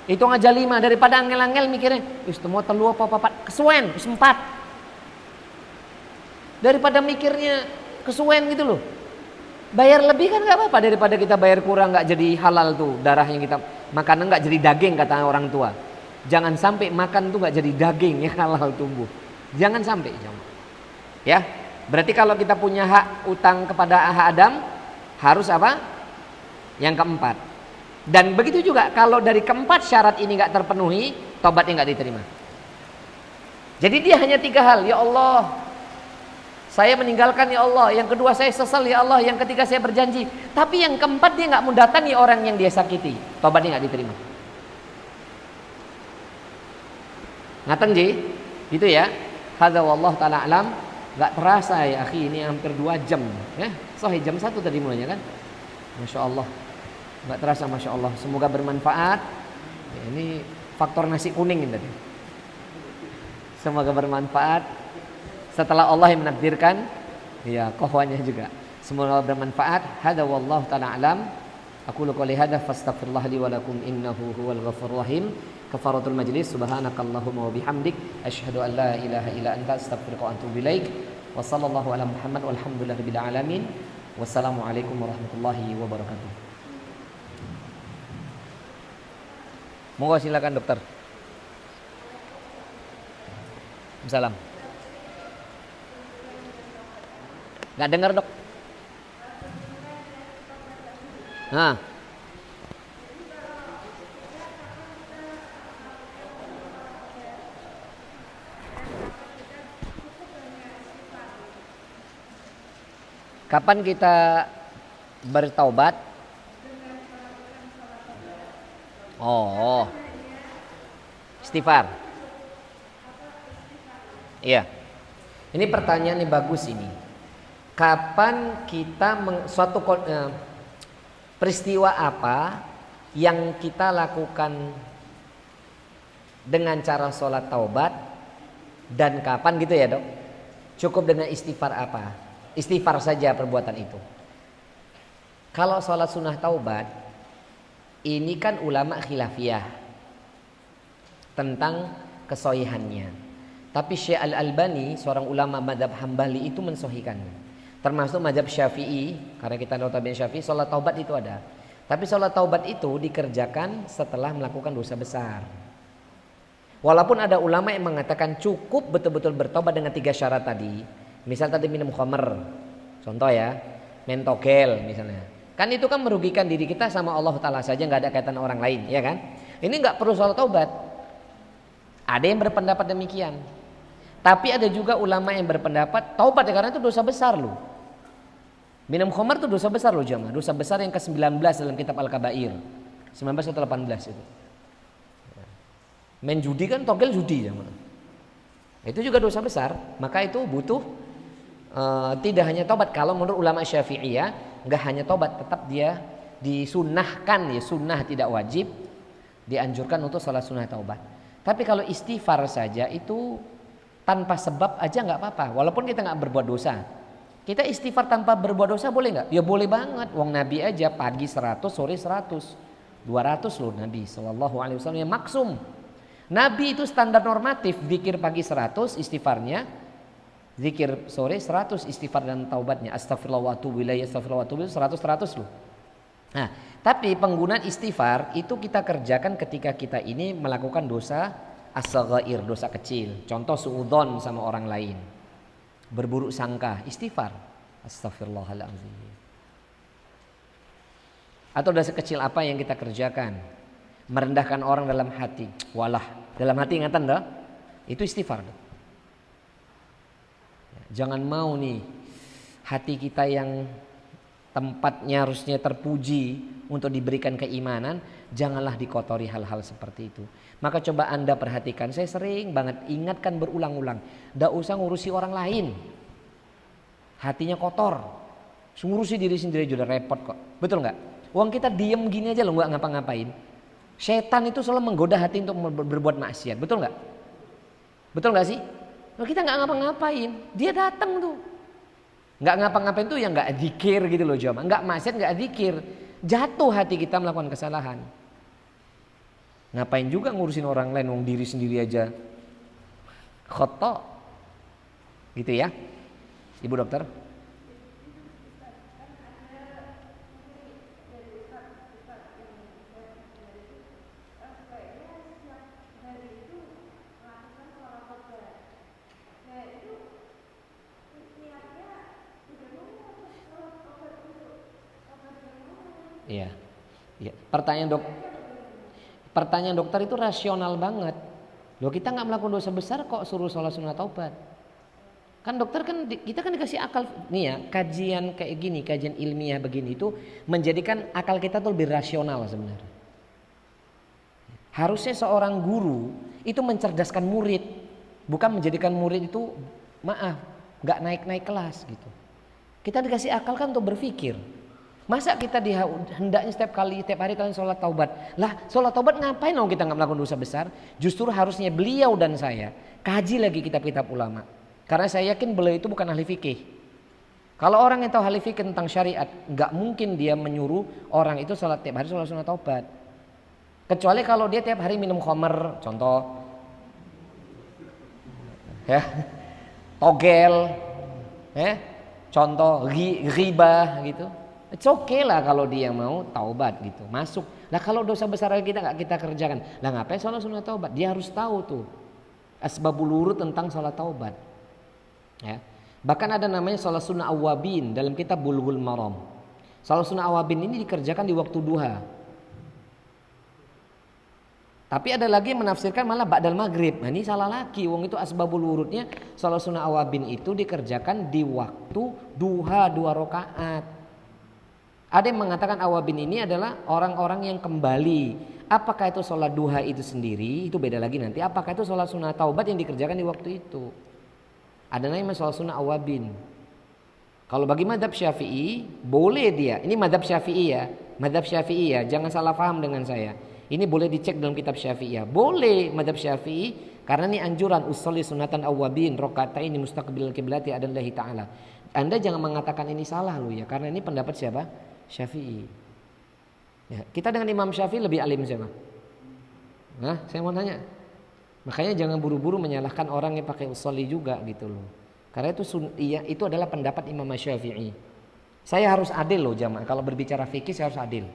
Hitung aja 5 daripada angel-angel mikirnya, wis temu telu apa kesuwen, wis 4. Daripada mikirnya kesuwen gitu loh. Bayar lebih kan nggak apa-apa daripada kita bayar kurang, nggak jadi halal tuh darah yang kita makanan, nggak jadi daging kata orang tua. Jangan sampai makan tuh nggak jadi daging yang halal tumbuh. Jangan sampai. Ya, berarti kalau kita punya hak utang kepada hak Adam, harus apa? Yang keempat. Dan begitu juga kalau dari keempat syarat ini nggak terpenuhi, tobatnya nggak diterima. Jadi dia hanya 3 hal. Ya Allah, saya meninggalkan ya Allah. Yang kedua saya sesal ya Allah. Yang ketiga saya berjanji. Tapi yang keempat dia nggak mau datangi orang yang dia sakiti, tobatnya nggak diterima. Ngaten ji, gitu ya. Hadza wallahu taala alam. Enggak terasa ya akhi, ini hampir 2 jam ya. Sahih jam 1 tadi mulanya kan. Masya Allah. Enggak terasa Masya Allah. Semoga bermanfaat ya, ini faktor nasi kuning ini tadi. Semoga bermanfaat. Setelah Allah yang menakdirkan, ya kohwanya juga. Semoga bermanfaat. Hadza wallahu taala alam. Aku qouli hadza fastaghfirullah li wa lakum innahu huwal ghafurur rahim. Kafaratul majlis, subhanakallahumma wa bihamdik, asyhadu an la ilaha illa anta, astaghfiruka wa atubu ilaik. Wa sallallahu ala Muhammad walhamdulillahi rabbil alamin. Wassalamualaikum warahmatullahi wabarakatuh. Monggo silakan dokter. Salam. Enggak dengar, Dok. Nah. Kapan kita Bertaubat. Oh, istighfar. Iya. Ini pertanyaan yang bagus ini. Kapan kita peristiwa apa yang kita lakukan dengan cara sholat taubat dan kapan gitu ya dok? Cukup dengan istighfar apa? Istighfar saja perbuatan itu. Kalau sholat sunnah taubat ini kan ulama khilafiyah tentang kesohihannya. Tapi Syekh Al-Albani seorang ulama madhab Hambali itu mensohikannya. Termasuk madhab Syafi'i, karena kita notabene Syafi'i, sholat taubat itu ada. Tapi sholat taubat itu dikerjakan setelah melakukan dosa besar. Walaupun ada ulama yang mengatakan cukup betul-betul bertobat dengan 3 syarat tadi. Misal tadi minum khamr, contoh ya, main togel misalnya. Kan itu kan merugikan diri kita sama Allah Ta'ala saja, nggak ada kaitan orang lain, ya kan? Ini nggak perlu sholat taubat. Ada yang berpendapat demikian. Tapi ada juga ulama yang berpendapat taubat ya, karena itu dosa besar loh. Minum khamar itu dosa besar loh jamaah. Dosa besar yang ke-19 dalam kitab Al-Kabair. 19 atau 18 itu. Main judi kan togel judi jamaah. Itu juga dosa besar. Maka itu butuh tidak hanya taubat. Kalau menurut ulama Syafi'iyah enggak hanya taubat, tetap dia disunnahkan ya, sunnah tidak wajib, dianjurkan untuk salat sunnah taubat. Tapi kalau istighfar saja itu tanpa sebab aja nggak apa-apa. Walaupun kita nggak berbuat dosa. Kita istighfar tanpa berbuat dosa boleh nggak? Ya boleh banget. Wong Nabi aja pagi 100, sore 100, 200 loh Nabi Sallallahu Alaihi Wasallam yang maksum. Nabi itu standar normatif, zikir pagi 100 istighfarnya, zikir sore 100 istighfar dan taubatnya. Astagfirullah wa atubu ilaih, astagfirullah wa atubu ilaih 100 loh. Nah, tapi penggunaan istighfar itu kita kerjakan ketika kita ini melakukan dosa as-saghair, dosa kecil. Contoh suudzon sama orang lain. Berburuk sangka, istighfar. Astagfirullahaladzim. Atau dosa kecil apa yang kita kerjakan? Merendahkan orang dalam hati. Walah, dalam hati ingatan dah. Itu istighfar. Jangan mau nih hati kita yang tempatnya harusnya terpuji untuk diberikan keimanan, janganlah dikotori hal-hal seperti itu. Maka coba Anda perhatikan, saya sering banget ingatkan berulang-ulang, tidak usah ngurusi orang lain. Hatinya kotor, ngurusi diri sendiri juga repot kok. Betul nggak? Uang kita diem gini aja loh, nggak ngapa-ngapain. Setan itu selalu menggoda hati untuk berbuat maksiat, betul nggak? Betul nggak sih? Kalau kita nggak ngapa-ngapain, dia datang tuh. Nggak ngapa-ngapain tuh yang nggak dzikir gitu loh jamaah, nggak maksiat, nggak dzikir. Jatuh hati kita melakukan kesalahan. Ngapain juga ngurusin orang lain, wong diri sendiri aja khoto. Gitu ya. Ibu dokter. Iya. Iya. Pertanyaan dokter itu rasional banget. Loh kita nggak melakukan dosa besar kok suruh sholat sunnah taubat. Kan dokter kan kita kan dikasih akal nih ya, kajian kayak gini, kajian ilmiah begini itu menjadikan akal kita tuh lebih rasional sebenarnya. Harusnya seorang guru itu mencerdaskan murid, bukan menjadikan murid itu nggak naik-naik kelas gitu. Kita dikasih akal kan untuk berpikir. Masa kita hendaknya setiap hari kalian sholat taubat. Lah sholat taubat ngapain dong kita nggak melakukan dosa besar? Justru harusnya beliau dan saya kaji lagi kitab-kitab ulama. Karena saya yakin beliau itu bukan ahli fikih. Kalau orang yang tahu ahli fikih tentang syariat, nggak mungkin dia menyuruh orang itu sholat tiap hari sholat sunnah taubat. Kecuali kalau dia tiap hari minum khamr, contoh, ya, togel, ya, contoh ghibah gitu. It's okay lah kalau dia mau taubat gitu, masuk. Lah kalau dosa besar kita nggak kita kerjakan, lah ngapain sholat sunnah taubat? Dia harus tahu tuh asbabul wurud tentang sholat taubat. Ya. Bahkan ada namanya sholat sunnah awabin dalam kitab Bulughul Maram. Sholat sunnah awabin ini dikerjakan di waktu duha. Tapi ada lagi yang menafsirkan malah ba'dal maghrib. Nah ini salah lagi. Wong itu asbabul wurudnya sholat sunnah awabin itu dikerjakan di waktu duha 2 rakaat. Ada yang mengatakan awabin ini adalah orang-orang yang kembali. Apakah itu sholat duha itu sendiri? Itu beda lagi nanti. Apakah itu sholat sunnah taubat yang dikerjakan di waktu itu? Ada namanya sholat sunnah awabin. Kalau bagi madhab Syafi'i boleh dia. Ini madhab Syafi'i ya. Madhab Syafi'i ya. Jangan salah paham dengan saya. Ini boleh dicek dalam kitab Syafi'i ya. Boleh madhab Syafi'i. Karena ini anjuran usolli sunatan awabin rokataini mustaqbil kiblati adallahi ta'ala. Anda jangan mengatakan ini salah loh ya. Karena ini pendapat siapa? Syafi'i. Ya, kita dengan Imam Syafi'i lebih alim siapa? Nah, saya mau tanya. Makanya jangan buru-buru menyalahkan orang yang pakai usolli juga gitu loh. Karena itu adalah pendapat Imam Syafi'i. Saya harus adil loh jamaah. Kalau berbicara fikih saya harus adil.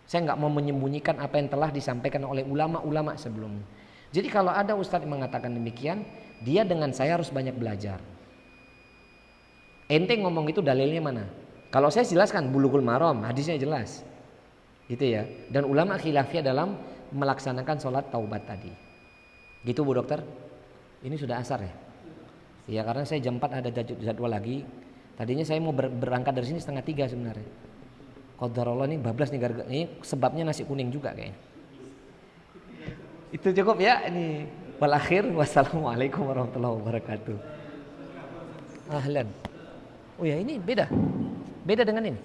Saya nggak mau menyembunyikan apa yang telah disampaikan oleh ulama-ulama sebelumnya. Jadi kalau ada ustadz yang mengatakan demikian, dia dengan saya harus banyak belajar. Ente ngomong itu dalilnya mana? Kalau saya jelaskan Bulughul Maram, hadisnya jelas. Gitu ya. Dan ulama khilafiyah dalam melaksanakan sholat taubat tadi. Gitu Bu Dokter? Ini sudah asar ya? Ya karena saya jam 4 ada jadwal lagi. Tadinya saya mau berangkat dari sini 2:30 sebenarnya. Qadarullah ini bablas nih, ini sebabnya nasi kuning juga kayaknya. Itu cukup ya ini. Wal akhir wassalamualaikum warahmatullahi wabarakatuh. Ahlan. Oh ya ini beda. Beda dengan ini.